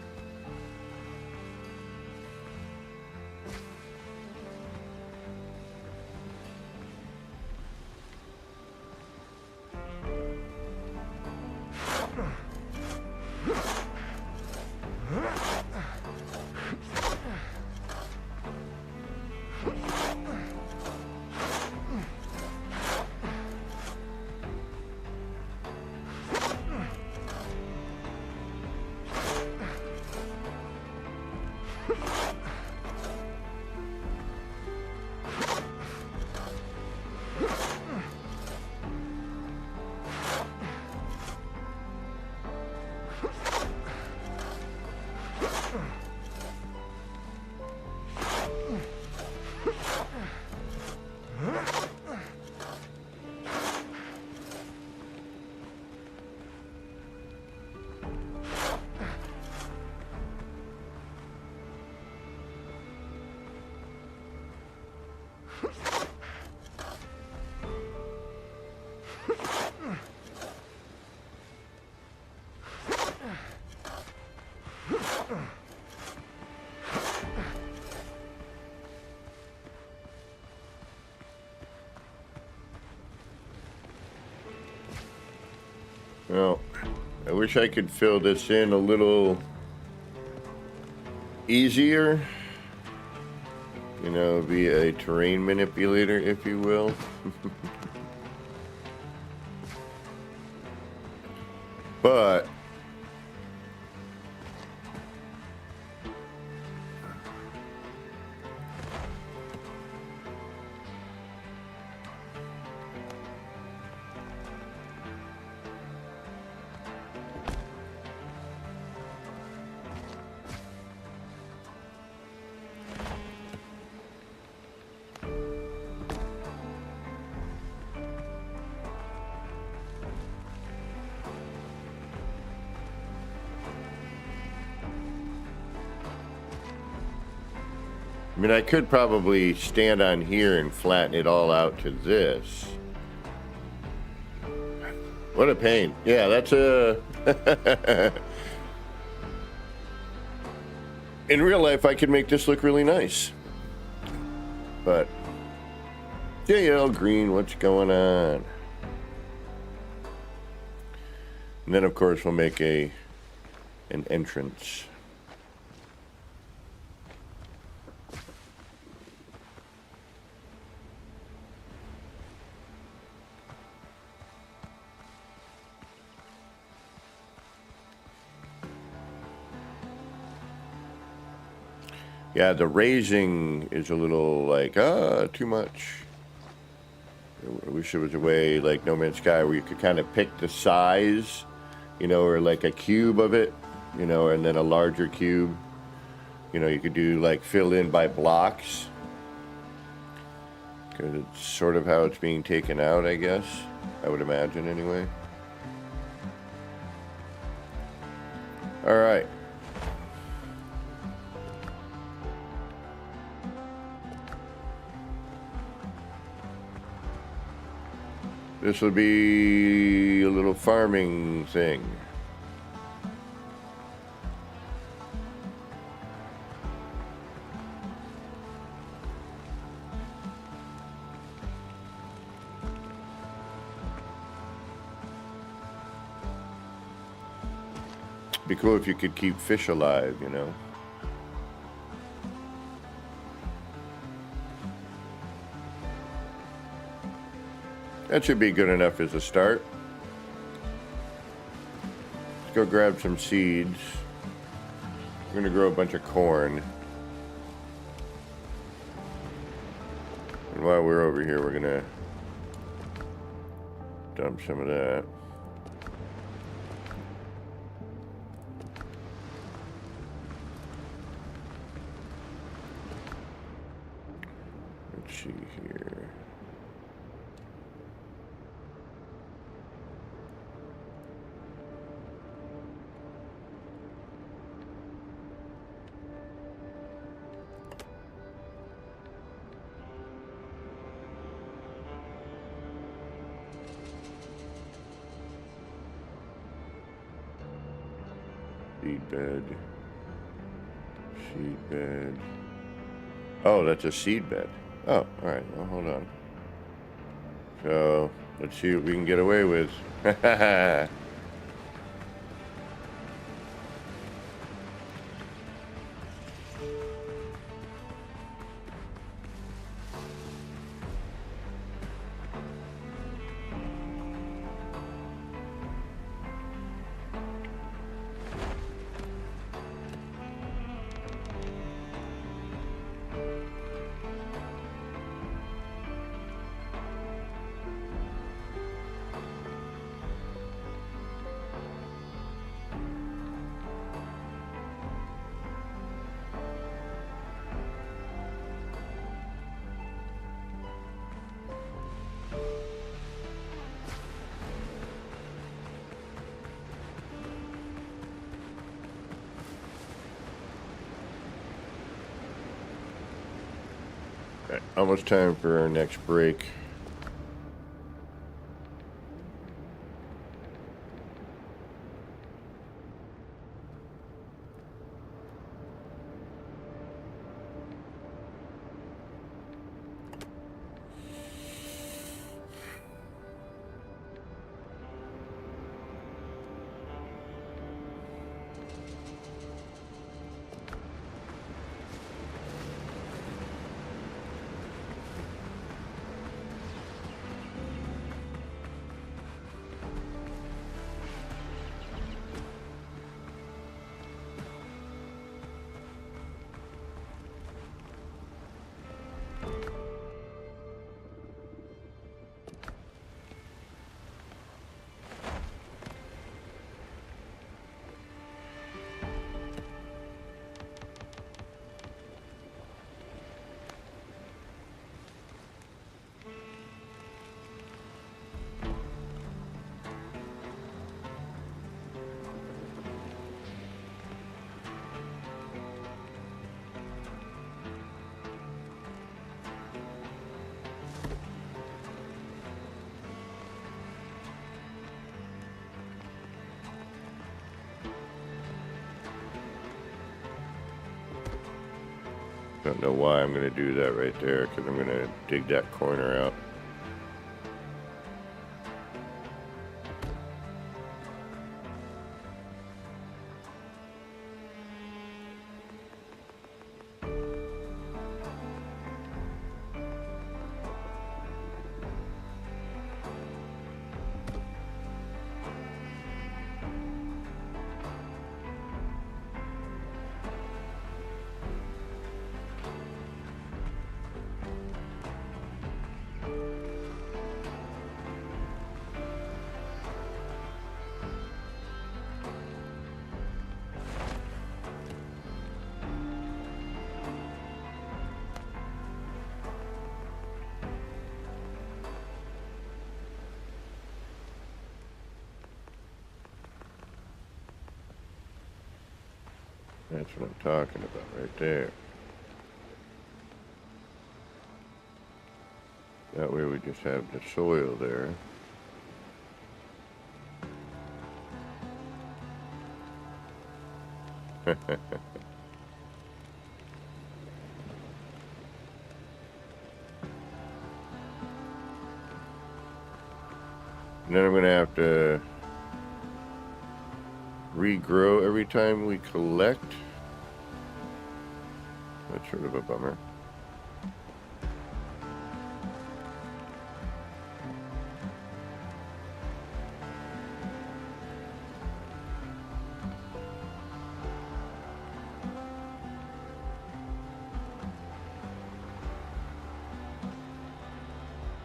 Well, I wish I could fill this in a little easier. You know, be a terrain manipulator, if you will. But I mean, I could probably stand on here and flatten it all out to this. What a pain. Yeah, that's a... In real life, I could make this look really nice. But... JL Green, what's going on? And then, of course, we'll make an entrance. Yeah, the raising is a little like, too much. I wish there was a way like No Man's Sky where you could kind of pick the size, you know, or like a cube of it, you know, and then a larger cube. You know, you could do like fill in by blocks. Because it's sort of how it's being taken out, I guess. I would imagine anyway. All right. This will be a little farming thing. Be cool if you could keep fish alive, you know. That should be good enough as a start. Let's go grab some seeds. We're gonna grow a bunch of corn. And while we're over here, we're gonna dump some of that. Let's see here. Seed bed. Seed bed. Oh, that's a seed bed. Oh, alright. Well, hold on. So, let's see what we can get away with. Almost time for our next break. Don't know why I'm going to do that right there, because I'm going to dig that corner out. That's what I'm talking about right there. That way we just have the soil there. And then I'm going to have to regrow every time we collect. That's sort of a bummer.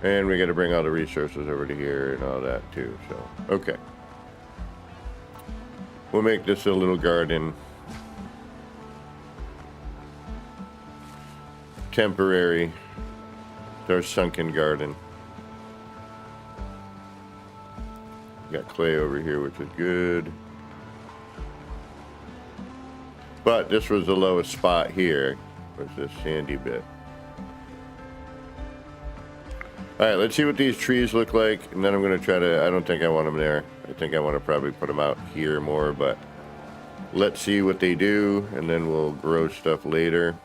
And we got to bring all the resources over to here and all that too. So, okay. We'll make this a little garden. Temporary. It's our sunken garden. Got clay over here, which is good. But this was the lowest spot here. Was this sandy bit. Alright, let's see what these trees look like, and then I'm going to try to... I don't think I want them there. I think I want to probably put them out here more, but... Let's see what they do, and then we'll grow stuff later.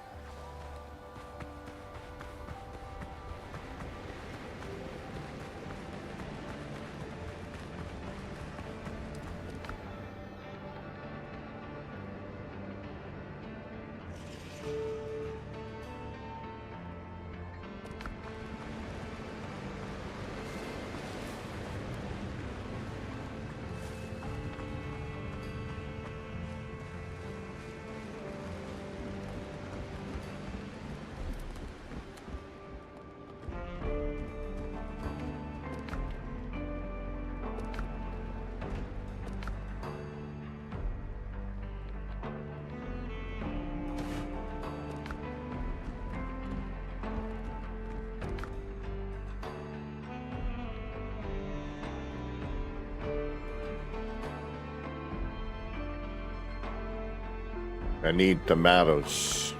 I need tomatoes.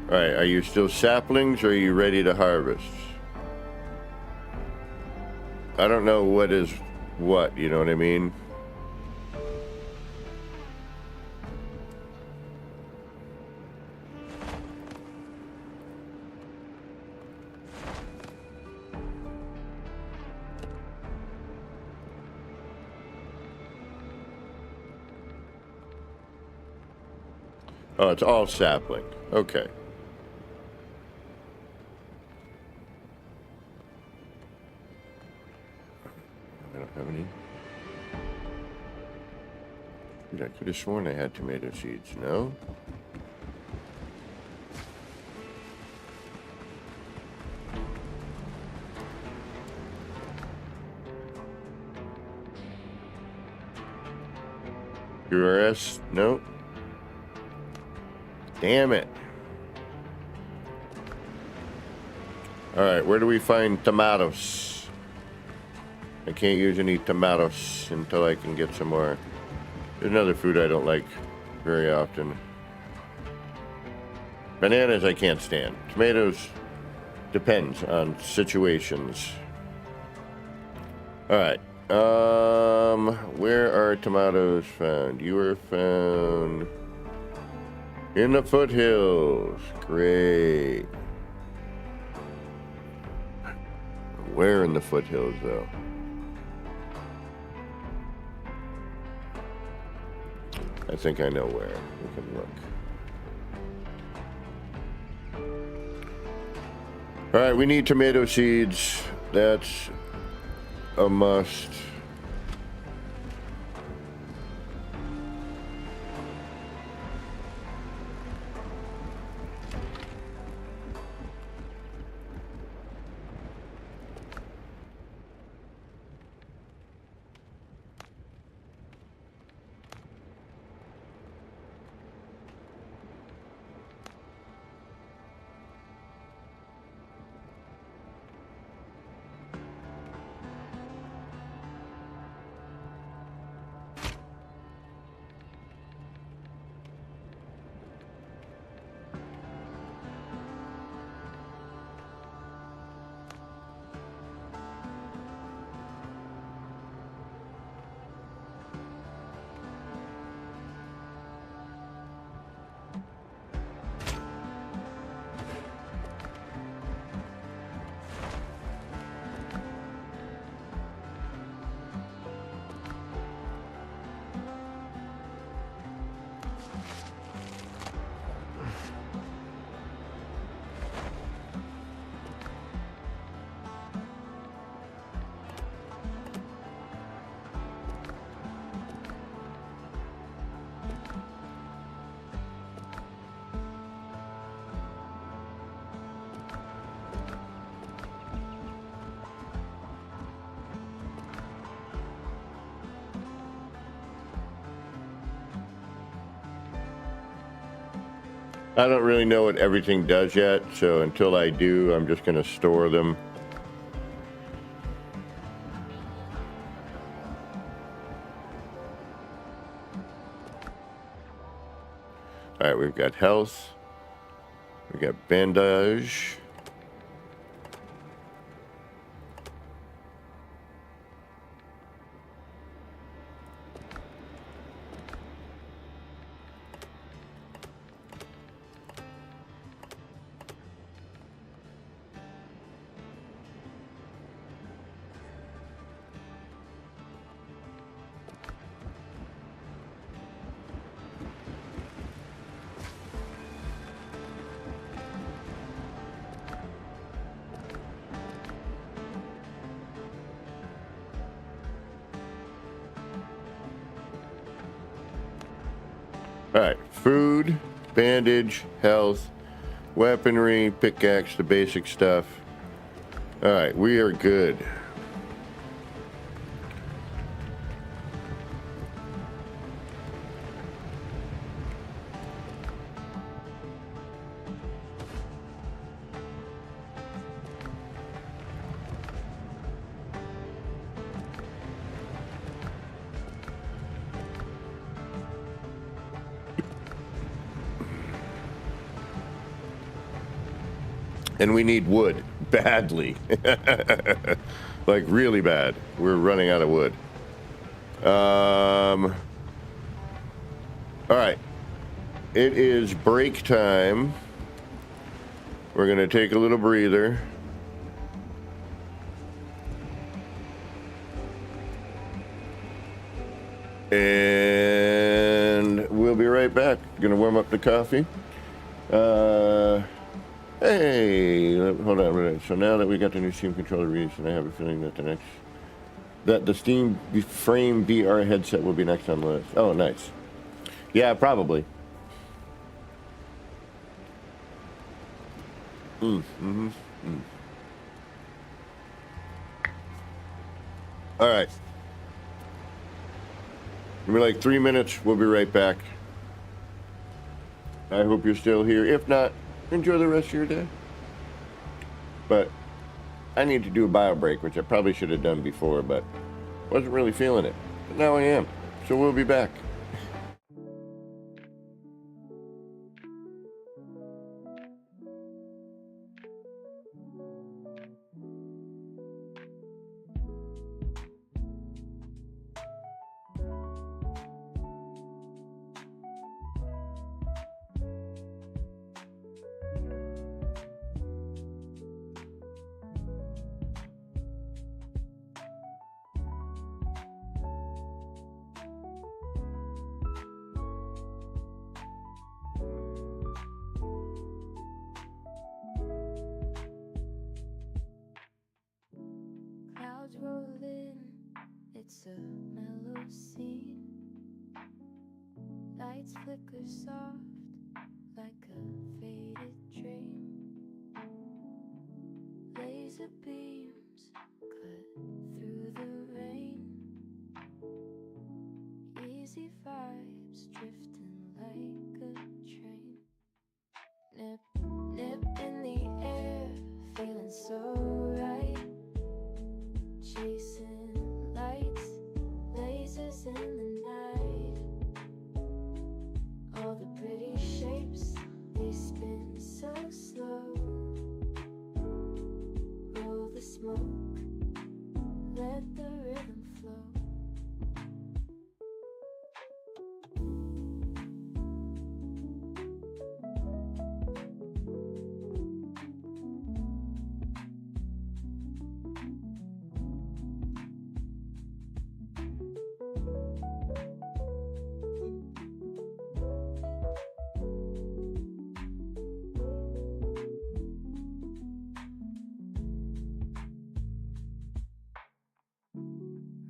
Alright, are you still saplings or are you ready to harvest? I don't know what is what, you know what I mean? Oh, it's all sapling. Okay. I don't have any. Dude, I could have sworn I had tomato seeds. No? URS? Nope. Damn it. Alright, where do we find tomatoes? I can't use any tomatoes until I can get some more. There's another food I don't like very often. Bananas I can't stand. Tomatoes depends on situations. Alright. Where are tomatoes found? You are found in the foothills. Great. Where in the foothills, though? I think I know where. We can look. All right, we need tomato seeds. That's a must. I don't really know what everything does yet, so until I do, I'm just going to store them. All right, we've got health. We got bandage. All right, food, bandage, health, weaponry, pickaxe, the basic stuff. All right, we are good. And we need wood badly. Like really bad. We're running out of wood. All right. It is break time. We're going to take a little breather. And we'll be right back. Going to warm up the coffee. Hey, hold on a minute. So now that we got the new Steam controller released, and I have a feeling that the Steam Frame VR headset will be next on the list. Oh, nice. Yeah, probably. All right. Give me like 3 minutes. We'll be right back. I hope you're still here. If not, enjoy the rest of your day. But I need to do a bio break, which I probably should have done before, but wasn't really feeling it. But now I am. So we'll be back. Clouds roll in, it's a mellow scene. Lights flicker soft like a faded dream. Laser beams cut through the rain. Easy vibes drifting like a train. Nip, nip in the air, feeling so right. Chasing lights, lasers in the night. All the pretty shapes, they spin so slow. Roll the smoke, let the rhythm flow.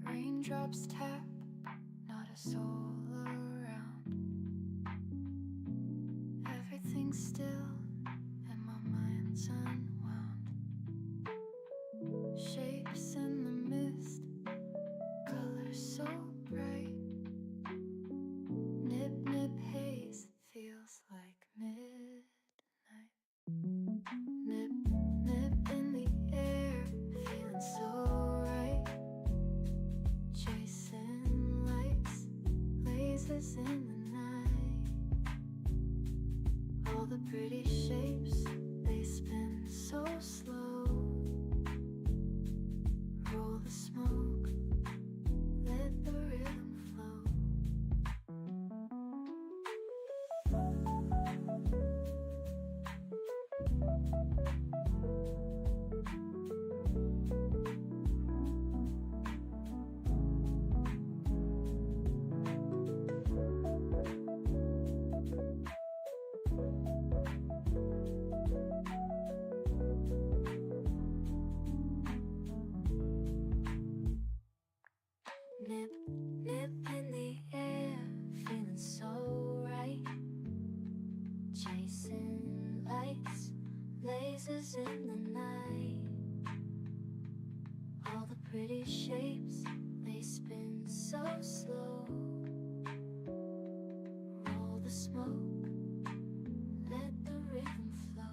Raindrops tap, not a soul around. Everything's still, and my mind's unwound. Shapes in the mist, colors so bright. Nip, nip haze feels like midnight. blazes in the night. All the pretty shapes, they spin so slow. Roll the smoke, let the rhythm flow. Nip, nip in the air, feeling so right. Chasing lights, lasers in the night. All the pretty shapes, they spin so slow. Roll the smoke, let the rhythm flow.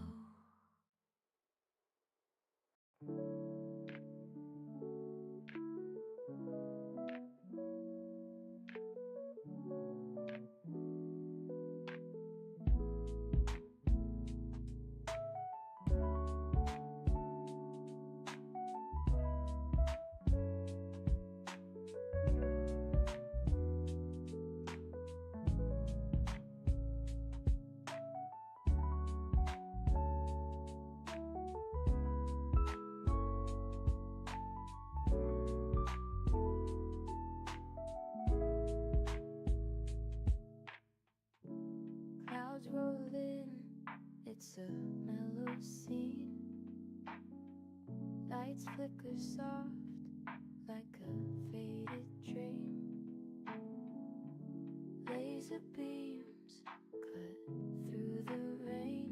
Clouds roll in, it's a mellow scene. Lights flicker soft like a faded dream. Laser beams cut through the rain.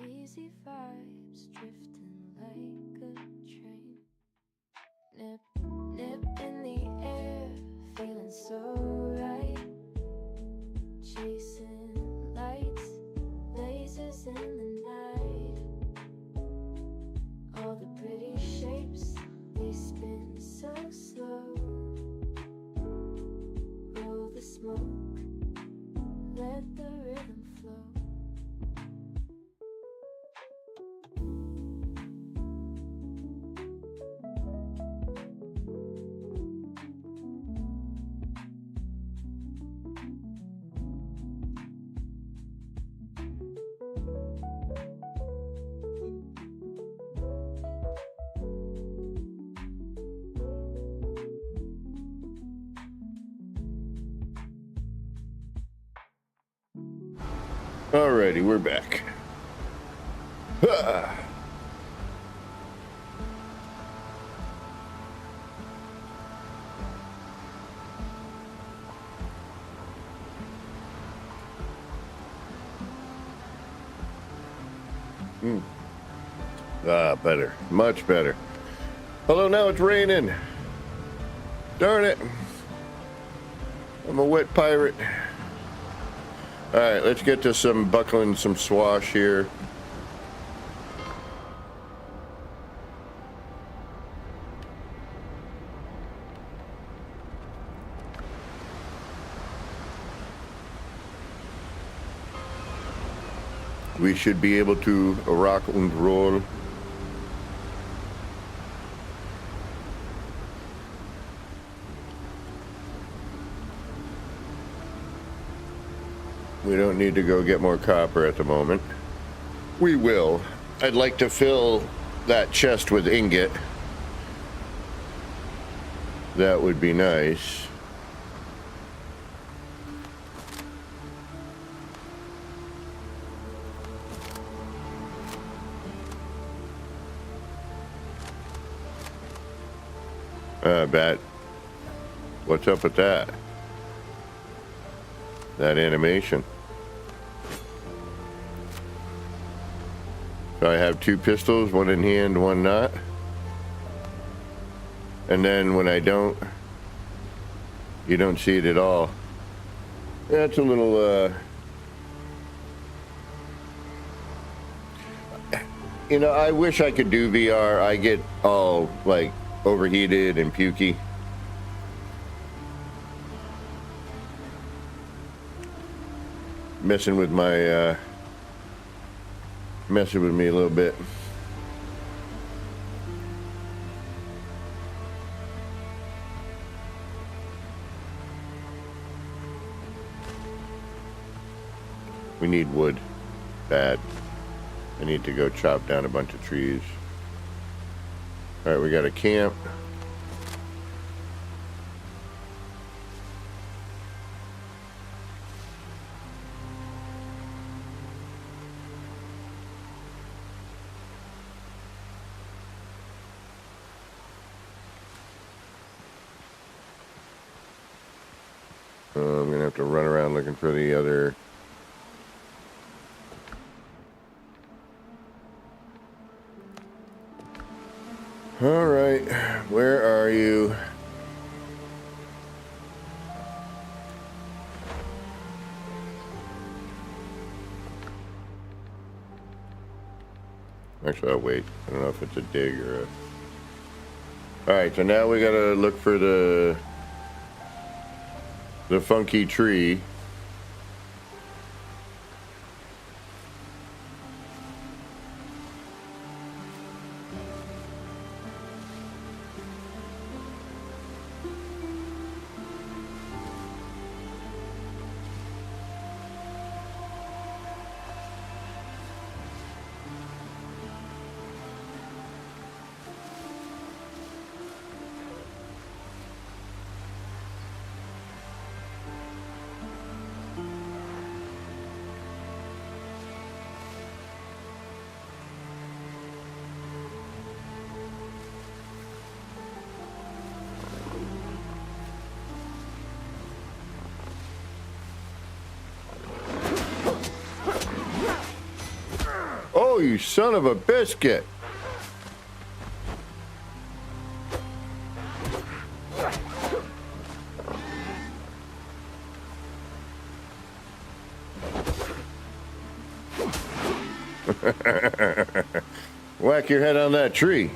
Easy vibes drifting like a train. Nip, nip in the air, feeling so right. Chasing lights, lasers in the night. All the pretty shapes, they spin so slow. Roll the smoke, let the rhythm flow. Alrighty, we're back. Ah. Better. Much better. Although now it's raining. Darn it. I'm a wet pirate. Alright, let's get to some buckling some swash here. We should be able to rock and roll. We don't need to go get more copper at the moment. We will. I'd like to fill that chest with ingot. That would be nice. Bat. What's up with that? That animation. So I have two pistols, one in hand, one not. And then when I don't, you don't see it at all. That's a little, you know, I wish I could do VR. I get all, like, overheated and pukey. messing with my messing with me a little bit. We need wood. Bad. I need to go chop down a bunch of trees. Alright, we got a camp. I'm gonna have to run around looking for the other. All right, where are you? Actually, I'll wait. I don't know if it's a dig or a... All right, so now we gotta look for the funky tree. Oh, you son of a biscuit. Whack your head on that tree.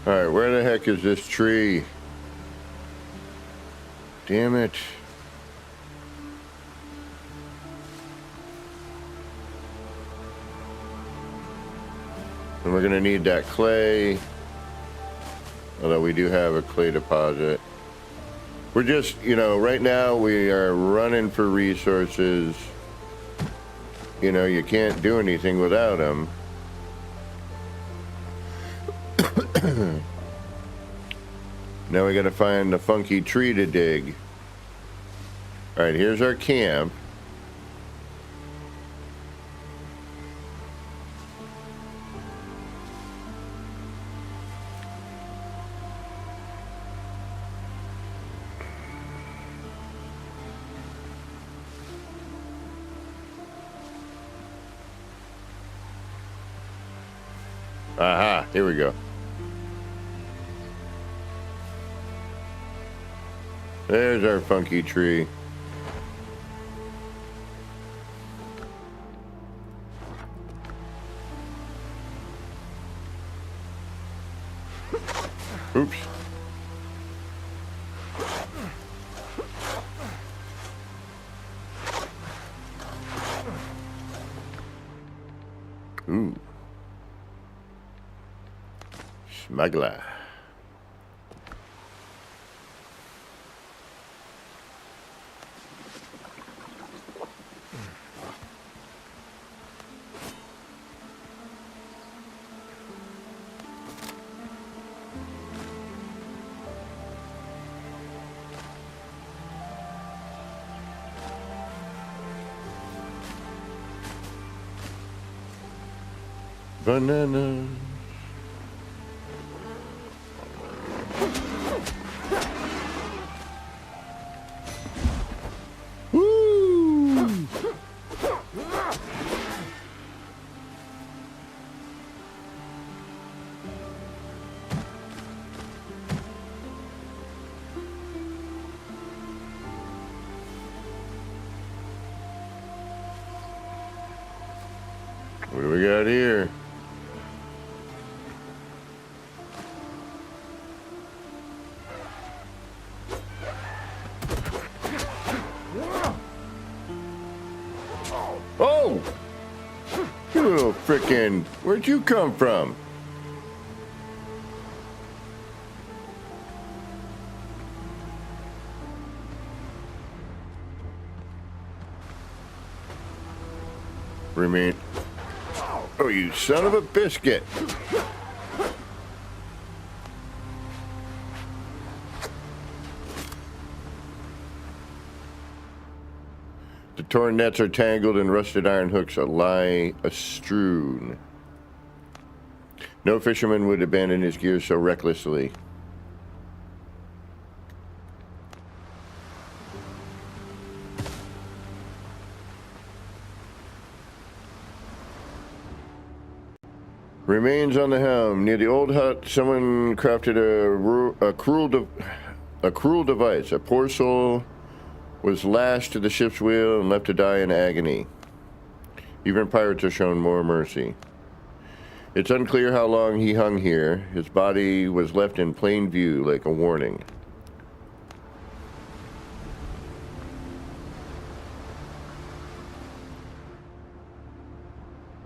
All right, where the heck is this tree? Damn it. And we're gonna need that clay. Although we do have a clay deposit. We're just, you know, right now we are running for resources. You know, you can't do anything without them. Now we gotta find the funky tree to dig. All right, here's our camp. Aha, here we go. There's our funky tree. Oops. Ooh. Smuggler. Banana. Woo! What do we got here? Oh! You little frickin'... Where'd you come from? Remain... Oh, you son of a biscuit! The torn nets are tangled and rusted iron hooks lie astrewn. No fisherman would abandon his gear so recklessly. Remains on the helm. Near the old hut, someone crafted a cruel device. A poor soul was lashed to the ship's wheel and left to die in agony. Even pirates are shown more mercy. It's unclear how long he hung here. His body was left in plain view like a warning.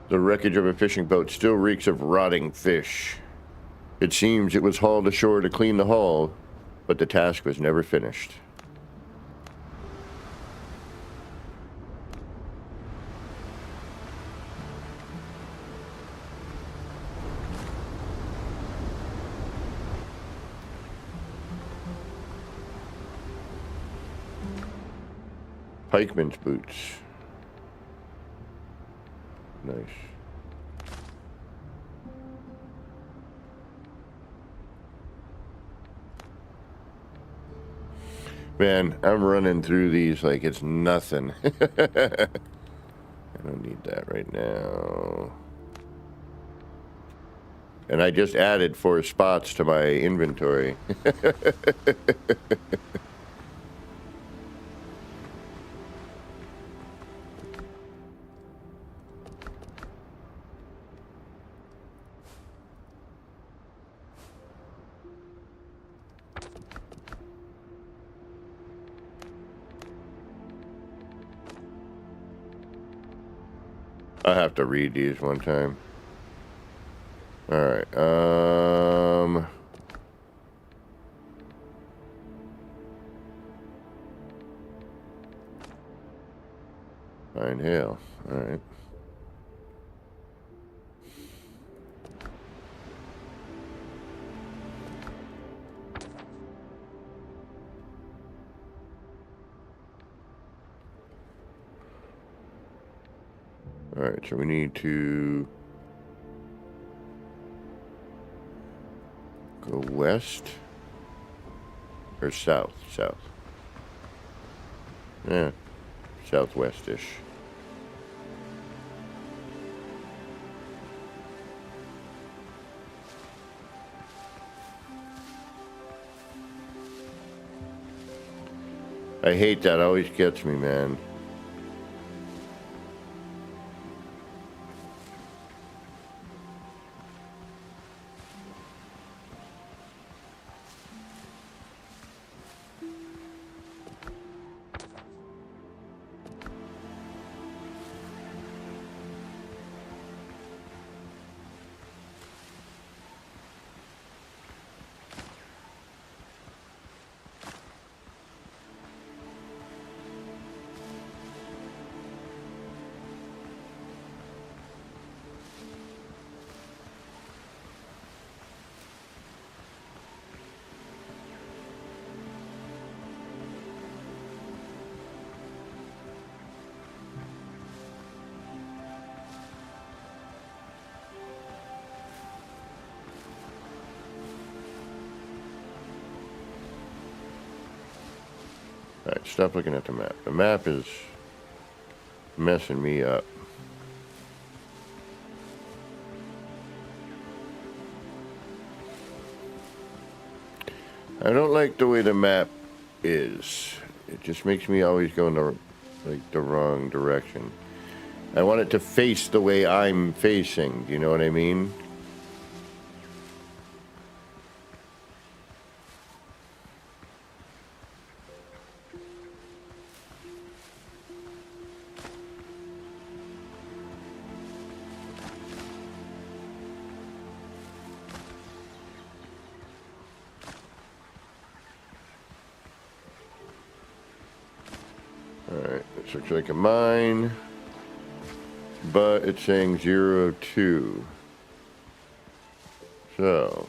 The wreckage of a fishing boat still reeks of rotting fish. It seems it was hauled ashore to clean the hull, but the task was never finished. Pikeman's boots. Nice. Man, I'm running through these like it's nothing. I don't need that right now. And I just added 4 spots to my inventory. I'll have to read these one time. Alright, Fine hail. Alright. Alright, so we need to go west or south? South. Yeah, southwest-ish. I hate that, always gets me, man. Alright, stop looking at the map. The map is messing me up. I don't like the way the map is. It just makes me always go in the wrong direction. I want it to face the way I'm facing. Do you know what I mean? Alright, this looks like a mine, but it's saying 02. So,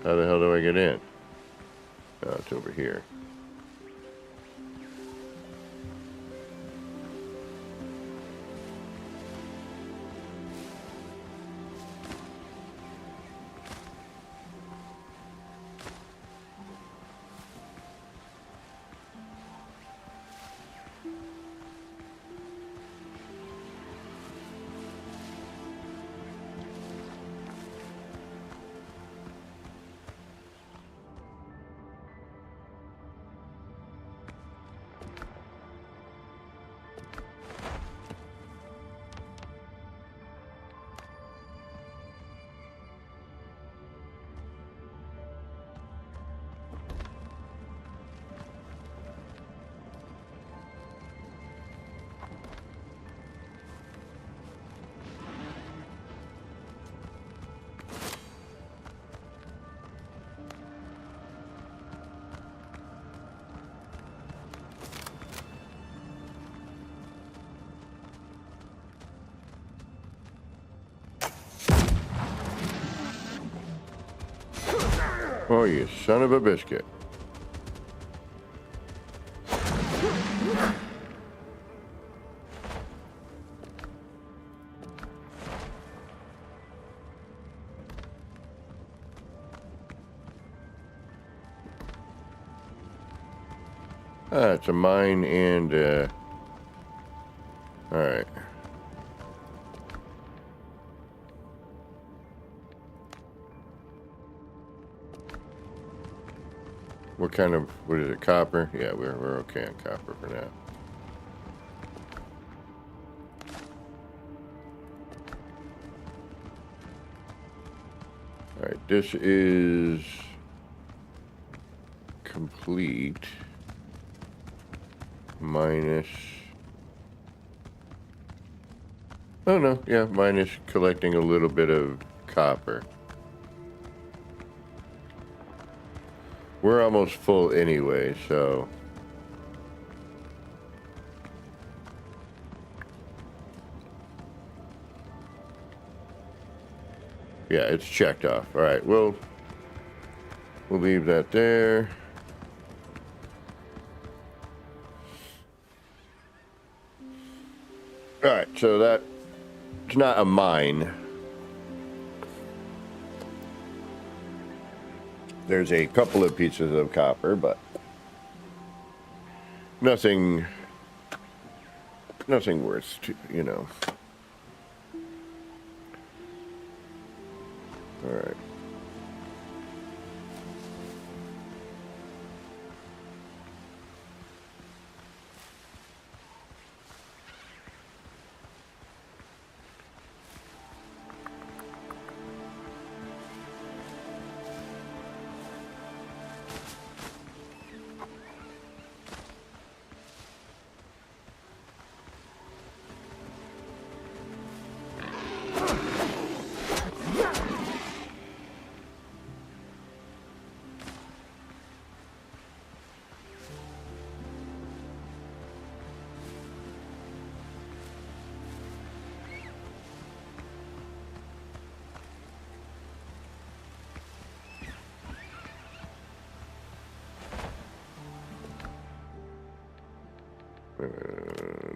how the hell do I get in? Oh, it's over here. Oh, you son of a biscuit. Ah, it's a mine and, alright. What kind of, what is it, copper? Yeah, we're okay on copper for now. Alright, this is complete. Minus, oh no, yeah, minus collecting a little bit of copper. We're almost full anyway, so. Yeah, it's checked off. All right, we'll leave that there. All right, so that it's not a mine. There's a couple of pieces of copper, but nothing worth, you know. All right.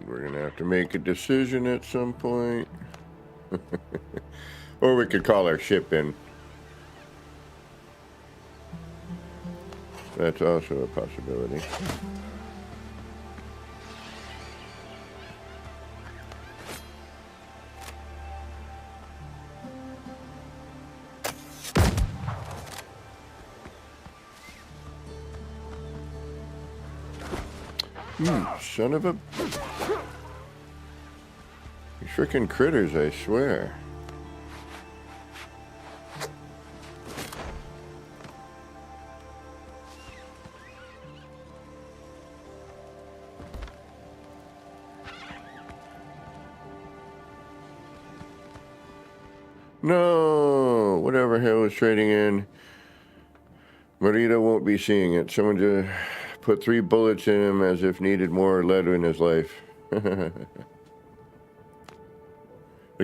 We're gonna have have to make a decision at some point. Or we could call our ship in. That's also a possibility. Son of a... You frickin' critters, I swear. No! Whatever hell was trading in. Marita won't be seeing it. Someone just put 3 bullets in him as if needed more lead in his life. The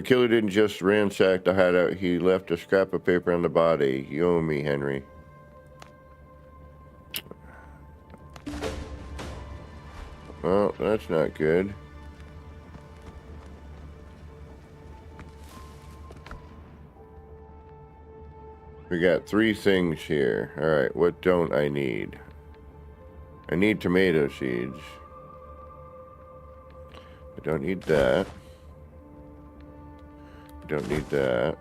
killer didn't just ransack the hideout. He left a scrap of paper on the body. You owe me, Henry. Well, that's not good. We got 3 things here. Alright, what don't I need? I need tomato seeds. I don't need that. I don't need that.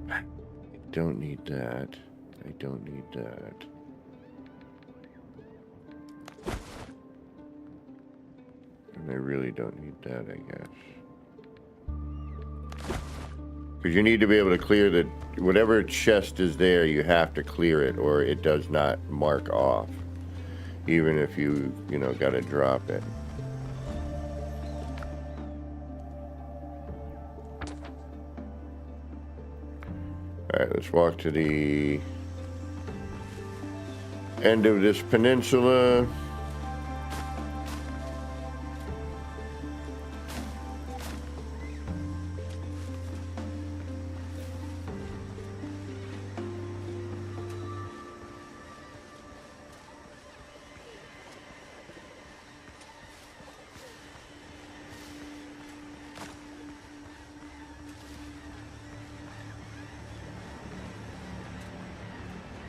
I don't need that. I don't need that. And I really don't need that, I guess. Because you need to be able to clear the... Whatever chest is there, you have to clear it, or it does not mark off. Even if you know, gotta drop it. Alright, let's walk to the end of this peninsula.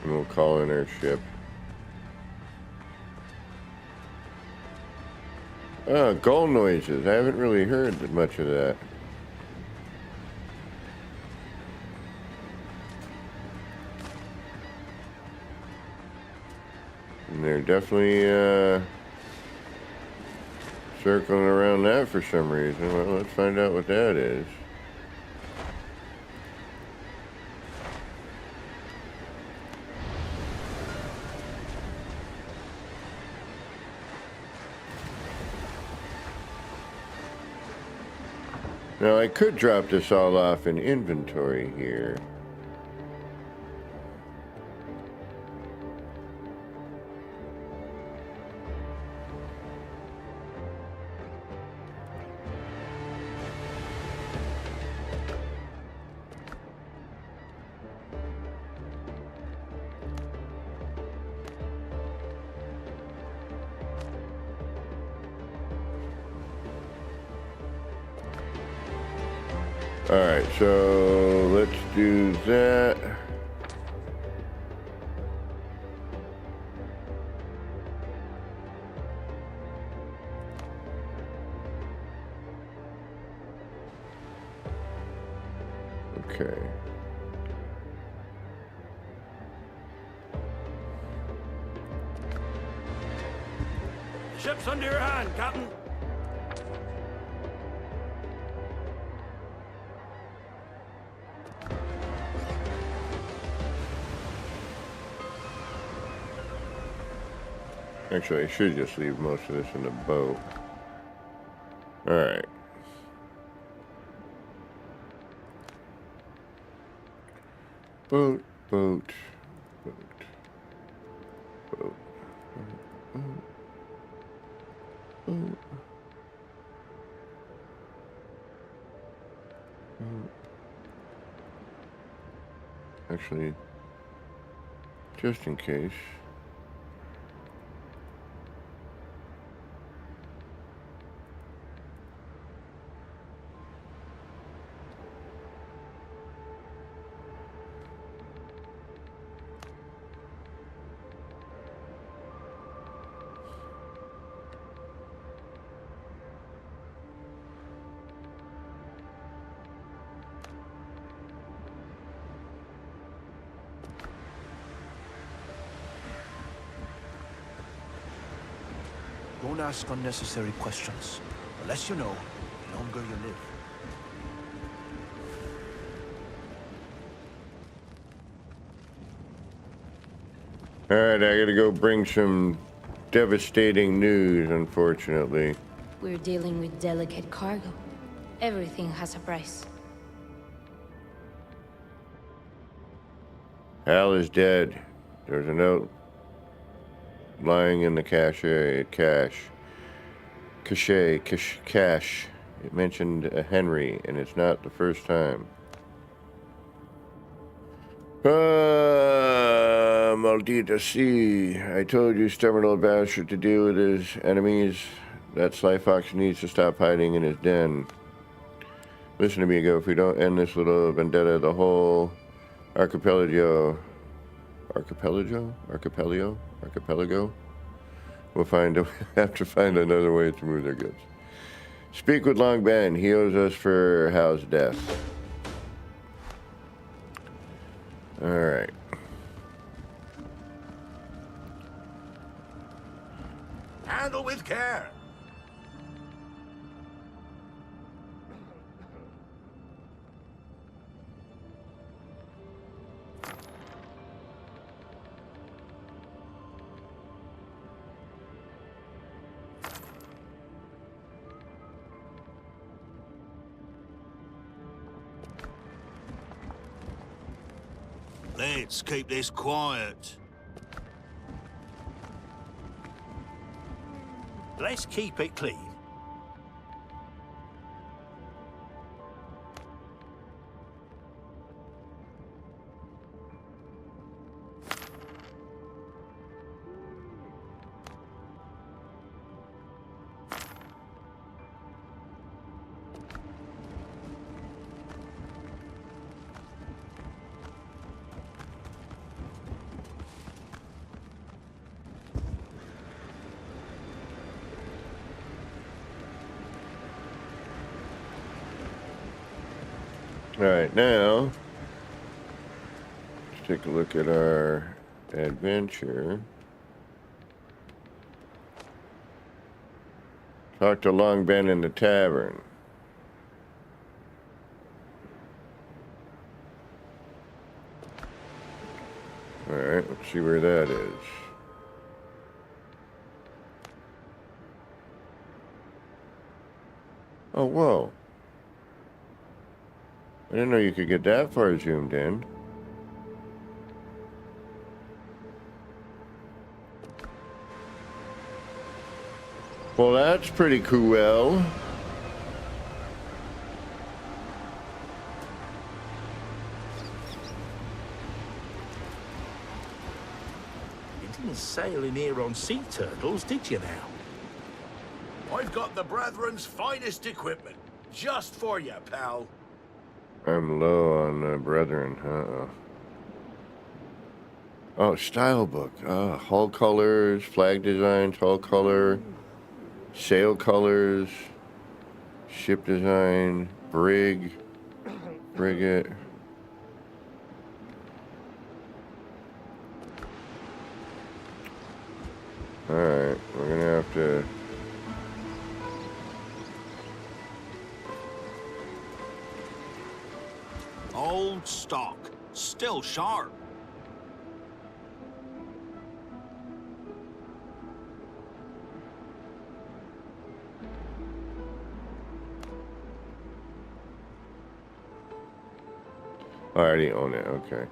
And we'll call in our ship. Oh, gull noises. I haven't really heard much of that. And they're definitely circling around that for some reason. Well, let's find out what that is. Now, I could drop this all off in inventory here. Alright, so let's do that. Okay. Ship's under your hand, Captain. Actually, I should just leave most of this in the boat. Alright. Boat, boat, boat. actually, just in case. Don't ask unnecessary questions. The less you know, the longer you live. Alright, I gotta go bring some devastating news, unfortunately. We're dealing with delicate cargo. Everything has a price. Hal is dead. There's a note lying in the cache. It mentioned a Henry, and it's not the first time. Maldita sea. I told you, stubborn old bastard, to deal with his enemies. That Sly Fox needs to stop hiding in his den. Listen to me, Go. If we don't end this little vendetta, the whole archipelago will have to find another way to move their goods. Speak with Long Ben. He owes us for Hal's death. All right. Handle with care. Let's keep this quiet. Let's keep it clean. All right, now let's take a look at our adventure. Talk to Long Ben in the tavern. All right, let's see where that is. Oh, whoa. I didn't know you could get that far zoomed in. Well, that's pretty cool. You didn't sail in here on sea turtles, did you now? I've got the Brethren's finest equipment. Just for you, pal. I'm low on Brethren. Uh-oh. Oh, style book. Hull colors, flag designs, hull color, sail colors, ship design, frigate. Alright, we're gonna have to... Old stock. Still sharp. I already own it, okay.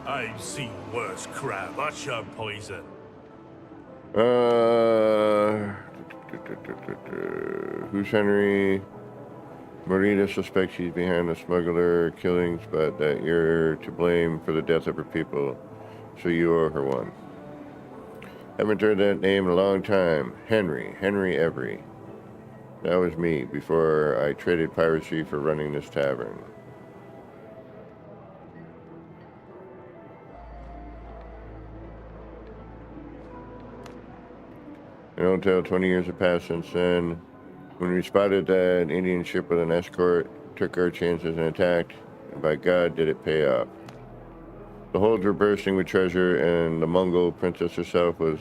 I've seen worse crap. That's your poison. Who's Henry? Marita suspects he's behind the smuggler killings, but that you're to blame for the death of her people, so you owe her one. Haven't heard that name in a long time. Henry Every. That was me before I traded piracy for running this tavern. In a hotel, 20 years have passed since then. When we spotted that Indian ship with an escort, took our chances and attacked, and by God did it pay off. The holds were bursting with treasure, and the Mongol princess herself was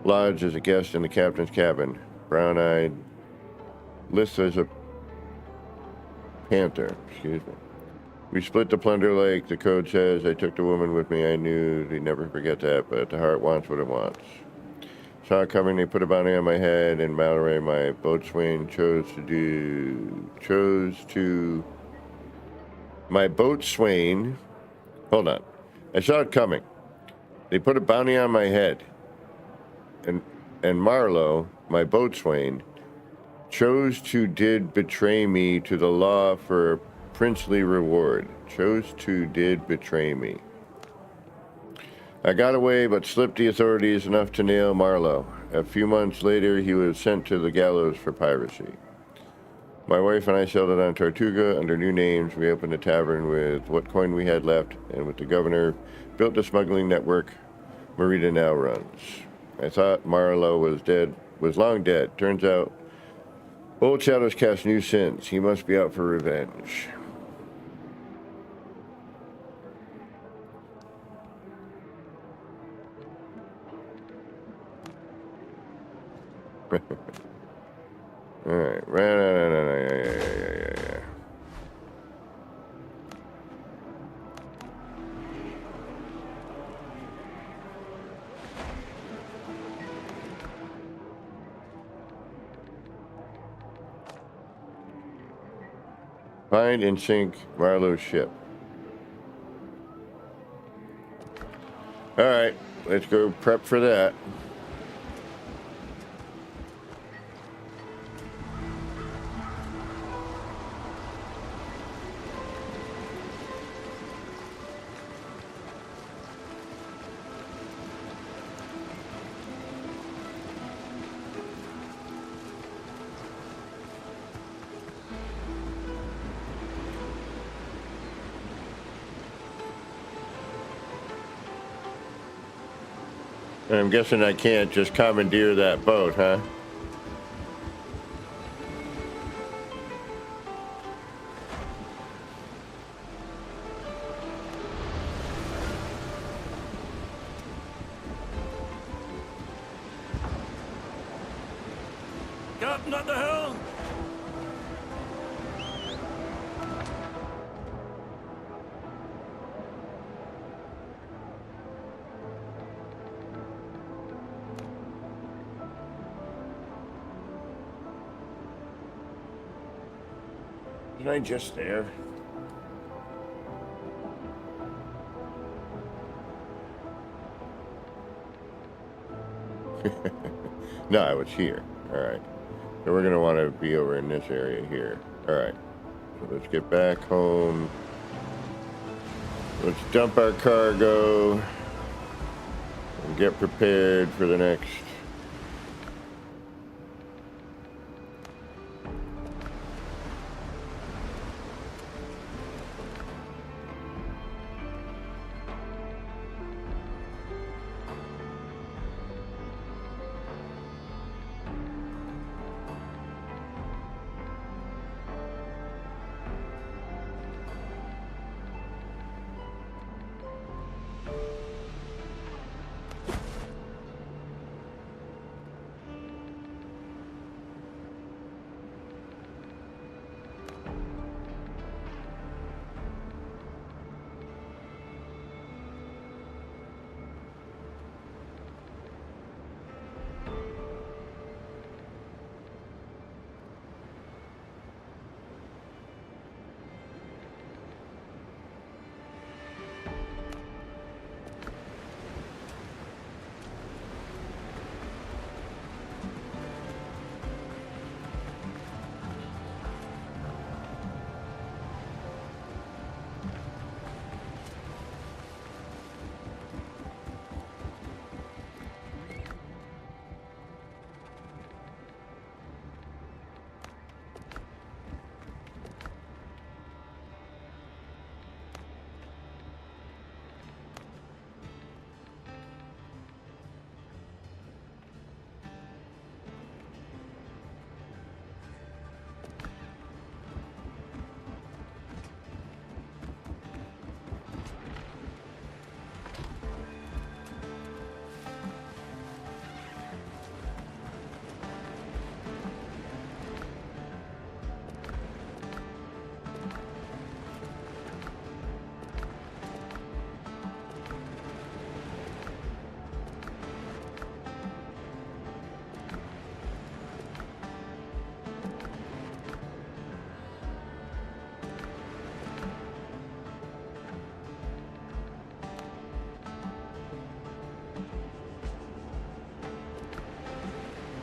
lodged as a guest in the captain's cabin, brown-eyed, lithe as a panther. Excuse me. We split the plunder like the code says. I took the woman with me. I knew they'd never forget that, but the heart wants what it wants. Saw it coming, they put a bounty on my head, and Mallory, my boatswain, hold on. I saw it coming. They put a bounty on my head, and Marlowe, my boatswain, did betray me to the law for a princely reward. Did betray me. I got away, but slipped the authorities enough to nail Marlowe. A few months later, he was sent to the gallows for piracy. My wife and I sailed it on Tortuga under new names. We opened a tavern with what coin we had left, and with the governor, built the smuggling network Marita now runs. I thought Marlowe was long dead. Turns out, old shadows cast new sins. He must be out for revenge. All right, yeah. Find and sink Marlowe's ship. All right, let's go prep for that. And I'm guessing I can't just commandeer that boat, huh? Captain at the helm! Wasn't I just there? No, I was here. All right. So we're going to want to be over in this area here. All right. So let's get back home. Let's dump our cargo and get prepared for the next.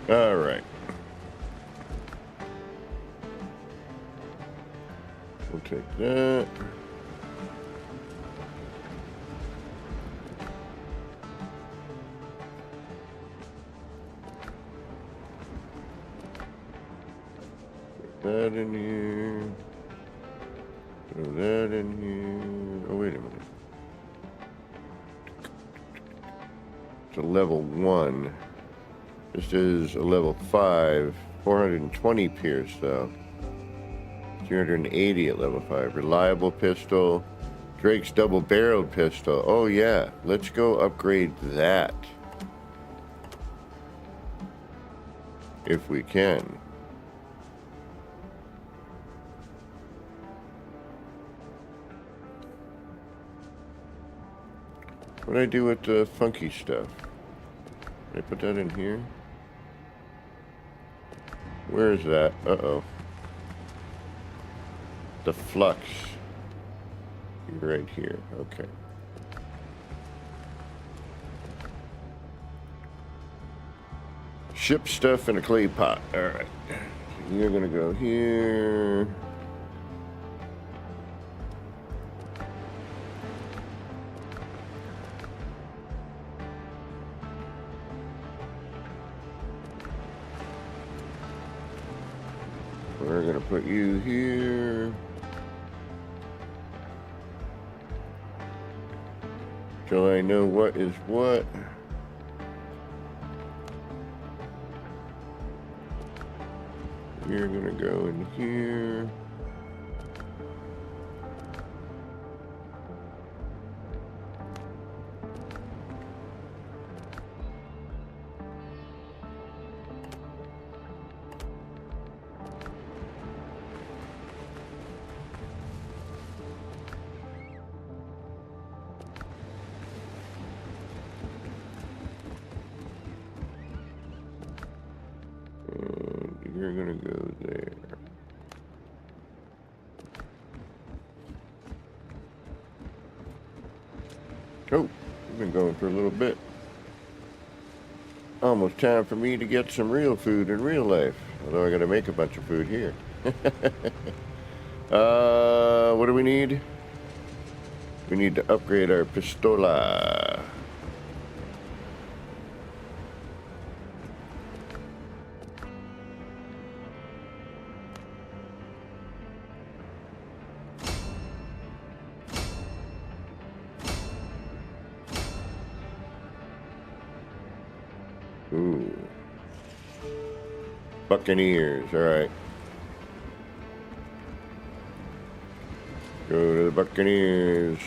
All right. We'll take that. Put that in here. Throw that in here. Oh, wait a minute. It's a level 1. This is a level 5. 420 Pierce, though. 380 at level 5. Reliable pistol. Drake's double-barreled pistol. Oh, yeah. Let's go upgrade that. If we can. What do I do with the funky stuff? Did I put that in here? Where is that? Uh-oh. The flux. Right here. Okay. Ship stuff in a clay pot. All right. So you're gonna go here. We're gonna put you here. So I know what is what. You're gonna go in here. And you're gonna go there. Oh, we've been going for a little bit. Almost time for me to get some real food in real life. Although I gotta make a bunch of food here. What do we need? We need to upgrade our pistola. Ooh. Buccaneers, alright. Go to the Buccaneers.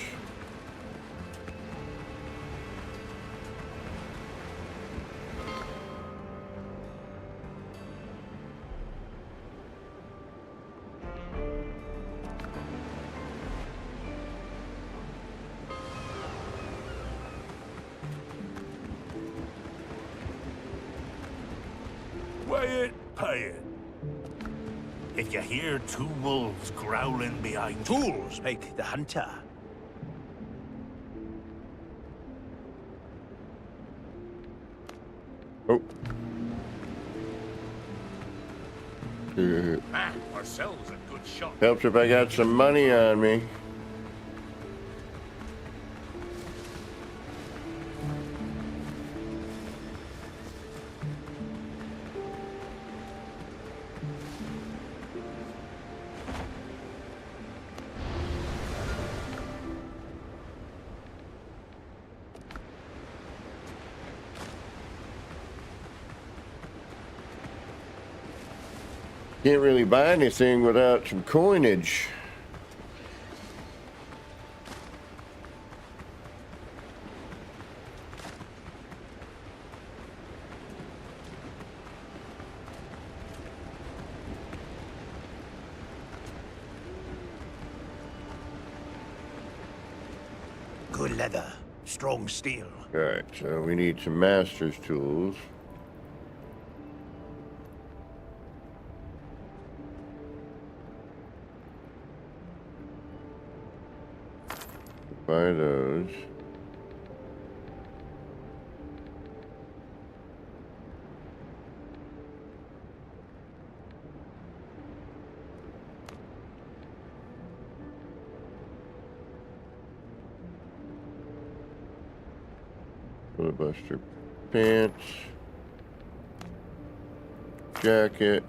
Weigh it, pay it. If you hear two wolves growling behind Tools make the hunter. Oh. ourselves a good shot. Helps if I got some money on me. Can't really buy anything without some coinage. Good leather, strong steel. Alright, so we need some master's tools. Buy those. Filibuster pants. Jacket.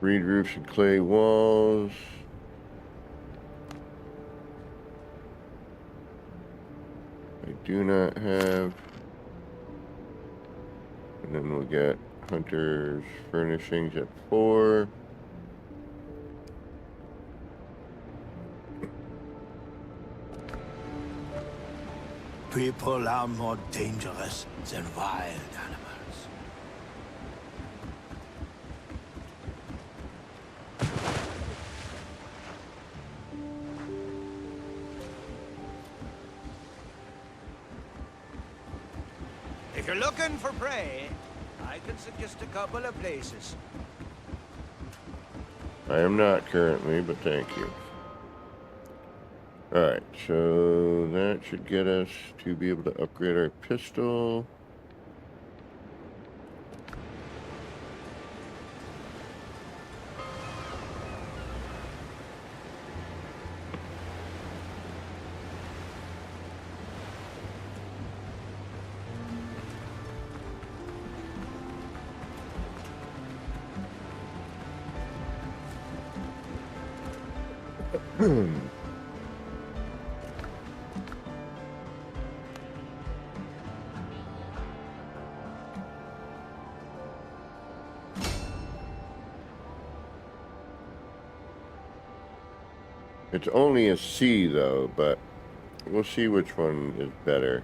Reed roofs and clay walls. I do not have. And then we'll get Hunter's furnishings at 4. People are more dangerous than wild animals. If you're looking for prey, I can suggest a couple of places. I am not currently, but thank you. Alright, so that should get us to be able to upgrade our pistol. It's only a C though, but we'll see which one is better.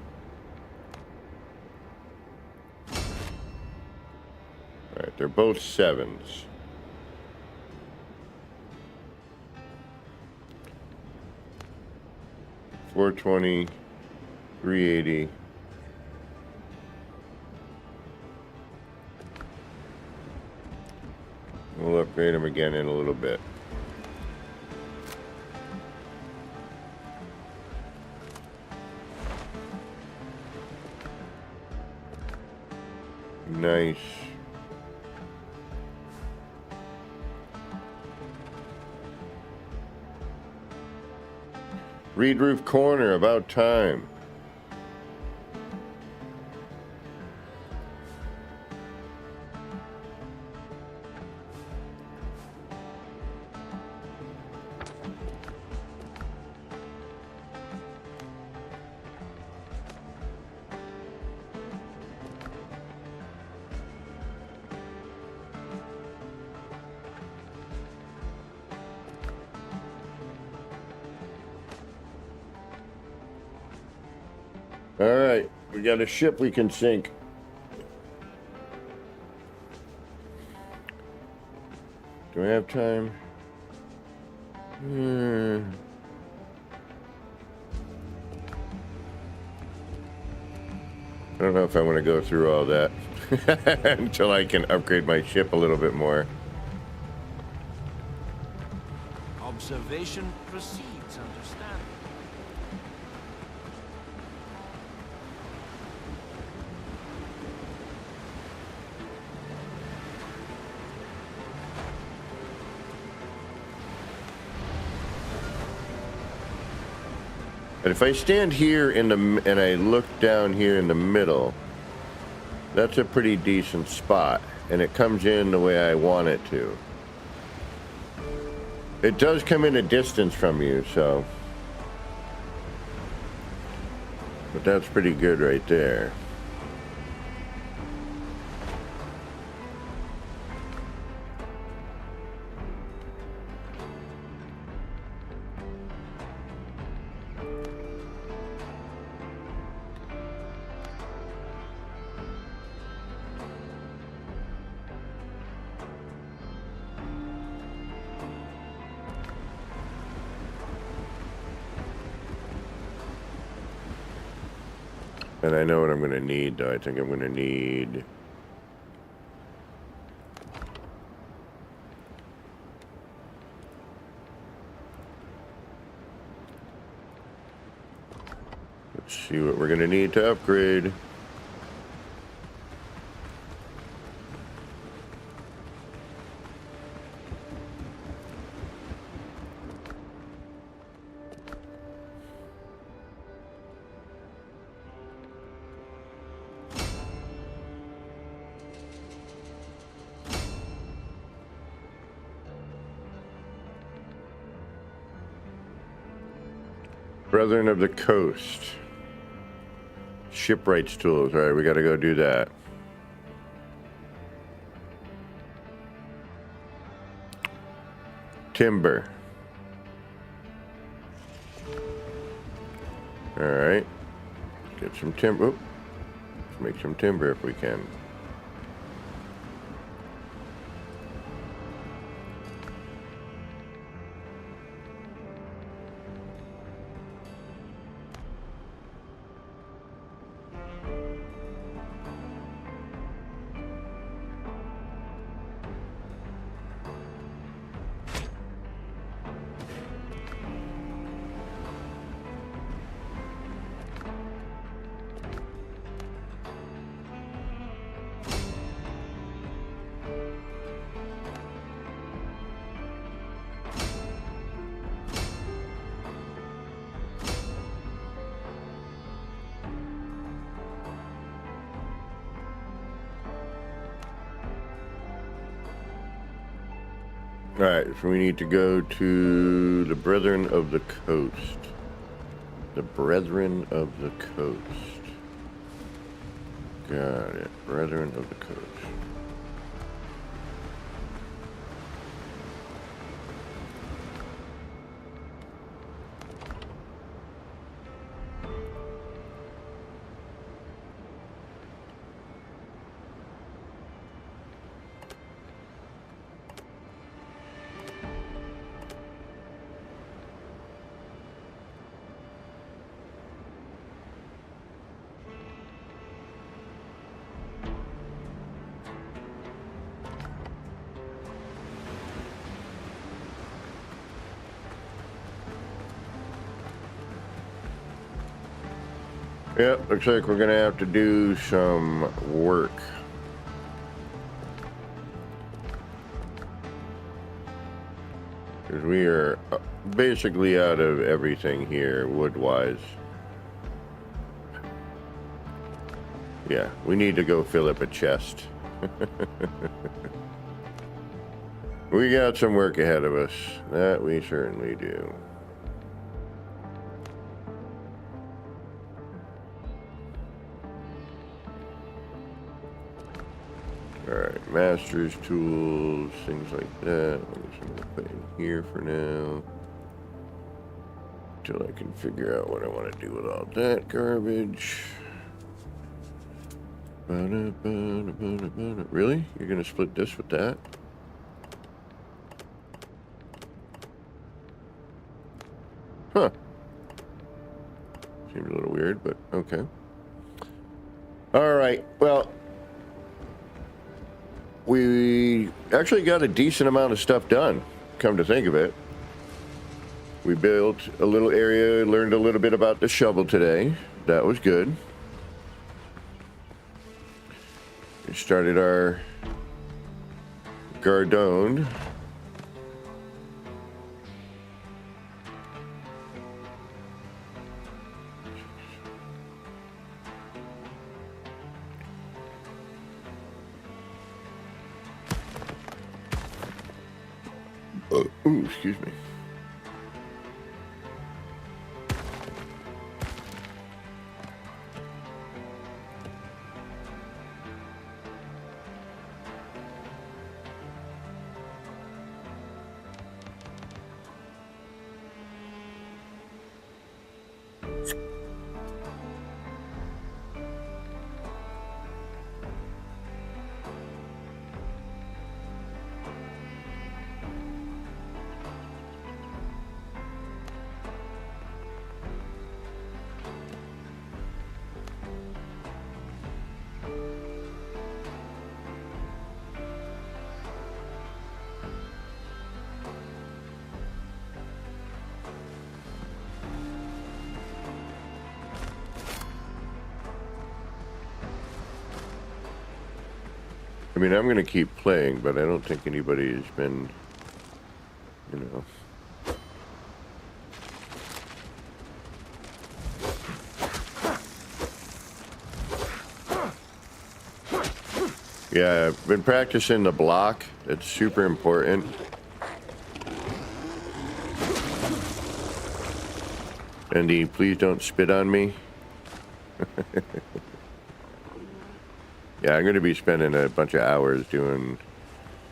Alright, they're both 7s. $420, $380. We'll upgrade them again in a little bit. Nice. Reed roof corner, about time. All right, we got a ship we can sink. Do I have time? I don't know if I want to go through all that until I can upgrade my ship a little bit more. Observation precedes understanding. And if I stand here in the and I look down here in the middle, that's a pretty decent spot, and it comes in the way I want it to. It does come in a distance from you, so, but that's pretty good right there. And I know what I'm going to need, though. I think I'm going to need... Let's see what we're going to need to upgrade. Brethren of the Coast. Shipwrights tools. All right, we got to go do that. Timber. All right. Get some timber. Oop. Let's make some timber if we can. Alright, so we need to go to the Brethren of the Coast. The Brethren of the Coast. Got it. Brethren of the Coast. Yep, looks like we're gonna have to do some work. Because we are basically out of everything here, wood-wise. Yeah, we need to go fill up a chest. We got some work ahead of us. That we certainly do. Alright, master's tools, things like that. I'm just going to put in here for now. Until I can figure out what I want to do with all that garbage. Really? You're going to split this with that? Huh. Seems a little weird, but okay. Alright, well... we actually got a decent amount of stuff done, come to think of it. We built a little area, learned a little bit about the shovel today. That was good. We started our Gardone. Ooh, excuse me. I mean, I'm going to keep playing, but I don't think anybody has been, you know. Yeah, I've been practicing the block. It's super important. And the please don't spit on me. Yeah, I'm going to be spending a bunch of hours doing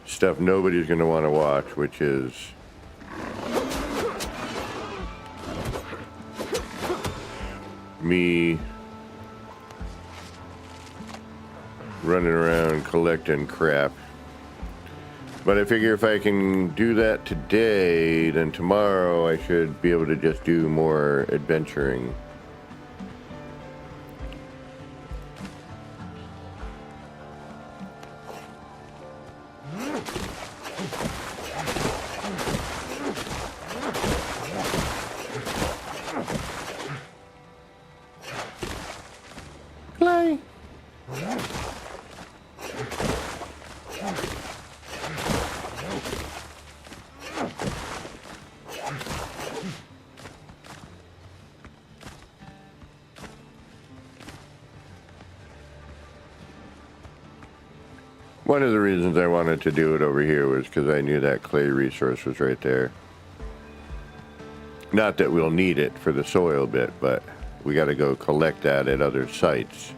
stuff nobody's going to want to watch, which is me running around collecting crap. But I figure if I can do that today, then tomorrow I should be able to just do more adventuring. Play. One of the reasons I wanted to do it over here was because I knew that clay resource was right there. Not that we'll need it for the soil bit, but we got to go collect that at other sites.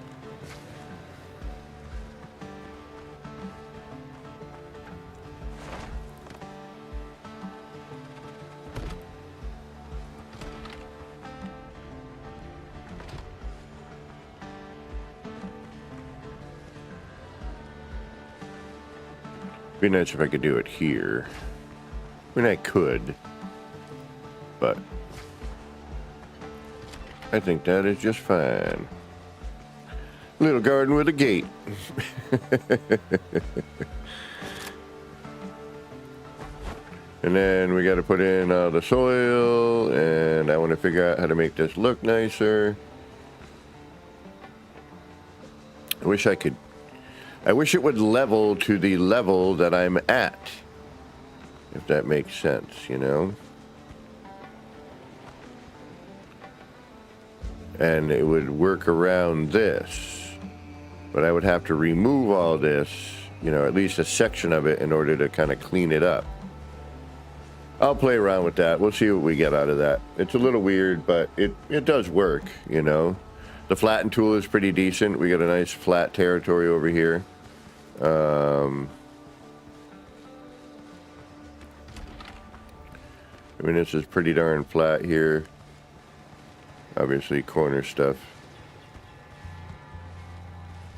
Be nice if I could do it here. I mean, I could, but I think that is just fine. Little garden with a gate. And then we got to put in the soil, and I want to figure out how to make this look nicer. I wish it would level to the level that I'm at, if that makes sense, you know? And it would work around this, but I would have to remove all this, you know, at least a section of it in order to kind of clean it up. I'll play around with that. We'll see what we get out of that. It's a little weird, but it does work, you know? The flatten tool is pretty decent. We got a nice flat territory over here. I mean, this is pretty darn flat here. Obviously, corner stuff.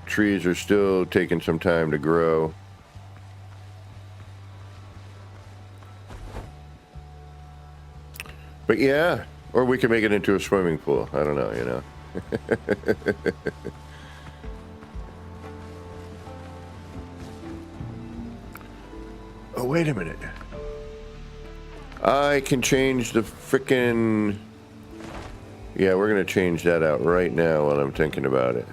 Trees are still taking some time to grow. But yeah, or we can make it into a swimming pool. I don't know, you know. Oh, wait a minute. I can change the frickin'... Yeah, we're going to change that out right now while I'm thinking about it.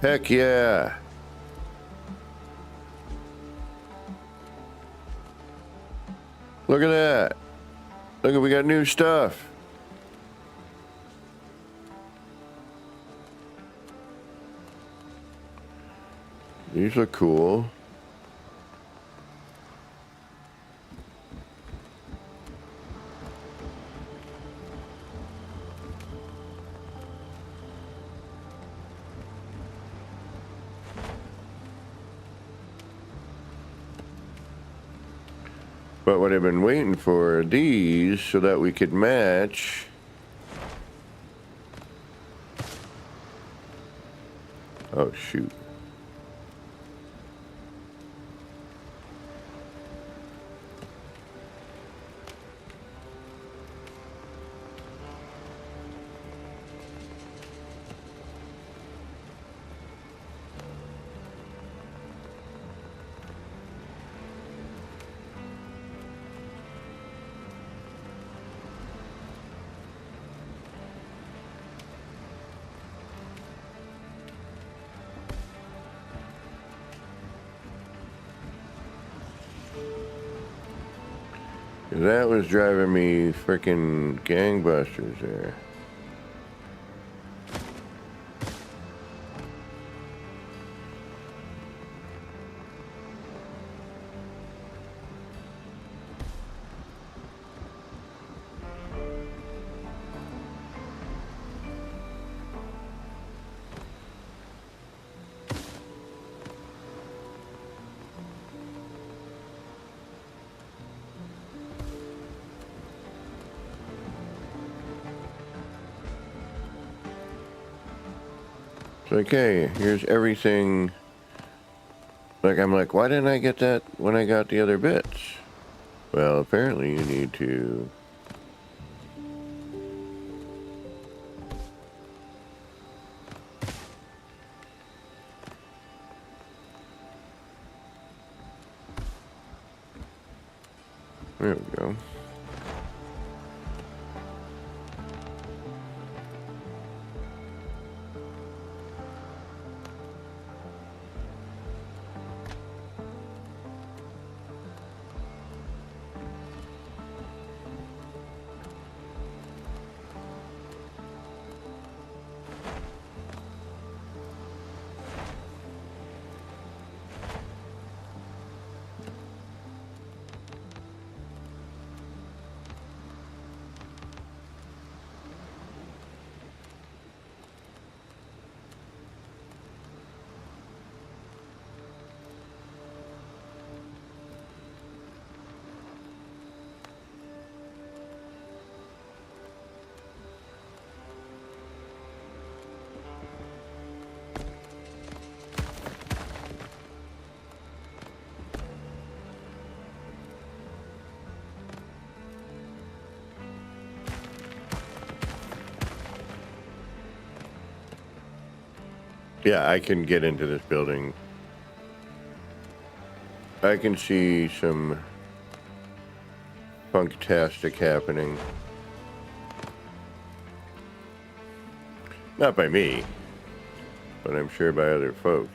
Heck yeah. Look at that. Look, we got new stuff. These look cool. But what I've been waiting for are these so that we could match. Oh, shoot. That was driving me frickin' gangbusters there. It's like, hey, here's everything. Like, I'm like, why didn't I get that when I got the other bits? Well, apparently you need to... There we go. Yeah, I can get into this building. I can see some funktastic happening. Not by me, but I'm sure by other folks.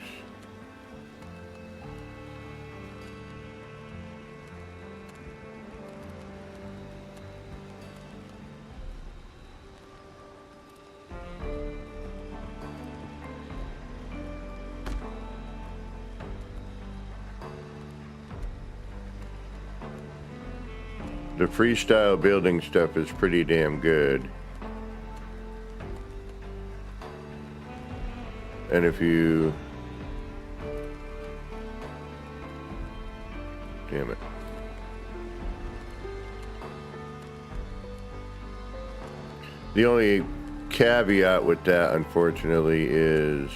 The freestyle building stuff is pretty damn good. And if you... Damn it. The only caveat with that, unfortunately, is...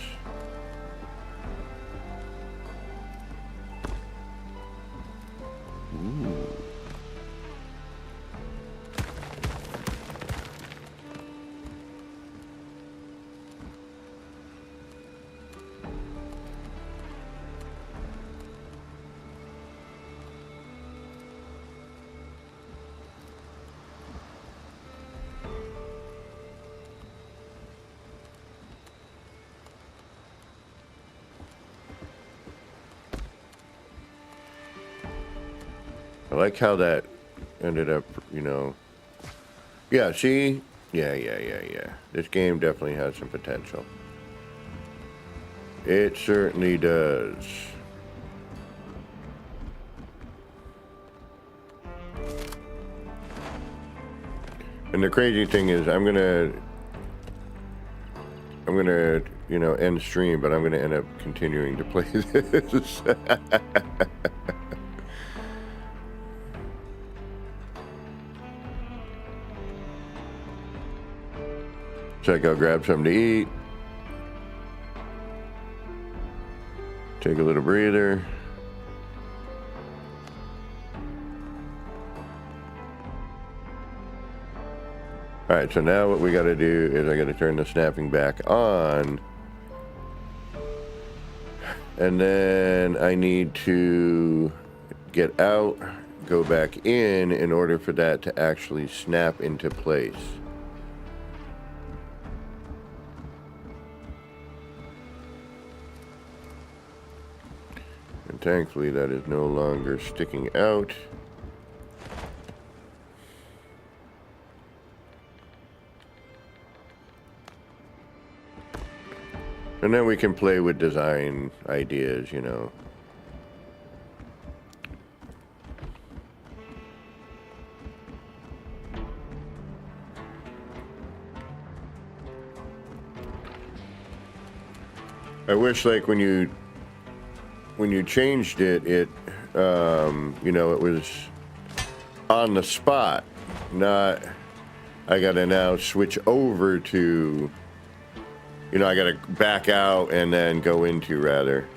I like how that ended up, you know. Yeah, see? Yeah. This game definitely has some potential. It certainly does. And the crazy thing is, I'm gonna, you know, end stream, but I'm gonna end up continuing to play this. So I go grab something to eat. Take a little breather. All right, so now what we got to do is I got to turn the snapping back on. And then I need to get out, go back in order for that to actually snap into place. And thankfully that is no longer sticking out. And then we can play with design ideas, you know. I wish, like, when you changed it, you know, it was on the spot, not I gotta now switch over to You know, I got to back out and then go into, rather.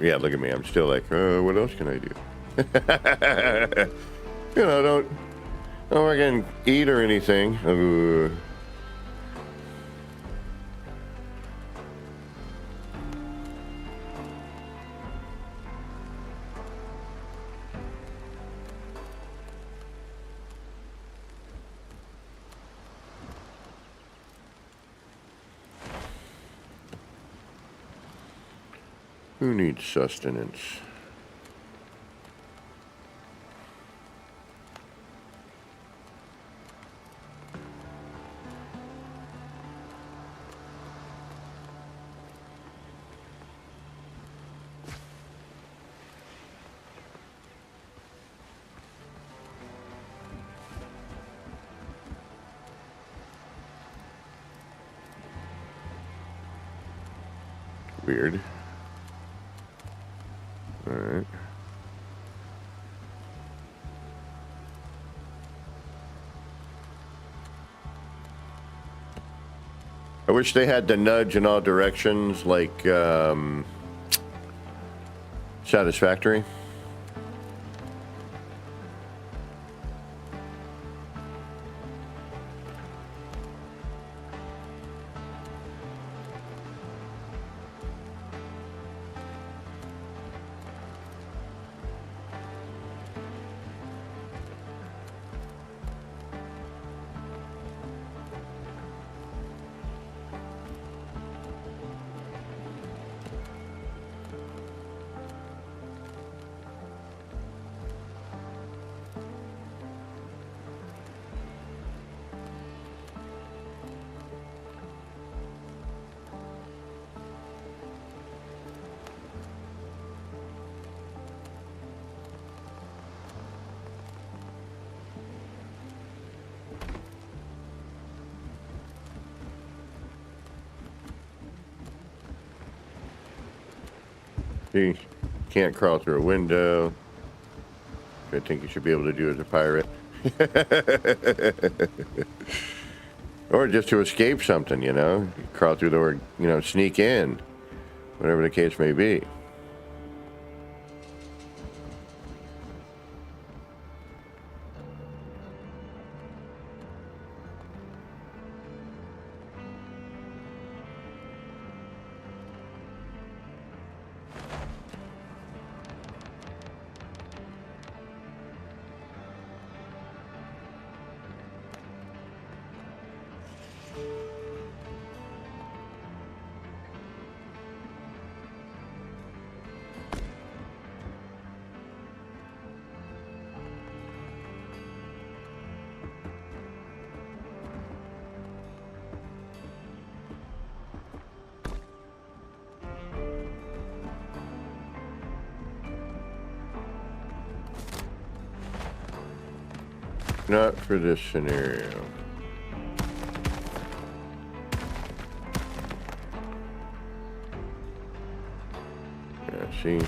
Yeah, look at me. I'm still like, what else can I do? You know, don't I can eat or anything. Who needs sustenance? Weird. All right. I wish they had the nudge in all directions, like Satisfactory. See, can't crawl through a window. I think you should be able to do as a pirate. Or just to escape something, you know? Crawl through the door, you know, sneak in. Whatever the case may be. Not for this scenario. Yeah, see?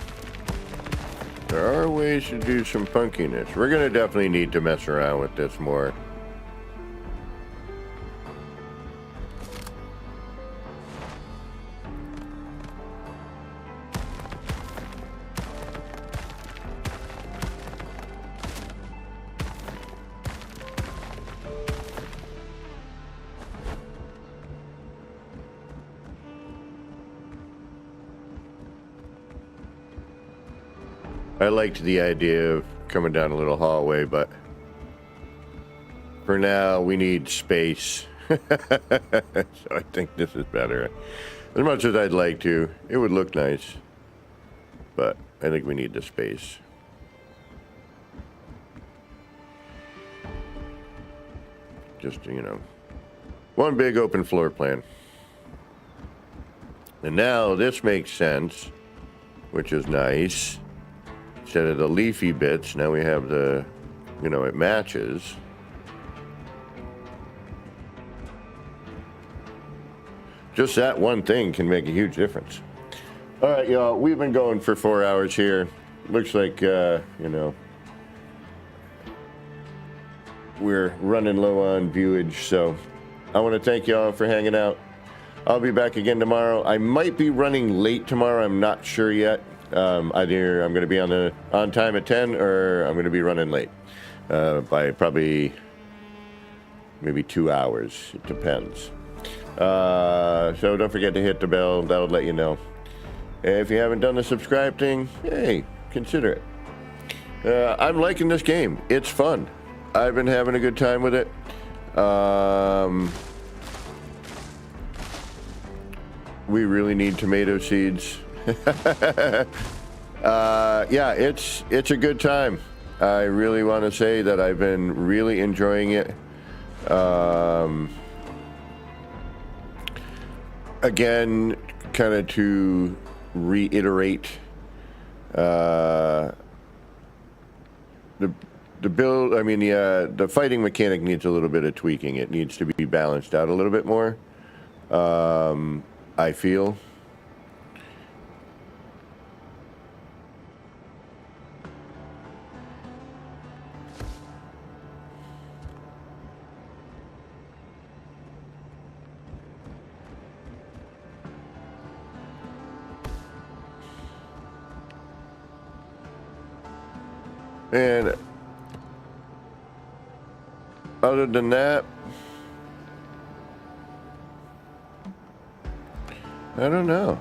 There are ways to do some punkiness. We're gonna definitely need to mess around with this more. I liked the idea of coming down a little hallway, but for now we need space. So I think this is better. As much as I'd like to, it would look nice, but I think we need the space. Just, you know, one big open floor plan. And now this makes sense, which is nice. Instead of the leafy bits, now we have the, you know, it matches. Just that one thing can make a huge difference. All right, y'all, we've been going for 4 hours here. Looks like, you know, we're running low on viewage, so I want to thank y'all for hanging out. I'll be back again tomorrow. I might be running late tomorrow. I'm not sure yet. Either I'm going to be on time at 10 or I'm going to be running late by probably maybe 2 hours. It depends. So don't forget to hit the bell. That'll let you know. And if you haven't done the subscribe thing, hey, consider it. I'm liking this game. It's fun. I've been having a good time with it. We really need tomato seeds. Yeah, it's a good time. I really want to say that I've been really enjoying it. Again, kind of to reiterate, the build. I mean, the fighting mechanic needs a little bit of tweaking. It needs to be balanced out a little bit more. I feel. And other than that, I don't know.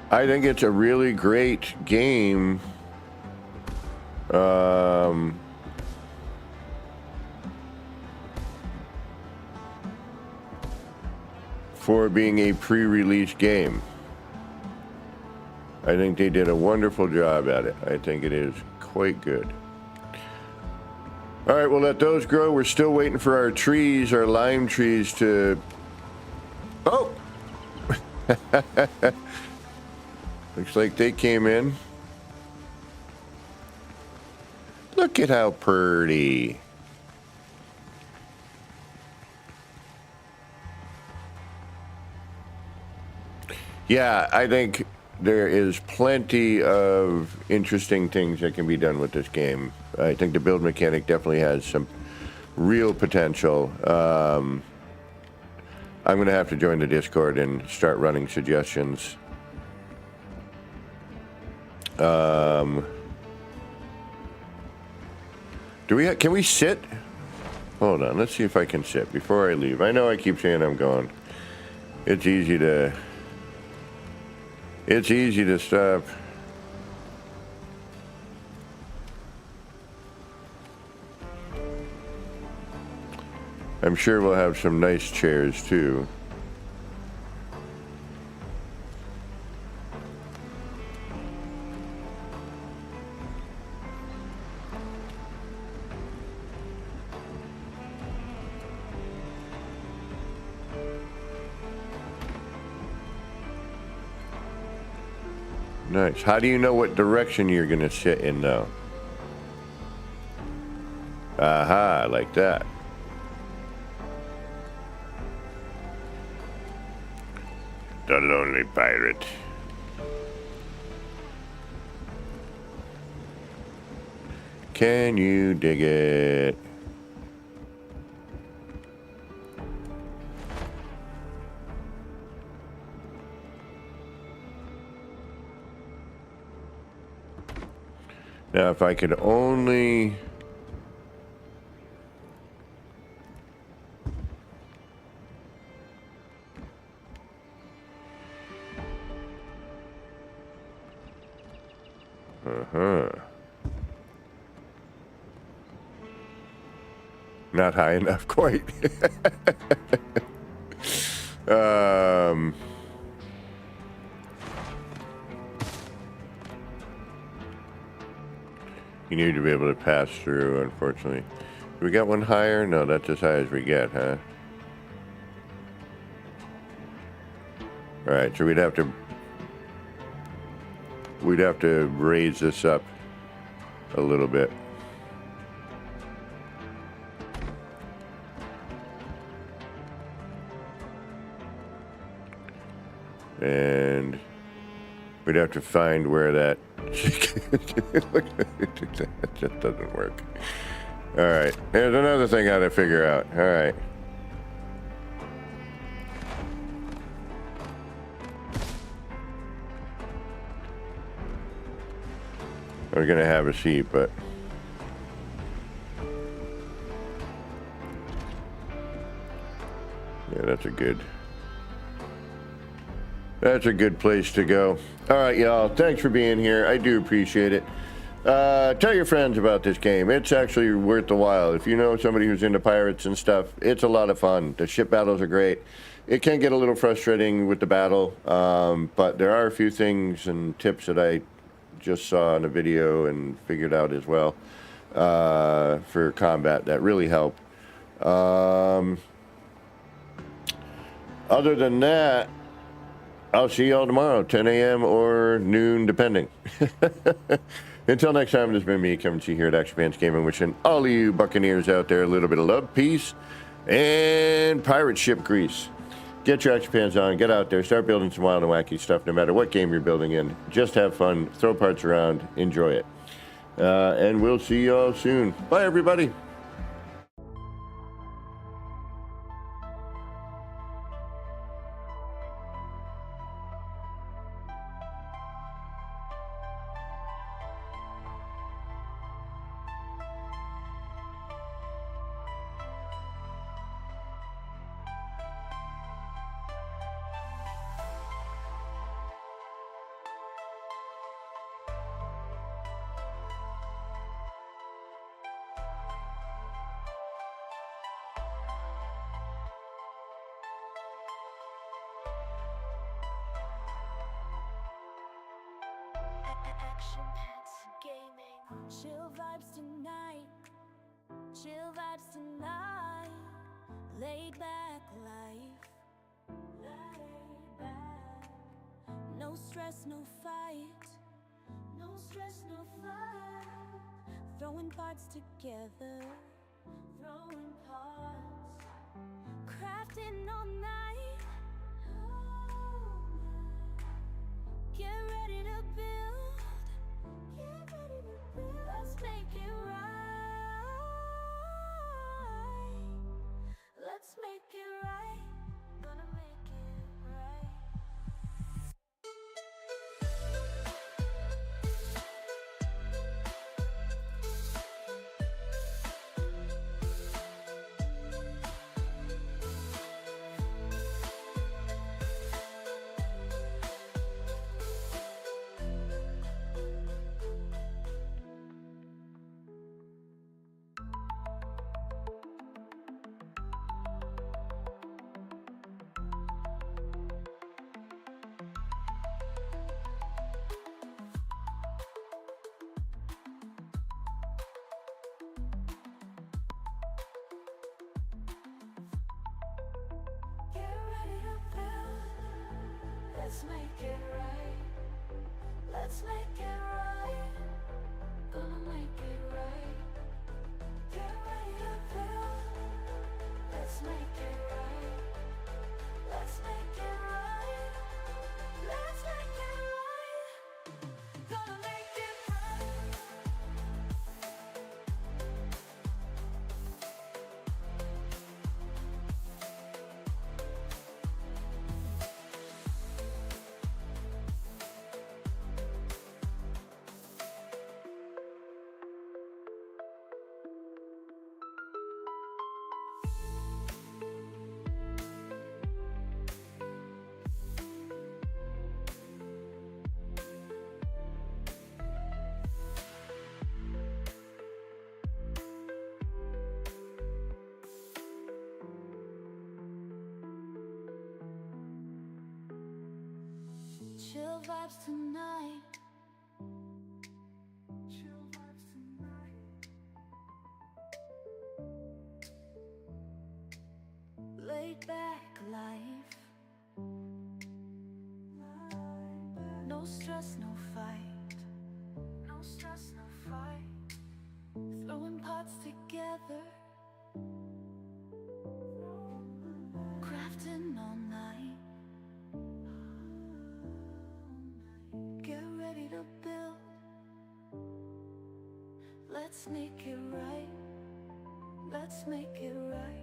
I think it's a really great game. For being a pre-release game. I think they did a wonderful job at it. I think it is quite good. All right, we'll let those grow. We're still waiting for our trees, our lime trees to... Oh! Looks like they came in. Look at how pretty. Yeah, I think there is plenty of interesting things that can be done with this game. I think the build mechanic definitely has some real potential. I'm going to have to join the Discord and start running suggestions. Can we sit? Hold on, let's see if I can sit before I leave. I know I keep saying I'm going. It's easy to stop. I'm sure we'll have some nice chairs too. Nice. How do you know what direction you're going to sit in now? Aha, like that. The Lonely Pirate. Can you dig it? Now, if I could only... Not high enough, quite. You need to be able to pass through, unfortunately. Do we got one higher? No, that's as high as we get, huh? Alright, so we'd have to raise this up a little bit. And we'd have to find where that that just doesn't work. All right, here's another thing I had to figure out. All right. We're gonna have a seat, but yeah, that's a good place to go. All right, y'all. Thanks for being here. I do appreciate it. Tell your friends about this game. It's actually worth the while. If you know somebody who's into pirates and stuff, it's a lot of fun. The ship battles are great. It can get a little frustrating with the battle, but there are a few things and tips that I just saw in a video and figured out as well for combat that really help. Other than that, I'll see y'all tomorrow, 10 a.m. or noon, depending. Until next time, this has been me, Kevin T. here at Action Pants Gaming, wishing all of you Buccaneers out there a little bit of love, peace, and pirate ship grease. Get your Action Pants on, get out there, start building some wild and wacky stuff, no matter what game you're building in. Just have fun, throw parts around, enjoy it. And we'll see y'all soon. Bye, everybody. Action Pants Gaming. Chill vibes tonight. Chill vibes tonight. Laid back life. Laid back. No stress, no fight. No stress, no fight. Throwing parts together. Throwing parts. Crafting all night. Get ready to build. Get ready to build. Let's make it right. Let's make it right. Gonna make it right. Let's make it right. Let's make it right. Gonna make it right. Get ready to build. Let's make it right. Let's make it right. Let's make it right. Gonna make it right. Chill vibes tonight. Chill vibes tonight. back life. No stress, no fight. No stress, no fight. Throwing pots together, crafting all night. Get ready to build. Let's make it right. Let's make it right.